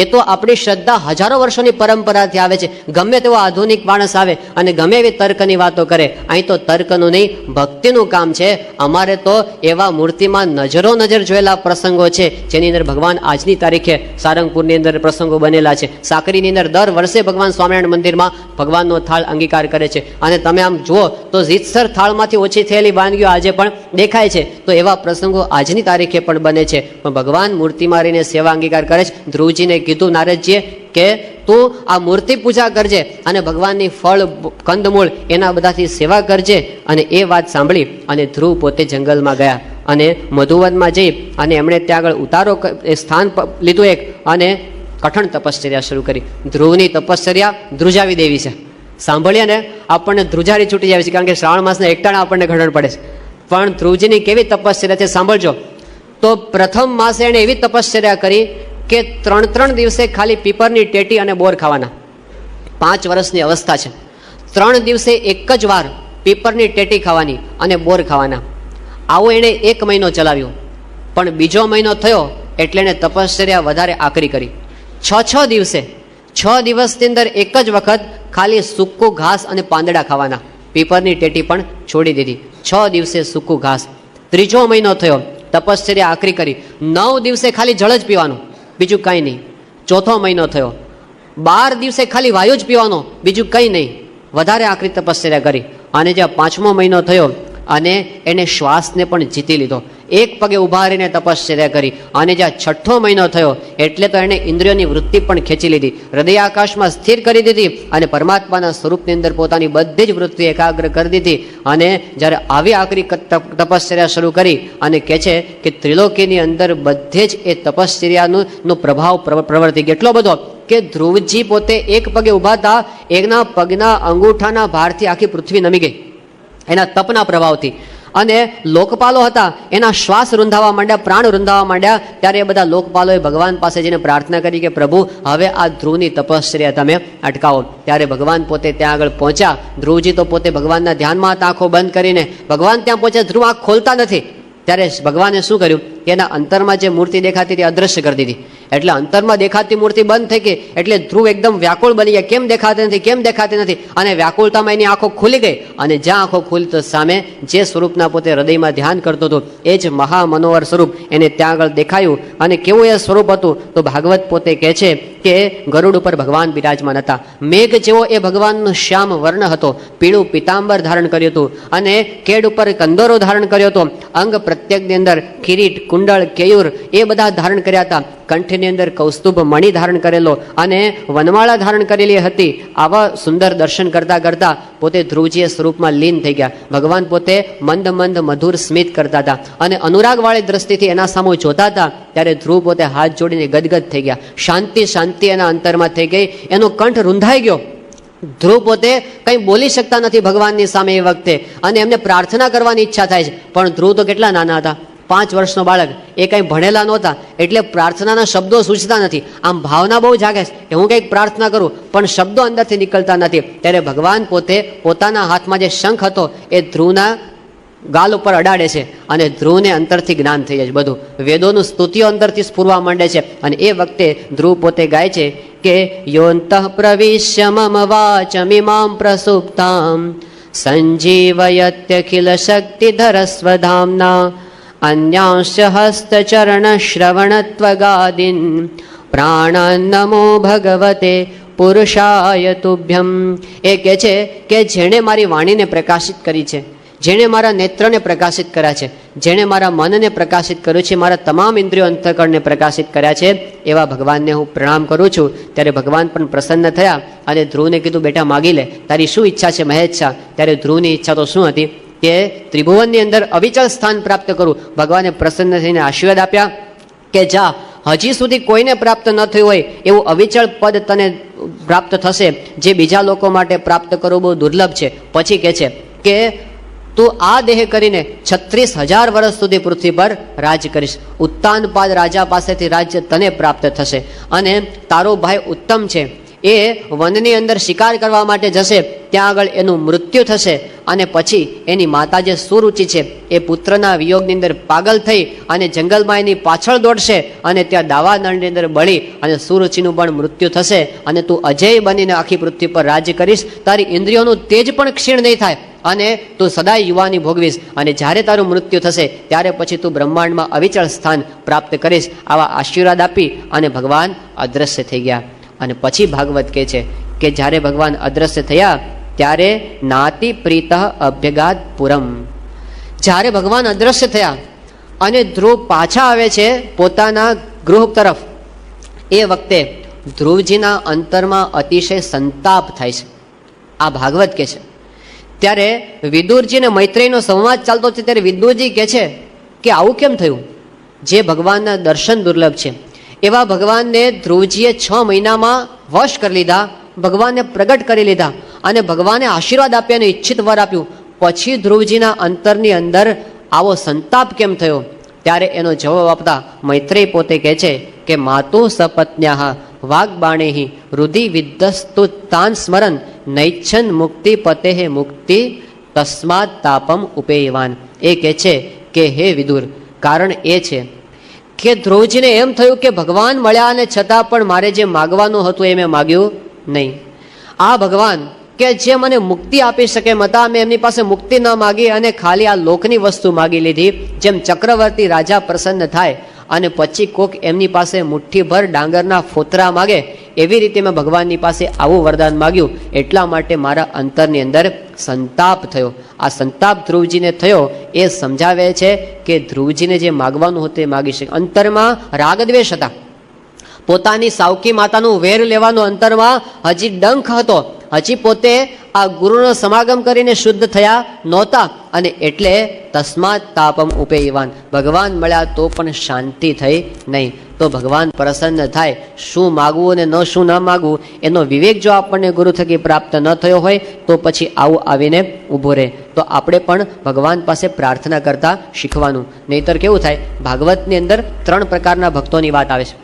એ તો આપણી શ્રદ્ધા હજારો વર્ષોની પરંપરાથી આવે છે. ગમે તેવો આધુનિક માણસ આવે અને ગમે એવી તર્કની વાતો કરે, અહીં તો તર્કનું નહીં ભક્તિનું કામ છે. અમારે તો એવા મૂર્તિમાં નજરો નજર જોયેલા પ્રસંગો છે જેની અંદર ભગવાન આજની તારીખે સારંગપુરની અંદર પ્રસંગો બનેલા છે. સાકરીની અંદર દર વર્ષે ભગવાન સ્વામિનારાયણ મંદિરમાં ભગવાનનો થાળ અંગીકાર કરે છે. અને તમે આમ જુઓ તો રીતસર થાળમાંથી ઓછી થયેલી વાનગીઓ આજે પણ દેખાય છે. તો એવા પ્રસંગો આજની તારીખે પણ બને છે. પણ ભગવાન મૂર્તિમાં રહીને સેવા અંગીકાર કરે છે. ધ્રુવજીને કીધું નારદજીએ કે તું આ મૂર્તિ પૂજા કરજે અને ભગવાનની ફળ કંદમૂળ એના બધાથી સેવા કરજે. અને એ વાત સાંભળી અને ધ્રુવ પોતે જંગલમાં ગયા અને મધુવનમાં જઈ અને એમણે ત્યાં આગળ ઉતારો સ્થાન લીધું એક, અને કઠણ તપશ્ચર્યા શરૂ કરી. ધ્રુવની તપશ્ચર્યા ધ્રુજાવી દેવી છે. સાંભળીએ ને આપણને ધ્રુજારી છૂટી જાય છે, કારણ કે શ્રાવણ માસના એકટાણા આપણને ખબર પડે છે. પણ ધ્રુવજીની કેવી તપશ્ચર્યા છે સાંભળજો. તો પ્રથમ માસે એણે એવી તપશ્ચર્યા કરી કે 3 દિવસે ખાલી પીપરની ટેટી અને બોર ખાવાના. 5 વર્ષની અવસ્થા છે. 3 દિવસે એક જ વાર પીપરની ટેટી ખાવાની અને બોર ખાવાના. આવું એણે 1 મહિનો ચલાવ્યો. પણ બીજો મહિનો થયો એટલે એણે તપશ્ચર્યા વધારે આકરી કરી. 6 દિવસે 6 દિવસની અંદર એક જ વખત ખાલી સૂકું ઘાસ અને પાંદડા ખાવાના. પીપરની ટેટી પણ છોડી દીધી. 6 દિવસે સૂકું ઘાસ. ત્રીજો મહિનો થયો, તપશ્ચર્યા આકરી કરી. 9 દિવસે ખાલી જળ જ પીવાનું, બીજું કંઈ નહીં. ચોથો મહિનો થયો, 12 દિવસે ખાલી વાયુ જ પીવાનો, બીજું કંઈ નહીં. વધારે આકરી તપશ્ચર્યા કરી. અને જ્યાં 5મો મહિનો થયો અને એને શ્વાસને પણ જીતી લીધો. એક પગે ઊભા રહીને તપશ્ચર્યા કરી. અને જ્યાં 6ઠ્ઠો મહિનો થયો એટલે તો એણે ઇન્દ્રિયોની વૃત્તિ પણ ખેંચી લીધી, હૃદય આકાશમાં સ્થિર કરી દીધી અને પરમાત્માના સ્વરૂપની અંદર પોતાની બધી જ વૃત્તિ એકાગ્ર કરી દીધી. અને જ્યારે આવી આકરી તપશ્ચર્યા શરૂ કરી અને કહે છે કે ત્રિલોકીની અંદર બધે જ એ તપશ્ચર્યાનો પ્રભાવ પ્રવર્તી ગયો એટલો બધો કે ધ્રુવજી પોતે એક પગે ઊભા હતા, એકના પગના અંગૂઠાના ભારથી આખી પૃથ્વી નમી ગઈ એના તપના પ્રભાવથી. અને લોકપાલો હતા એના શ્વાસ રૂંધાવા માંડ્યા, પ્રાણ રૂંધાવા માંડ્યા. ત્યારે એ બધા લોકપાલોએ ભગવાન પાસે જઈને પ્રાર્થના કરી કે પ્રભુ હવે આ ધ્રુવની તપશ્ચર્યા તમે અટકાવો. ત્યારે ભગવાન પોતે ત્યાં આગળ પહોંચ્યા. ધ્રુવજી તો પોતે ભગવાનના ધ્યાનમાં આંખો બંધ કરીને ભગવાન ત્યાં પહોંચ્યા. ધ્રુવ આંખ ખોલતા નથી. ત્યારે ભગવાને શું કર્યું કે એના અંતરમાં જે મૂર્તિ દેખાતી હતી અદૃશ્ય કરી દીધી. એટલે અંતરમાં દેખાતી મૂર્તિ બંધ થઈ ગઈ. એટલે ધ્રુવ એકદમ વ્યાકુળ બની ગયા, કેમ દેખાતી નથી, કેમ દેખાતી નથી. અને વ્યાકુળતામાં એની આંખો ખુલી ગઈ. અને જ્યાં આંખો ખુલી તો સામે જે સ્વરૂપના પોતે હૃદયમાં ધ્યાન કરતો હતો એ જ મહામનોહર સ્વરૂપ એને ત્યાં આગળ દેખાયું. અને કેવું એ સ્વરૂપ હતું તો ભાગવત પોતે કહે છે કે ગરુડ ઉપર ભગવાન બિરાજમાન હતા. મેઘ જેવો એ ભગવાનનો શ્યામ વર્ણ હતો. પીળું પિતાંબર ધારણ કર્યું હતું અને કેડ ઉપર કંદોરો ધારણ કર્યો હતો. અંગ પ્રત્યેકની અંદર કિરીટ, કુંડળ, કેયુર એ બધા ધારણ કર્યા હતા. કંઠની અંદર કૌસ્તુભ મણિ ધારણ કરેલો અને વનમાળા ધારણ કરેલી હતી. આવા સુંદર દર્શન કરતા કરતા પોતે ધ્રુવજીએ સ્વરૂપમાં લીન થઈ ગયા. ભગવાન પોતે મંદ મંદ મધુર સ્મિત કરતા હતા અને અનુરાગવાળી દ્રષ્ટિથી એના સામે જોતા હતા. ત્યારે ધ્રુવ પોતે હાથ જોડીને ગદગદ થઈ ગયા. શાંતિ શાંતિ એના અંતરમાં થઈ ગઈ. એનો કંઠ રૂંધાઈ ગયો. ધ્રુવ પોતે કંઈ બોલી શકતા નથી ભગવાનની સામે એ વખતે. અને એમને પ્રાર્થના કરવાની ઈચ્છા થાય છે. પણ ધ્રુવ તો કેટલા નાના હતા, 5 વર્ષનો બાળક, એ કંઈ ભણેલા નહોતા. એટલે પ્રાર્થનાના શબ્દો સૂચતા નથી. આમ ભાવના બહુ જાગે છે કે હું કંઈક પ્રાર્થના કરું પણ શબ્દો અંદરથી નીકળતા નથી. ત્યારે ભગવાન પોતે પોતાના હાથમાં જે શંખ હતો એ ધ્રુવના ગાલ ઉપર અડાડે છે અને ધ્રુવને અંતરથી જ્ઞાન થઈ જાય છે. બધું વેદોનું સ્તુતિઓ અંતરથી સ્ફુરવા માંડે છે. અને એ વખતે ધ્રુવ પોતે ગાય છે કે યોંતઃ પ્રવિશ્ય મમ વાચમિમાં પ્રસુપ્તામ સંજીવયત્યખિલ શક્તિધર સ્વધામ્ના અન્યાંશ હસ્તચરણ શ્રવણત્વગાદીન પ્રાણાન્નમો ભગવતે પુરુષાય તુભ્યમ. એ કહે છે કે જેણે મારી વાણીને પ્રકાશિત કરી છે, જેણે મારા નેત્રને પ્રકાશિત કર્યા છે, જેણે મારા મનને પ્રકાશિત કર્યું છે, મારા તમામ ઇન્દ્રિયો અંતઃકરણને પ્રકાશિત કર્યા છે, એવા ભગવાનને હું પ્રણામ કરું છું. ત્યારે ભગવાન પણ પ્રસન્ન થયા અને ધ્રુવને કીધું બેટા માગી લે, તારી શું ઈચ્છા છે મહેચ્છા. ત્યારે ધ્રુવની ઈચ્છા તો શું હતી કે ત્રિભુવનની અંદર અવિચળ સ્થાન પ્રાપ્ત કરું. ભગવાને પ્રસન્ન થઈને આશીર્વાદ આપ્યા કે જા, હજી સુધી કોઈને પ્રાપ્ત ન થયું હોય એવું અવિચળ પદ તને પ્રાપ્ત થશે, જે બીજા લોકો માટે પ્રાપ્ત કરવું બહુ દુર્લભ છે. પછી કહે છે કે તું આ દેહ કરીને 36,000 વર્ષ સુધી પૃથ્વી પર રાજ કરીશ. ઉત્તાનપાદ રાજા પાસેથી રાજ્ય તને પ્રાપ્ત થશે. અને તારો ભાઈ ઉત્તમ છે, એ વનની અંદર શિકાર કરવા માટે જશે, ત્યાં આગળ એનું મૃત્યુ થશે. અને પછી એની માતા જે સુરુચિ છે એ પુત્રના વિયોગની અંદર પાગલ થઈ અને જંગલમાં એની પાછળ દોડશે અને ત્યાં દાવાનળની અંદર બળી અને સુરુચિનું પણ મૃત્યુ થશે. અને તું અજેય બનીને આખી પૃથ્વી પર રાજ્ય કરીશ. તારી ઇન્દ્રિયોનું તેજ પણ ક્ષીણ નહીં થાય અને તું સદાય યુવાની ભોગવીશ. અને જ્યારે તારું મૃત્યુ થશે ત્યારે પછી તું બ્રહ્માંડમાં અવિચળ સ્થાન પ્રાપ્ત કરીશ. આવા આશીર્વાદ આપી અને ભગવાન અદ્રશ્ય થઈ ગયા. અને પછી ભાગવત કહે છે કે જ્યારે ભગવાન અદ્રશ્ય થયા ત્યારે નાતિ પ્રીત અભ્યગાત પુરમ. જ્યારે ભગવાન અદ્રશ્ય થયા અને ધ્રુવ પાછા આવે છે પોતાના ગૃહ તરફ, એ વખતે ધ્રુવજીના અંતરમાં અતિશય સંતાપ થાય છે. આ ભાગવત કહે છે. ત્યારે વિદુરજી અને મૈત્રેયનો સંવાદ ચાલતો છે. ત્યારે વિદુરજી કહે છે કે આવું કેમ થયું, જે ભગવાનના દર્શન દુર્લભ છે એવા ભગવાનને ધ્રુવજીએ 6 મહિનામાં વશ કરી લીધા, ભગવાનને પ્રગટ કરી લીધા અને ભગવાને આશીર્વાદ આપ્યા અને ઈચ્છિત વર આપ્યું. પછી ધ્રુવજીના અંતરની અંદર આવો સંતાપ કેમ થયો? ત્યારે એનો જવાબ આપતા મૈત્રેય પોતે કહે છે કે માતુ સપત્ન્યાહ વાગ્બાણેહી રુધિ વિદ્ધસ્તુ તાન સ્મરન નૈચ્છન મુક્તિ પતેહે મુક્તિ તસ્માત તાપમ ઉપેયવાન. એ કહે છે કે હે વિદુર, કારણ એ છે કે ધ્રુવજીને એમ થયું કે ભગવાન મળ્યા અને છતાં પણ મારે જે માગવાનું હતું એ મેં માગ્યું નહીં. આ ભગવાન કે જે મને મુક્તિ આપી શકે એમ હતા, મેં એમની પાસે મુક્તિ ન માગી અને ખાલી આ લોકની વસ્તુ માગી લીધી. જેમ ચક્રવર્તી રાજા પ્રસન્ન થાય અને પછી કોક એમની પાસે મુઠ્ઠીભર ડાંગરના ફોતરા માગે, એવી રીતે મેં ભગવાનની પાસે આવું વરદાન માગ્યું. એટલા માટે મારા અંતરની અંદર સંતાપ થયો. આ સંતાપ ધ્રુવજીને થયો એ સમજાવે છે કે ધ્રુવજીને જે માગવાનું હતું એ માગી શકે. અંતરમાં રાગદ્વેષ હતા, પોતાની સાવકી માતાનું વેર લેવાનો અંતરમાં હજી ડંખ હતો, હજી પોતે આ ગુરુનો સમાગમ કરીને શુદ્ધ થયા નહોતા. અને એટલે તસ્માત તાપમ ઉપેયવાન, ભગવાન મળ્યા તો પણ શાંતિ થઈ નહીં. તો ભગવાન પ્રસન્ન થાય, શું માગવું અને ન શું ન માગવું એનો વિવેક જો આપણને ગુરુ થકી પ્રાપ્ત ન થયો હોય તો પછી આવું આવીને ઊભો રહે. તો આપણે પણ ભગવાન પાસે પ્રાર્થના કરતા શીખવાનું. નહીતર કેવું થાય, ભાગવતની અંદર 3 પ્રકારના ભક્તોની વાત આવે છે.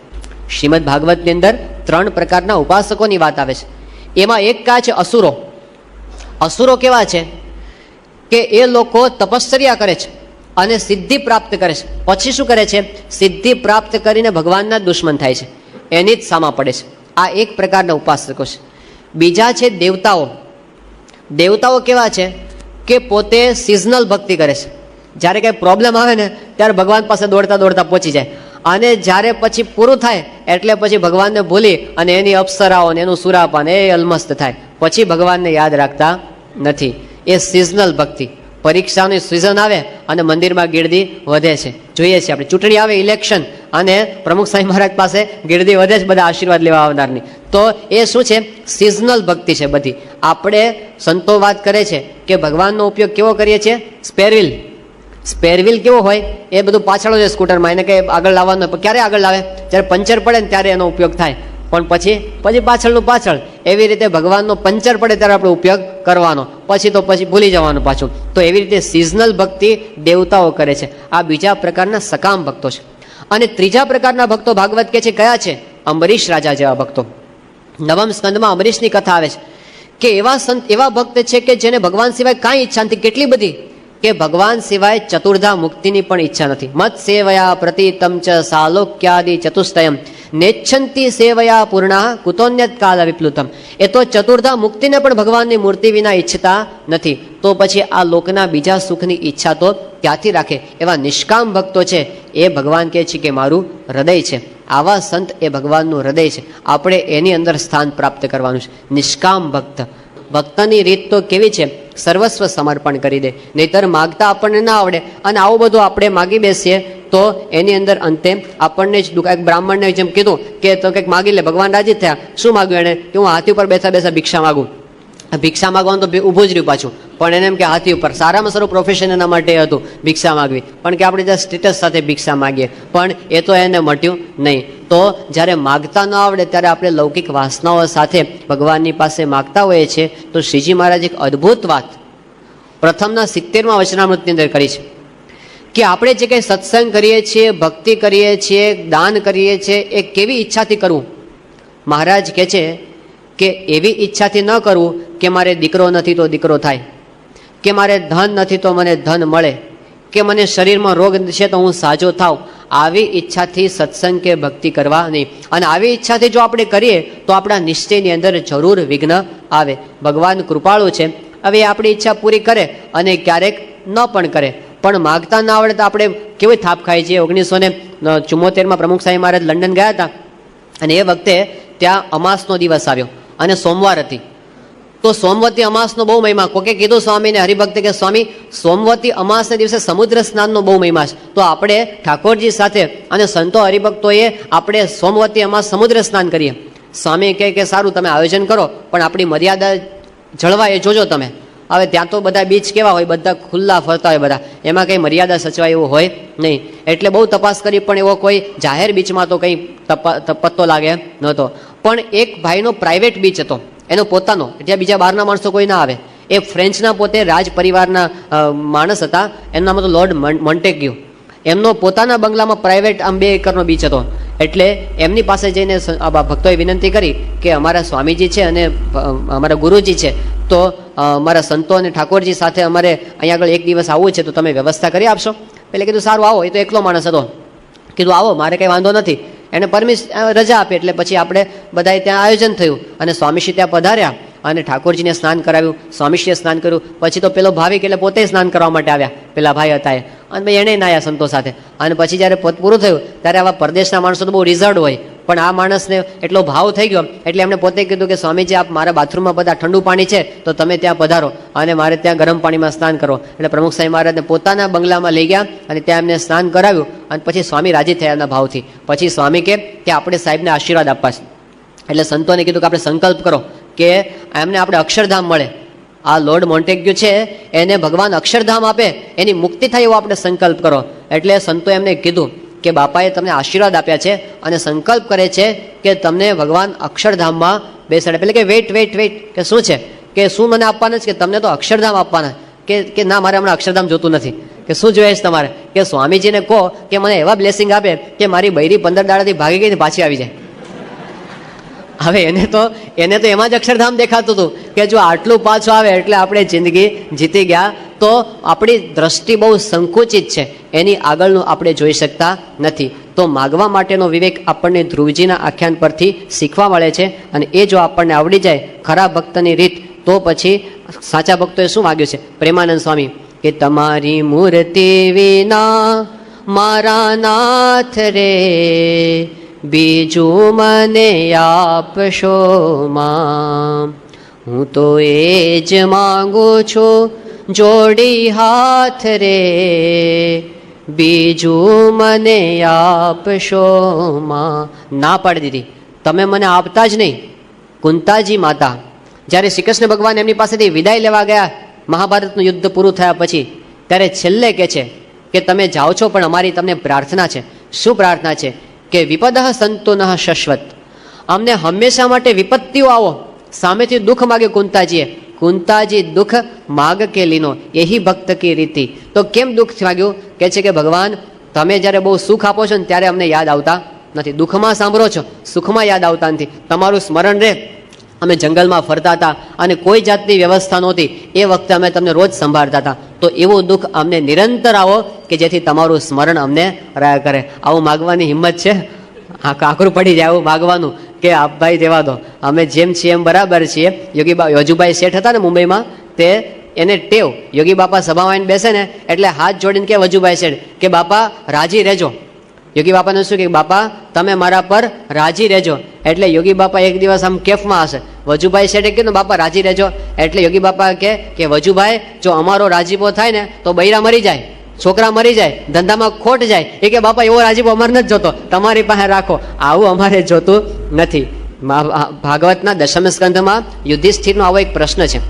શ્રીમદ ભાગવતની અંદર 3 પ્રકારના ઉપાસકોની વાત આવે છે. એમાં એક કયા છે, અસુરો. અસુરો કેવા છે કે એ લોકો તપશ્ચર્યા કરે છે અને સિદ્ધિ પ્રાપ્ત કરે છે, પછી શું કરે છે, સિદ્ધિ પ્રાપ્ત કરીને ભગવાનના દુશ્મન થાય છે, એની જ સામા પડે છે. આ એક પ્રકારના ઉપાસકો છે. બીજા છે દેવતાઓ. દેવતાઓ કેવા છે કે પોતે સિઝનલ ભક્તિ કરે છે. જ્યારે કંઈ પ્રોબ્લેમ આવે ને ત્યારે ભગવાન પાસે દોડતા દોડતા પહોંચી જાય, અને જ્યારે પછી પૂરું થાય એટલે પછી ભગવાનને ભૂલી અને એની અપ્સરાઓ ને એનું સુરાપાન એ અલમસ્ત થાય, પછી ભગવાનને યાદ રાખતા નથી. એ સિઝનલ ભક્તિ. પરીક્ષાની સિઝન આવે અને મંદિરમાં ગીરદી વધે છે. જોઈએ છીએ આપણે, ચૂંટણી આવે, ઇલેક્શન, અને પ્રમુખ સ્વામી મહારાજ પાસે ગીરદી વધે છે બધા આશીર્વાદ લેવા આવનારની. તો એ શું છે, સિઝનલ ભક્તિ છે બધી. આપણે સંતો વાત કરે છે કે ભગવાનનો ઉપયોગ કેવો કરીએ છીએ, સ્પેરવીલ. સ્પેરવીલ કેવો હોય, એ બધું પાછળ છે સ્કૂટરમાં, એને કંઈ આગળ લાવવાનું હોય. ક્યારે આગળ લાવે, જ્યારે પંચર પડે ને ત્યારે એનો ઉપયોગ થાય, પણ પછી પાછળનું પાછળ. એવી રીતે ભગવાનનો પંચર પડે ત્યારે આપણે ઉપયોગ કરવાનો, પછી તો પછી ભૂલી જવાનું પાછું. તો એવી રીતે સિઝનલ ભક્તિ દેવતાઓ કરે છે. આ બીજા પ્રકારના સકામ ભક્તો છે. અને ત્રીજા પ્રકારના ભક્તો ભાગવત કે છે કયા છે, અંબરીશ રાજા જેવા ભક્તો. નવમ સ્કંદમાં અંબરીશની કથા આવે છે કે એવા સંત, એવા ભક્ત છે કે જેને ભગવાન સિવાય કાંઈ ઈચ્છા નથી. કેટલી બધી કે ભગવાન સિવાય ચતુર્ધા મુક્તિની પણ ઈચ્છા નથી. મત સેવયા પ્રતિતમ ચ સાલોક્યાદિ ચતુષ્ટયમ નેચ્છંતી સેવયા પૂર્ણા કુતોન્યત કાલ વિપ્લુતમ. એ તો ચતુર્ધા મુક્તિને પણ ભગવાનની મૂર્તિ વિના ઈચ્છતા નથી, તો પછી આ લોકના બીજા સુખની ઈચ્છા તો ક્યાંથી રાખે. એવા નિષ્કામ ભક્તો છે, એ ભગવાન કહે છે કે મારું હૃદય છે. આવા સંત એ ભગવાનનું હૃદય છે. આપણે એની અંદર સ્થાન પ્રાપ્ત કરવાનું છે. નિષ્કામ ભક્ત. ભક્તની રીત તો કેવી છે, સર્વસ્વ સમર્પણ કરી દે. નહીતર માગતા આપણને ના આવડે અને આવું બધું આપણે માગી બેસીએ તો એની અંદર અંતે આપણને જ દુઃખ. એક બ્રાહ્મણને જેમ કીધું કે તો કંઈક માગી લે, ભગવાન રાજી થયા. શું માગ્યું એણે, કે હું હાથી ઉપર બેસા બેસા ભિક્ષા માગું. ભિક્ષા માગવાનું તો ઊભું જ રહ્યું પાછું, પણ એને એમ કે હાથી ઉપર. સારામાં સારું પ્રોફેશન એના માટે હતું ભિક્ષા માગવી, પણ કે આપણે જ્યાં સ્ટેટસ સાથે ભિક્ષા માગીએ, પણ એ તો એને મટ્યું નહીં. તો જ્યારે માગતા ન આવડે ત્યારે આપણે લૌકિક વાસનાઓ સાથે ભગવાનની પાસે માગતા હોઈએ છીએ. તો શ્રીજી મહારાજ એક અદ્ભુત વાત પ્રથમના 70મા વચનામૃતની અંદર કરી છે કે આપણે જે કંઈ સત્સંગ કરીએ છીએ, ભક્તિ કરીએ છીએ, દાન કરીએ છીએ, એ કેવી ઈચ્છાથી કરવું. મહારાજ કહે છે કે એવી ઈચ્છાથી ન કરવું કે મારે દીકરો નથી તો દીકરો થાય, કે મારે ધન નથી તો મને ધન મળે, કે મને શરીરમાં રોગ છે તો હું સાજો થાવ. આવી ઈચ્છાથી સત્સંગ કે ભક્તિ કરવા નહીં. અને આવી ઈચ્છાથી જો આપણે કરીએ તો આપણા નિશ્ચયની અંદર જરૂર વિઘ્ન આવે. ભગવાન કૃપાળુ છે. હવે આપણી ઈચ્છા પૂરી કરે અને ક્યારેક ન પણ કરે, પણ માગતા ના આવડે તો આપણે કેવી થાપ ખાઈ છીએ. 1974માં પ્રમુખ સ્વામી મહારાજ લંડન ગયા હતા અને એ વખતે ત્યાં અમાસનો દિવસ આવ્યો અને સોમવાર હતી. તો સોમવતી અમાસનો બહુ મહિમા. કોકે કીધું સ્વામીને, હરિભક્તે કે સ્વામી સોમવતી અમાસના દિવસે સમુદ્ર સ્નાનનો બહુ મહિમા છે. તો આપણે ઠાકોરજી સાથે અને સંતો હરિભક્તોએ આપણે સોમવતી અમાસ સમુદ્ર સ્નાન કરીએ. સ્વામી કહે કે સારું તમે આયોજન કરો, પણ આપણી મર્યાદા જળવાય એ જોજો તમે. હવે ત્યાં તો બધા બીચ કેવા હોય, બધા ખુલ્લા ફરતા હોય બધા, એમાં કંઈ મર્યાદા સચવાય એવું હોય નહીં. એટલે બહુ તપાસ કરી પણ એવો કોઈ જાહેર બીચમાં તો કંઈ પત્તો લાગે નહોતો. પણ એક ભાઈનો પ્રાઇવેટ બીચ હતો, એનો પોતાનો, જ્યાં બીજા બહારના માણસો કોઈ ના આવે. એ ફ્રેન્ચના પોતે રાજ પરિવારના માણસ હતા. એમનું નામ હતું લોર્ડ મોન્ટેગ્યુ. એમનો પોતાના બંગલામાં પ્રાઇવેટ આમ 2 એકરનો બીચ હતો. એટલે એમની પાસે જઈને ભક્તોએ વિનંતી કરી કે અમારા સ્વામીજી છે અને અમારા ગુરુજી છે, તો અમારા સંતો અને ઠાકોરજી સાથે અમારે અહીંયા આગળ એક દિવસ આવવું છે, તો તમે વ્યવસ્થા કરી આપશો? એટલે કીધું સારું આવો. એ તો એકલો માણસ હતો. કીધું આવો, મારે કંઈ વાંધો નથી. એને રજા આપી. એટલે પછી આપણે બધાએ ત્યાં આયોજન થયું અને સ્વામીશ્રી ત્યાં પધાર્યા અને ઠાકોરજીને સ્નાન કરાવ્યું, સ્વામીશ્રીએ સ્નાન કર્યું. પછી તો પેલો ભાવિક એટલે પોતે સ્નાન કરવા માટે આવ્યા, પેલા ભાઈ હતા એ, અને ભાઈ એણે નાયા સંતો સાથે. અને પછી જ્યારે પોત પૂરું થયું ત્યારે આવા પરદેશના માણસો તો બહુ રિઝર્વડ હોય, પણ આ માણસને એટલો ભાવ થઈ ગયો એટલે એમણે પોતે કીધું કે સ્વામીજી આપ મારા બાથરૂમમાં બધા ઠંડુ પાણી છે તો તમે ત્યાં પધારો અને મારે ત્યાં ગરમ પાણીમાં સ્નાન કરો. એટલે પ્રમુખ સાહેબ મહારાજને પોતાના બંગલામાં લઈ ગયા અને ત્યાં એમને સ્નાન કરાવ્યું. અને પછી સ્વામી રાજી થયા એમના ભાવથી. પછી સ્વામી કે આપણે સાહેબને આશીર્વાદ આપવા છે. એટલે સંતોને કીધું કે આપણે સંકલ્પ કરો કે એમને આપણે અક્ષરધામ મળે. આ લોર્ડ મોન્ટેગ્યુ છે એને ભગવાન અક્ષરધામ આપે, એની મુક્તિ થાય એવો આપણે સંકલ્પ કરો. એટલે સંતો એમને કીધું કે બાપાએ તમને આશીર્વાદ આપ્યા છે અને સંકલ્પ કરે છે કે તમને ભગવાન અક્ષરધામમાં બેસાડે. એટલે કે વેઇટ કે શું છે, કે શું મને આપવાના છે? કે તમને તો અક્ષરધામ આપવાના. કે ના, મારે હમણાં અક્ષરધામ જોતું નથી. કે શું જોઈએ છે તમારે? કે સ્વામીજીને કહો કે મને એવા બ્લેસિંગ આપે કે મારી બૈરી 15 દાડાથી ભાગી ગઈ ને પાછી આવી જાય. હવે એને તો એમાં જ અક્ષરધામ દેખાતું હતું કે જો આટલું પાછું આવે એટલે આપણે જિંદગી જીતી ગયા. તો આપણી દ્રષ્ટિ બહુ સંકુચિત છે, એની આગળનું આપણે જોઈ શકતા નથી. તો માગવા માટેનો વિવેક આપણને ધ્રુવજીના આખ્યાન પરથી શીખવા મળે છે. અને એ જો આપણને આવડી જાય ખરા ભક્તની રીત, તો પછી સાચા ભક્તોએ શું માગ્યું છે? પ્રેમાનંદ સ્વામી કે તમારી મૂર્તિ વિના મારા નાથ રે, બીજું મને આપશો માં, હું તો એ જ માંગુ છું જોડી હાથ રે, બીજું મને આપશો માં. ના પાડી દીધી, તમે મને આપતા જ નહીં. કુંતાજી માતા જ્યારે શ્રી કૃષ્ણ ભગવાન એમની પાસેથી વિદાય લેવા ગયા મહાભારતનું યુદ્ધ પૂરું થયા પછી, ત્યારે છેલ્લે કહે છે કે તમે જાઓ છો પણ અમારી તમને પ્રાર્થના છે. શું પ્રાર્થના છે? કે વિપદઃ સંતો નઃ શશ્વત, અમને હંમેશા માટે વિપત્તિઓ આવો. સામેથી દુઃખ માગે કુંતાજીએ. કુંતાજી દુઃખ માગ કે લીનો એહી ભક્ત કી રીતિ. તો કેમ દુઃખ માગ્યું? કે છે કે ભગવાન તમે જ્યારે બહુ સુખ આપો છો ને ત્યારે અમને યાદ આવતા નથી. દુઃખમાં સાંભળો છો, સુખમાં યાદ આવતા નથી. તમારું સ્મરણ રહે. અમે જંગલમાં ફરતા હતા અને કોઈ જાતની વ્યવસ્થા નહોતી, એ વખતે અમે તમને રોજ સંભાળતા હતા. તો એવું દુઃખ અમને નિરંતર આવો કે જેથી તમારું સ્મરણ અમને રહ્યા કરે. આવું માગવાની હિંમત છે? કાકરું પડી જાય આવું માગવાનું કે આપ ભાઈ દેવા દો, અમે જેમ છીએ એમ બરાબર છીએ. યોજુભાઈ શેઠ હતા ને મુંબઈમાં, તે એને ટેવ, યોગી બાપા સભામાં આવીને બેસે ને એટલે હાથ જોડીને કે વજુભાઈ શેઠ કે બાપા રાજી રહેજો. યોગી બાપાને શું કે બાપા તમે મારા પર રાજી રહેજો. એટલે યોગી બાપા એક દિવસ આમ કેફમાં હશે, વજુભાઈ શેઠે કીધું બાપા રાજી રહેજો. એટલે યોગી બાપા કે વજુભાઈ જો અમારો રાજીપો થાય ને તો બૈરા મરી જાય, છોકરા મરી જાય, ધંધામાં ખોટ જાય. એ કે બાપા એવો રાજીપો અમારે નથી જોતો, તમારી પાસે રાખો. આવું અમારે જોતું નથી. ભાગવતના 10મ સ્કંધમાં યુધિષ્ઠિરનો આવો એક પ્રશ્ન છે.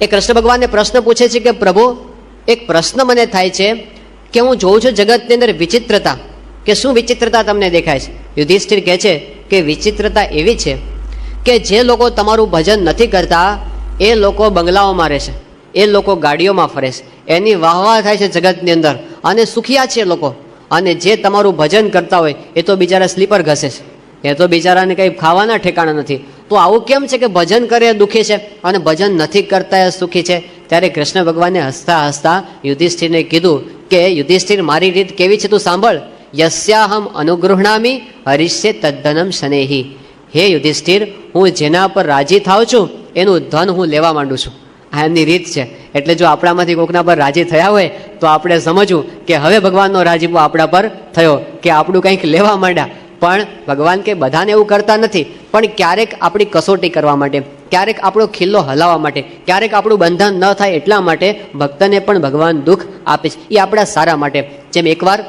એ કૃષ્ણ ભગવાનને પ્રશ્ન પૂછે છે કે પ્રભુ એક પ્રશ્ન મને થાય છે કે હું જોઉં છું જગતની અંદર વિચિત્રતા, કે શું વિચિત્રતા તમને દેખાય છે? યુધિષ્ઠિર કહે છે કે વિચિત્રતા એવી છે કે જે લોકો તમારું ભજન નથી કરતા એ લોકો બંગલાઓમાં રહે છે, એ લોકો ગાડીઓમાં ફરે છે, એની વાહવાહ થાય છે જગતની અંદર અને સુખિયા છે લોકો. અને જે તમારું ભજન કરતા હોય એ તો બિચારા સ્લીપર ઘસે છે, એ તો બિચારાને કંઈ ખાવાના ઠેકાણા નથી. તો આવું કેમ છે કે ભજન કરે એ દુઃખી છે અને ભજન નથી કરતા એ સુખી છે? ત્યારે કૃષ્ણ ભગવાને હસતા હસતા યુધિષ્ઠિરને કીધું કે યુધિષ્ઠિર મારી રીત કેવી છે તું સાંભળ. યસ્યાહમ અનુગૃહણામી હરિષ્ય તદ્ધનમ શનેહી. હે યુધિષ્ઠિર, હું જેના પર રાજી થાઉં છું એનું ધન હું લેવા માંડું છું. આ એમની રીત છે. એટલે જો આપણામાંથી કોકના પર રાજી થયા હોય તો આપણે સમજવું કે હવે ભગવાનનો રાજીપો આપણા પર થયો, કે આપણું કંઈક લેવા માંડ્યા. પણ ભગવાન કે બધાને એવું કરતા નથી, પણ ક્યારેક આપણી કસોટી કરવા માટે, ક્યારેક આપણો ખિલ્લો હલાવવા માટે, ક્યારેક આપણું બંધન ન થાય એટલા માટે ભક્તને પણ ભગવાન દુઃખ આપે છે. એ આપણા સારા માટે. જેમ એકવાર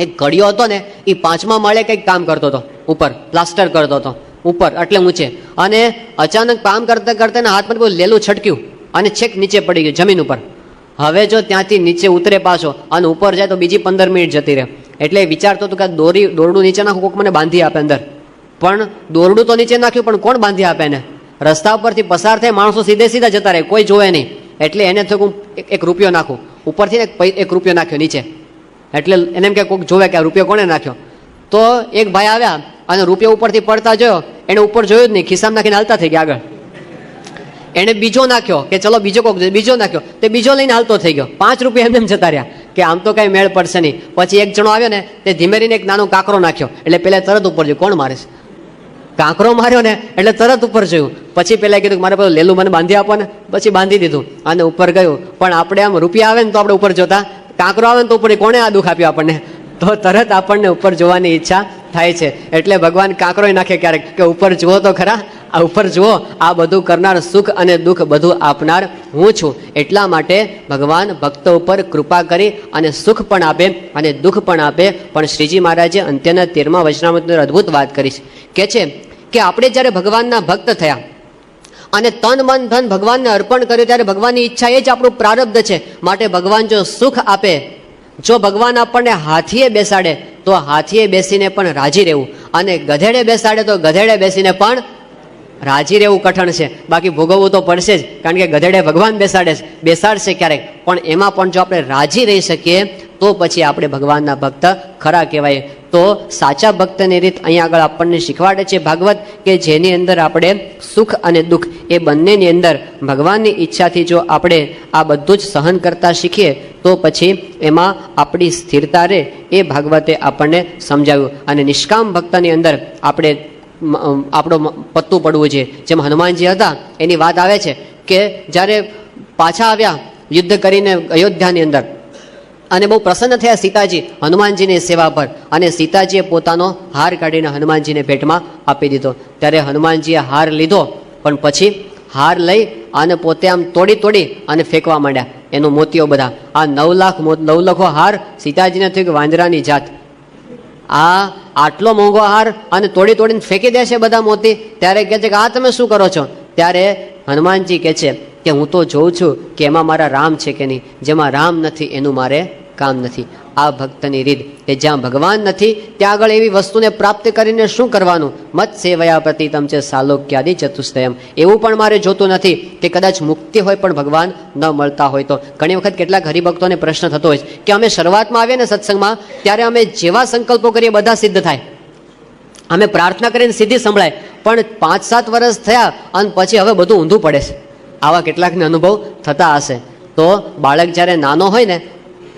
એક ઘડિયો હતો ને, એ 5મા માળે કંઈક કામ કરતો હતો, ઉપર પ્લાસ્ટર કરતો હતો, ઉપર એટલે ઊંચે. અને અચાનક કામ કરતા કરતા હાથમાં બહુ લેલું છટક્યું અને છેક નીચે પડી ગયું જમીન ઉપર. હવે જો ત્યાંથી નીચે ઉતરે પાછો અને ઉપર જાય તો બીજી 15 મિનિટ જતી રહે. એટલે વિચારતો હતો કે દોરડું નીચે નાખું, કોઈક મને બાંધી આપે અંદર. પણ દોરડું તો નીચે નાખ્યું પણ કોણ બાંધી આપે એને? રસ્તા ઉપરથી પસાર થાય માણસો સીધા જતા રહે, કોઈ જોવે નહીં. એટલે એને થયું એક રૂપિયો નાખું. ઉપરથી ને 1 રૂપિયો નાખ્યો નીચે. એટલે એને એમ કે કોઈક જોવે કે આ રૂપિયો કોણે નાખ્યો. તો એક ભાઈ આવ્યા અને રૂપિયા ઉપરથી પડતા જોયો, એને ઉપર જોયું જ નહીં, ખિસ્સામાં નાખીને હાલતા થઈ ગયા આગળ. એને બીજો નાખ્યો કે ચલો બીજો કોક બીજો નાખ્યો, તે બીજો લઈને હાલતો થઈ ગયો. 5 રૂપિયા એમને જતા રહ્યા કે આમ તો કઈ મેળ પડશે નહીં. પછી એક જણો આવ્યો ને, તે ધીમે રહીને એક નાનો કાંકરો નાખ્યો, એટલે પેલા તરત ઉપર જોયું કોણ મારે છે. કાંકરો માર્યો ને એટલે તરત ઉપર જોયું. પછી પેલા કીધું કે મારે પેલું લેલું મને બાંધી આપો ને, પછી બાંધી દીધું અને ઉપર ગયું. પણ આપણે આમ રૂપિયા આવે ને તો આપણે ઉપર જોતા, કાંકરો આવે ને તો ઉપર કોણે આ દુઃખ આપ્યું આપણને, તો તરત આપણને ઉપર જોવાની ઈચ્છા થાય છે. એટલે ભગવાન કાંકરો નાખે ક્યારેક કે ઉપર જુઓ તો ખરા, આ ઉપર જુઓ, આ બધું કરનાર, સુખ અને દુઃખ બધું આપનાર હું છું. એટલા માટે ભગવાન ભક્તો ઉપર કૃપા કરી અને સુખ પણ આપે અને દુઃખ પણ આપે. પણ શ્રીજી મહારાજે અંત્યના 13મા વચનામૃતની અદ્ભુત વાત કરી છે, કે છે કે આપણે જ્યારે ભગવાનના ભક્ત થયા અને તન મન ધન ભગવાનને અર્પણ કર્યું, ત્યારે ભગવાનની ઈચ્છા એ જ આપણું પ્રારબ્ધ છે. માટે ભગવાન જો સુખ આપે, જો ભગવાન આપણને હાથીએ બેસાડે તો હાથીએ બેસીને પણ રાજી રહેવું, અને ગધેડે બેસાડે તો ગધેડે બેસીને પણ રાજી રહેવું કઠણ છે. બાકી ભોગવવું તો પડશે જ, કારણ કે ગધેડે ભગવાન બેસાડશે ક્યારેક, પણ એમાં પણ જો આપણે રાજી રહી શકીએ તો પછી આપણે ભગવાનના ભક્ત ખરા કહેવાય. તો સાચા ભક્તની રીત અહીંયા આગળ આપણને શીખવાડે છે ભાગવત, કે જેની અંદર આપણે સુખ અને દુઃખ એ બંનેની અંદર ભગવાનની ઈચ્છાથી જો આપણે આ બધું જ સહન કરતા શીખીએ તો પછી એમાં આપણી સ્થિરતા રહે, એ ભાગવતે આપણને સમજાવ્યું. અને નિષ્કામ ભક્તની અંદર આપણે આપણો પત્તું પડવું છે. જેમ હનુમાનજી હતા એની વાત આવે છે કે જ્યારે પાછા આવ્યા યુદ્ધ કરીને અયોધ્યાની અંદર, અને બહુ પ્રસન્ન થયા સીતાજી હનુમાનજીની સેવા પર, અને સીતાજીએ પોતાનો હાર કાઢીને હનુમાનજીને ભેટમાં આપી દીધો. ત્યારે હનુમાનજીએ હાર લીધો, પણ પછી હાર લઈ અને પોતે આમ તોડી અને ફેંકવા માંડ્યા એનું મોતીઓ બધા. આ 9 લાખો હાર સીતાજીને થયું કે વાંદરાની જાત, આ આટલો મોંઘો હાર અને તોડીને ફેંકી દેશે બધા મોતી. ત્યારે કહે છે કે આ તમે શું કરો છો? ત્યારે હનુમાનજી કહે છે કે હું તો જોઉં છું કે એમાં મારા રામ છે કે નહીં, જેમાં રામ નથી એનું મારે કામ નથી. આ ભક્તની રીત કે જ્યાં ભગવાન નથી ત્યાં આગળ એવી વસ્તુને પ્રાપ્ત કરીને શું કરવાનું? મત સેવયા પ્રતિતમ છે સાલોક્યાદિ ચતુષ્ટયમ. એવું પણ મારે જોતું નથી કે કદાચ મુક્તિ હોય પણ ભગવાન ન મળતા હોય તો. ઘણી વખત કેટલાક હરિભક્તોને પ્રશ્ન થતો હોય કે અમે શરૂઆતમાં આવીએ ને સત્સંગમાં, ત્યારે અમે જેવા સંકલ્પો કરીએ બધા સિદ્ધ થાય, અમે પ્રાર્થના કરીને સીધી સંભળાય, પણ 5-7 વર્ષ થયા અને પછી હવે બધું ઊંધું પડે છે. આવા કેટલાકને અનુભવ થતા હશે. તો બાળક જ્યારે નાનો હોય ને,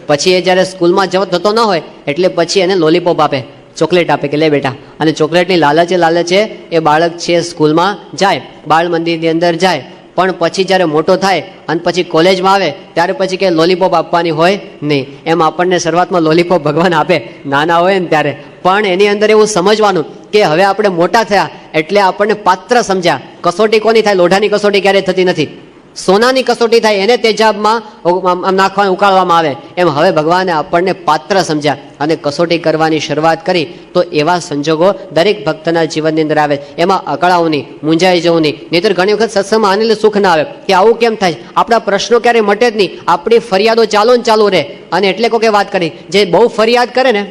પછી એ જ્યારે સ્કૂલમાં જતો ન હોય એટલે પછી એને લોલીપોપ આપે, ચોકલેટ આપે કે લે બેટા, અને ચોકલેટની લાલચે એ બાળક છે સ્કૂલમાં જાય, બાળ મંદિરની અંદર જાય. પણ પછી જ્યારે મોટો થાય અને પછી કોલેજમાં આવે ત્યારે પછી કે લોલીપોપ આપવાની હોય નહીં. એમ આપણને શરૂઆતમાં લોલીપોપ ભગવાન આપે નાના હોય ને ત્યારે, પણ એની અંદર એવું સમજવાનું કે હવે આપણે મોટા થયા એટલે આપણને પાત્ર સમજ્યા. કસોટી કોની થાય? લોઢાની કસોટી ક્યારેય થતી નથી, સોનાની કસોટી થાય, એને તેજાબમાં નાખવા ઉકાળવામાં આવે. એમ હવે ભગવાને આપણને પાત્ર સમજ્યા અને કસોટી કરવાની શરૂઆત કરી. તો એવા સંજોગો દરેક ભક્તના જીવનની અંદર આવે. એમાં અકળાવું નહીં, મૂંઝાઈ જવું નહીં. નહીંતર ઘણી વખત સત્સંગમાં આને સુખ ના આવે કે આવું કેમ થાય, આપણા પ્રશ્નો ક્યારેય મટે જ નહીં, આપણી ફરિયાદો ચાલુ રહે. અને એટલે કોકે વાત કરી, જે બહુ ફરિયાદ કરે ને,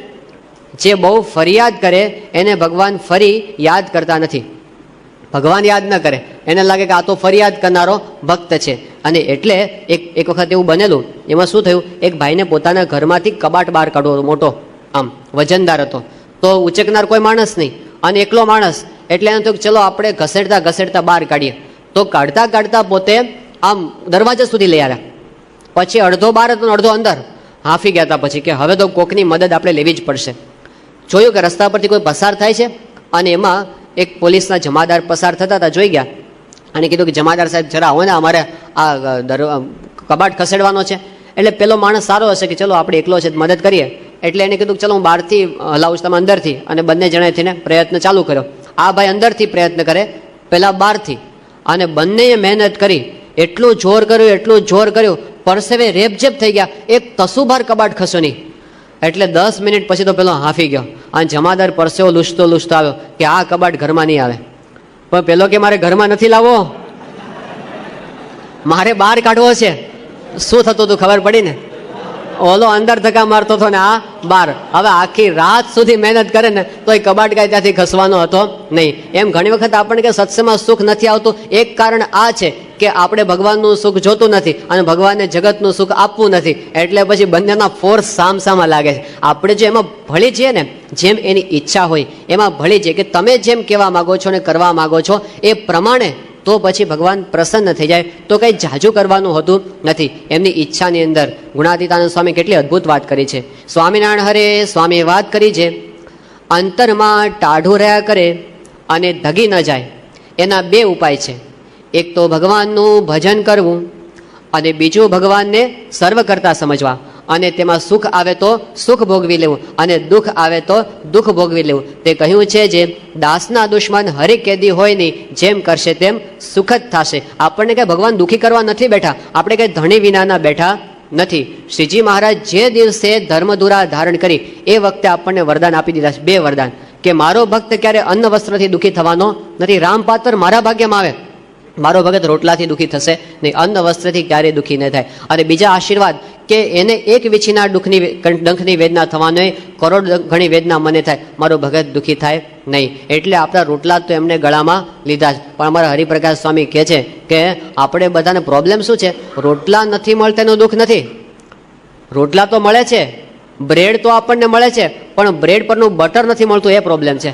જે બહુ ફરિયાદ કરે એને ભગવાન ફરી યાદ કરતા નથી. ભગવાન યાદ ન કરે, એને લાગે કે આ તો ફરિયાદ કરનારો ભક્ત છે. અને એટલે એક વખત એવું બનેલું, એમાં શું થયું, એક ભાઈને પોતાના ઘરમાંથી કબાટ બહાર કાઢવો, મોટો આમ વજનદાર હતો, તો ઉચકનાર કોઈ માણસ નહીં અને એકલો માણસ, એટલે એને થયું ચલો આપણે ઘસેડતા બહાર કાઢીએ. તો કાઢતા પોતે આમ દરવાજા સુધી લઈ આવ્યા. પછી અડધો બહાર હતો અડધો અંદર હાંફી ગયા હતા. પછી કે હવે તો કોકની મદદ આપણે લેવી જ પડશે. જોયું કે રસ્તા પરથી કોઈ પસાર થાય છે, અને એમાં એક પોલીસના જમાદાર પસાર થતા હતા, જોઈ ગયા અને કીધું કે જમાદાર સાહેબ જરા આવો ને, અમારે આ કબાટ ખસેડવાનો છે. એટલે પેલો માણસ સારો હશે કે ચલો આપણે એકલો છે મદદ કરીએ. એટલે એને કીધું ચલો હું બહારથી હલાવું છું, તમે અંદરથી. અને બંને જણાએ થઈને પ્રયત્ન ચાલુ કર્યો. આ ભાઈ અંદરથી પ્રયત્ન કરે, પેલા બહારથી, અને બંનેએ મહેનત કરી, એટલું જોર કર્યું, પરસેવે રેપઝેપ થઈ ગયા, એક તસુભાર કબાટ ખસ્યો નહીં. એટલે 10 મિનિટ પછી તો પેલો હાંફી ગયો અને જમાદાર પરસેવો લૂછતો આવ્યો કે આ કબાટ ઘરમાં નહીં આવે. પણ પેલો કે મારે ઘરમાં નથી લાવવો, મારે બહાર કાઢવો છે. શું થતું હતું ખબર પડી ને, ઓલો અંદર ધક્કા મારતો હતો ને આ બહાર. હવે આખી રાત સુધી મહેનત કરે ને તો એ કબાટ કાંઈ ત્યાંથી ખસવાનો હતો નહીં. એમ ઘણી વખત આપણને કે સત્સંગમાં સુખ નથી આવતું, એક કારણ આ છે કે આપણે ભગવાનનું સુખ જોતું નથી અને ભગવાનને જગતનું સુખ આપવું નથી, એટલે પછી બંનેના ફોર્સ સામસામા લાગે છે. આપણે જો એમાં ભળી જઈએ ને, જેમ એની ઈચ્છા હોય એમાં ભળી જઈએ કે તમે જેમ કહેવા માગો છો ને કરવા માગો છો એ પ્રમાણે, તો પછી ભગવાન પ્રસન્ન થઈ જાય. તો કંઈ જાજુ કરવાનું હોતું નથી. એમની ઈચ્છાની અંદર ગુણાતીતાનંદ સ્વામી કેટલી અદ્ભુત વાત કરી છે. સ્વામિનારાયણ હરે સ્વામીએ વાત કરી છે, અંતરમાં ટાઢું રહ્યા કરે અને ધગી ન જાય એના બે ઉપાય છે. એક તો ભગવાનનું ભજન કરવું અને બીજું ભગવાનને સર્વ કરતા સમજવા, અને તેમાં સુખ આવે તો સુખ ભોગવી લેવું અને દુઃખ આવે તો દુઃખ ભોગવી લેવું. તે કહ્યું છે જે દાસના દુશ્મન હરિ કેદી હોય નહીં, જેમ કરશે તેમ સુખ જ થશે. આપણને કંઈ ભગવાન દુઃખી કરવા નથી બેઠા, આપણે કંઈ ધણી વિનાના બેઠા નથી. શ્રીજી મહારાજ જે દિવસે ધર્મધુરા ધારણ કરી એ વખતે આપણને વરદાન આપી દીધા છે, બે વરદાન, કે મારો ભક્ત ક્યારે અન્ન વસ્ત્રથી દુઃખી થવાનો નથી. રામપાત્ર મારા ભાગ્યમાં આવે, મારો ભગત રોટલાથી દુઃખી થશે નહીં, અન્ન વસ્ત્રથી ક્યારેય દુઃખી ન થાય. અને બીજા આશીર્વાદ કે એને એક વીછીના ડંખની વેદના થવાનો, કરોડ ઘણી વેદના મને થાય, મારો ભગત દુઃખી થાય નહીં. એટલે આપણા રોટલા તો એમને ગળામાં લીધા જ. પણ અમારા હરિપ્રકાશ સ્વામી કહે છે કે આપણે બધાને પ્રોબ્લેમ શું છે, રોટલા નથી મળતા એનું દુઃખ નથી. રોટલા તો મળે છે, બ્રેડ તો આપણને મળે છે, પણ બ્રેડ પરનું બટર નથી મળતું એ પ્રોબ્લેમ છે.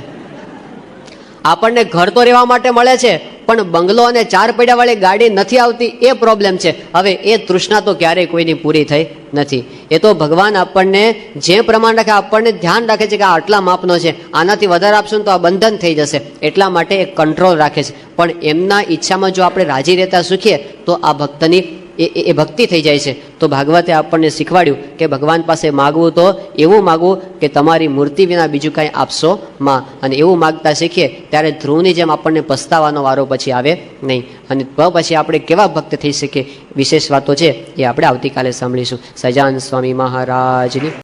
આપણને ઘર તો રહેવા માટે મળે છે, પણ બંગલો અને ચાર પૈડાવાળી ગાડી નથી આવતી એ પ્રોબ્લેમ છે. હવે એ તૃષ્ણા તો ક્યારેય કોઈની પૂરી થઈ નથી. એ તો ભગવાન આપણને જે પ્રમાણ રાખે, આપણને ધ્યાન રાખે છે કે આ આટલા માપનો છે, આનાથી વધારે આપશું તો આ બંધન થઈ જશે, એટલા માટે એ કંટ્રોલ રાખે છે. પણ એમના ઈચ્છામાં જો આપણે રાજી રહેતા શીખીએ તો આ ભક્તની એ ભક્તિ થઈ જાય છે. તો ભાગવતે આપણને શીખવાડ્યું કે ભગવાન પાસે માગવું તો એવું માગવું કે તમારી મૂર્તિ વિના બીજું કાંઈ આપશો માં. અને એવું માગતા શીખીએ ત્યારે ધ્રુવની જેમ આપણને પસ્તાવાનો વારો પછી આવે નહીં. અને પછી આપણે કેવા ભક્ત થઈ શકીએ, વિશેષ વાતો છે એ આપણે આવતીકાલે સાંભળીશું. સજાન સ્વામી મહારાજની